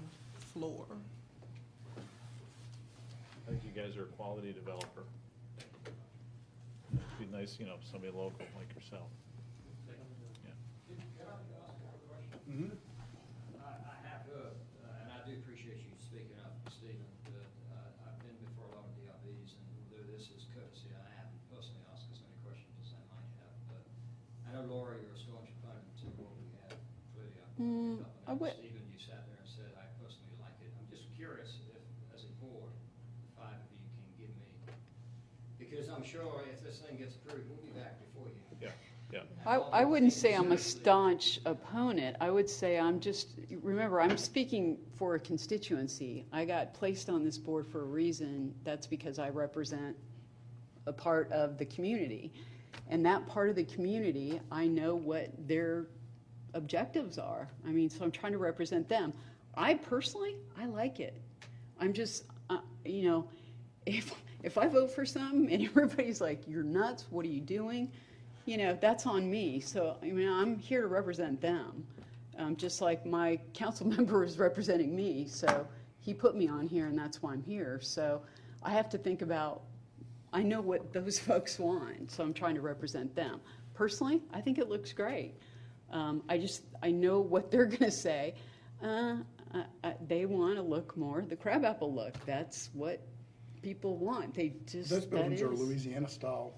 floor. I think you guys are a quality developer. It'd be nice, somebody local like yourself. Yeah. Mm-hmm. I have heard, and I do appreciate you speaking up, Stephen, but I've been before a lot of DRBs, and although this is courtesy, I haven't personally asked as many questions as I might have, but I know Laura, you're a staunch opponent to what we have. Clearly, I Stephen, you sat there and said, I personally like it. I'm just curious if, as a board, the five of you can give me, because I'm sure if this thing gets approved, we'll be back before you. Yeah. Yeah. I wouldn't say I'm a staunch opponent. I would say remember, I'm speaking for a constituency. I got placed on this board for a reason. That's because I represent a part of the community. And that part of the community, I know what their objectives are. So I'm trying to represent them. I personally like it. I'm just, if I vote for something and everybody's like, you're nuts, what are you doing? That's on me. So, I'm here to represent them, just like my council member is representing me. So he put me on here, and that's why I'm here. So I have to think about, I know what those folks want, so I'm trying to represent them. Personally, I think it looks great. I know what they're going to say. They want to look more the crabapple look. That's what people want. They just, Those buildings that are is. Louisiana style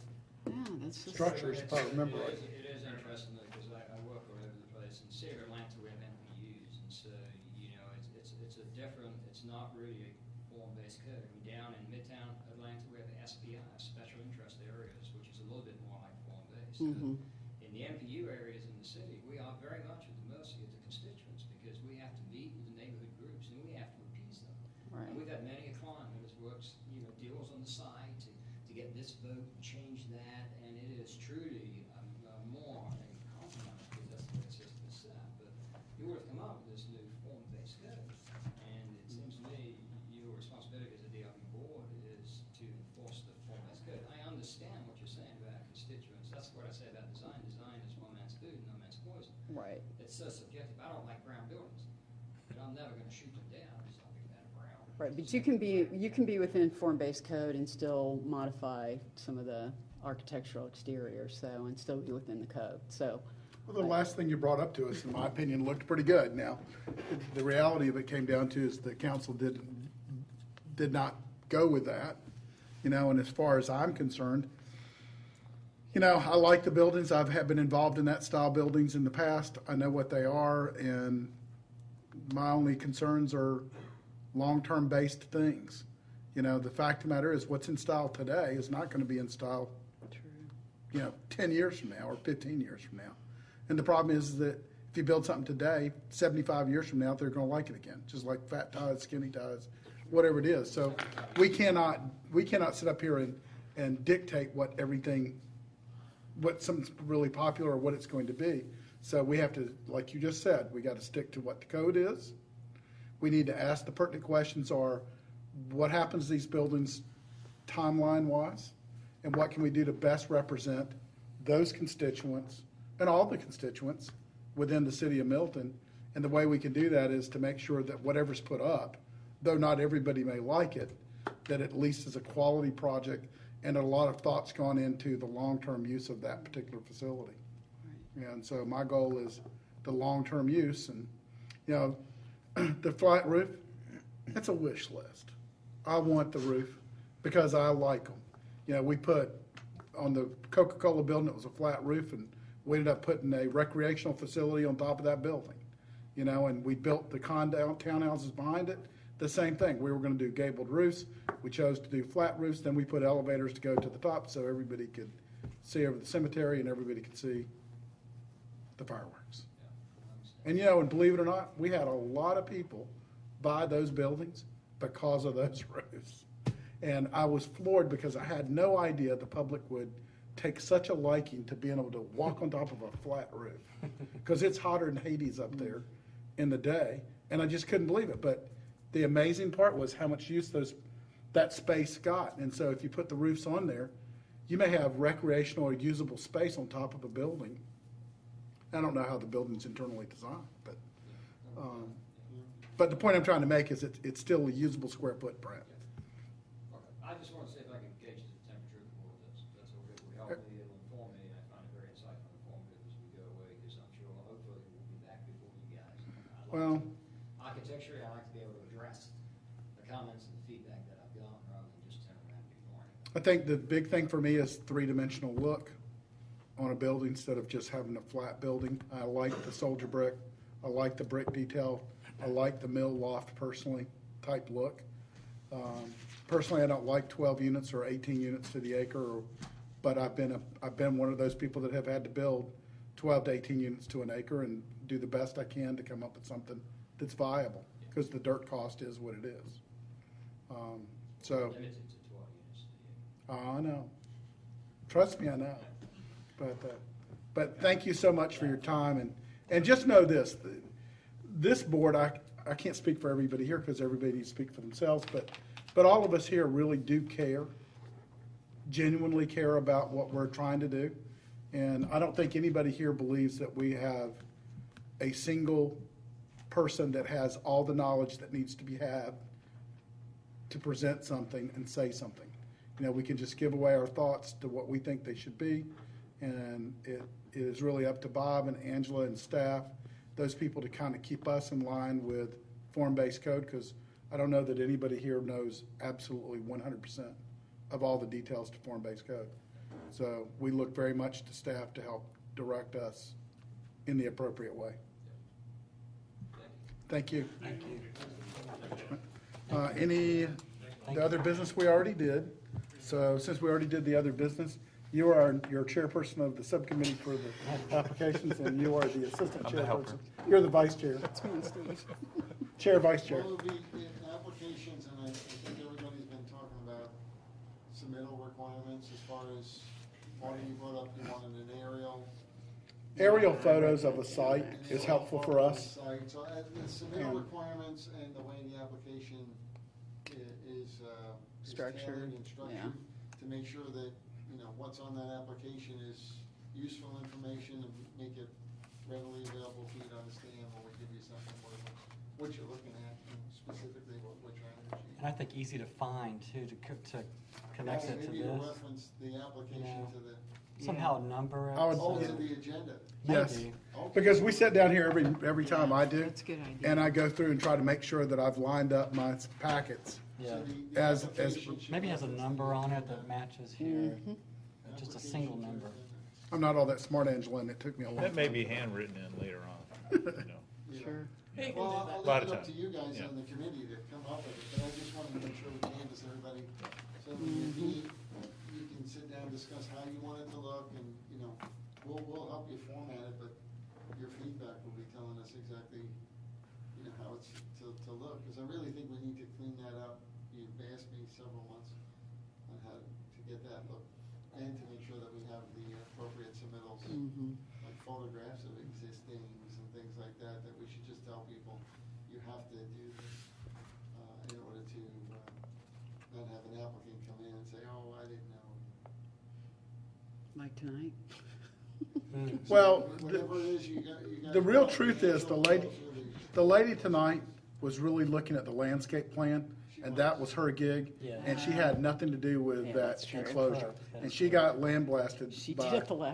Yeah, that's just. structures, if I remember right. It is interesting though, because I work all over the place. In the city of Atlanta, we have MPUs, and so, you know, it's a different, it's not really a form-based code. I mean, down in Midtown Atlanta, we have SPI, special interest areas, which is a little bit more like form-based. Mhm. In the MPU areas in the city, we are very much at the mercy of the constituents, because we have to meet with the neighborhood groups, and we have to appease them. Right. And we've had many a client that has worked, you know, deals on the side to get this vote and change that, and it is truly more a compromise, because that's the way the system is set. But you would have come up with this new form-based code, and it seems to me your responsibility as a DRB board is to enforce the form-based code. I understand what you're saying about constituents. That's what I say about design. Design is one man's food and no man's poison. Right. It's so subjective. I don't like brown buildings, but I'm never going to shoot them down because I'm big fan of brown. Right, but you can be within form-based code and still modify some of the architectural exterior, so, and still be within the code, so. Well, the last thing you brought up to us, in my opinion, looked pretty good. Now, the reality of it came down to is the council did not go with that, you know, and as far as I'm concerned, you know, I like the buildings. Have been involved in that style buildings in the past. I know what they are, and my only concerns are long-term based things. You know, the fact of the matter is what's in style today is not going to be in style, you know, 10 years from now or 15 years from now. And the problem is that if you build something today, 75 years from now, they're going to like it again, just like fat ties, skinny ties, whatever it is. So we cannot sit up here and dictate what something's really popular or what it's going to be. So we have to, like you just said, we got to stick to what the code is. We need to ask the pertinent questions are, what happens to these buildings timeline-wise? And what can we do to best represent those constituents and all the constituents within the city of Milton? And the way we can do that is to make sure that whatever's put up, though not everybody may like it, that at least is a quality project and a lot of thought's gone into the long-term use of that particular facility. And so my goal is the long-term use, and, you know, the flat roof, it's a wish list. I want the roof because I like them. You know, we put on the Coca-Cola building, it was a flat roof, and we ended up putting a recreational facility on top of that building. You know, and we built the townhouses behind it. The same thing. We were going to do gabled roofs. We chose to do flat roofs. Then we put elevators to go to the top so everybody could see over the cemetery and everybody could see the fireworks. And, you know, and believe it or not, we had a lot of people buy those buildings because of those roofs. And I was floored because I had no idea the public would take such a liking to being able to walk on top of a flat roof. Because it's hotter than Hades up there in the day. And I just couldn't believe it. But the amazing part was how much use that space got. And so if you put the roofs on there, you may have recreational or usable space on top of a building. I don't know how the building's internally designed, but the point I'm trying to make is it's still a usable square footprint. Okay. I just want to see if I can gauge the temperature of the board. That's okay. It would help me, it'll inform me, and I find it very insightful and informative as we go away, because I'm sure hopefully we'll be back before you guys. Architecturally, I like to be able to address the comments and the feedback that I've gotten rather than just turn around and ignore it. I think the big thing for me is three-dimensional look on a building instead of just having a flat building. I like the soldier brick. I like the brick detail. I like the mill loft personally type look. Personally, I don't like 12 units or 18 units to the acre, but I've been one of those people that have had to build 12 to 18 units to an acre and do the best I can to come up with something that's viable, because the dirt cost is what it is. So. Limited to 12 units to the acre. I know. Trust me, I know. But thank you so much for your time, and just know this board, I can't speak for everybody here because everybody needs to speak for themselves, but all of us here really do care, genuinely care about what we're trying to do. And I don't think anybody here believes that we have a single person that has all the knowledge that needs to be had to present something and say something. we can just give away our thoughts to what we think they should be. And it is really up to Bob and Angela and staff, those people, to kind of keep us in line with form-based code, because I don't know that anybody here knows absolutely 100% of all the details to form-based code. So we look very much to staff to help direct us in the appropriate way. Thank you. Thank you. The other business we already did. So since we already did the other business, you are your chairperson of the subcommittee for the applications, and you are the assistant I'm the helper. chairperson. You're the vice chair. That's me and Steve. Chair, vice chair. Well, the applications, and I think everybody's been talking about submittal requirements as far as, Marty, you brought up, you wanted an aerial. Aerial photos of a site is helpful for us. Site. So the submittal requirements and the way the application is Structured, tailored and structured, yeah. to make sure that, what's on that application is useful information and make it readily available for you to understand when we give you something, what you're looking at, and specifically what we're trying to achieve. And I think easy to find too, to connect it to Maybe to this. reference the application to the. Somehow number it. I would- Oh, to the agenda. Yes, Maybe. because we sit down here every time I do. That's a good idea. And I go through and try to make sure that I've lined up my packets. Yeah. So the As- application should Maybe it has a reference number the on it agenda. that matches here. Mm-hmm. Just a single number. I'm not all that smart, Angela, and it took me a long That may time. be handwritten in later on, Sure. Well, I'll Lot leave of it up to time. you guys Yeah. on the committee to come up with it, but I just wanted to make sure we canvass everybody. So when you meet, you can sit down, discuss how you want it to look, and, we'll help you format it, but your feedback will be telling us exactly, how it's to look. Because I really think we need to clean that up. You've asked me several months on how to get that look, and to make sure that we have the appropriate submittals, like photographs of existings and things like that, that we should just tell people, you have to do this, in order to, not have an applicant come in and say, oh, I didn't know. Like tonight? Well, Whatever it is, you got. The real truth is, the lady tonight was really looking at the landscape plan, and that was her gig. Yeah. And she had nothing to do with Yeah, that that's true. enclosure. And she got land blasted She by did it the last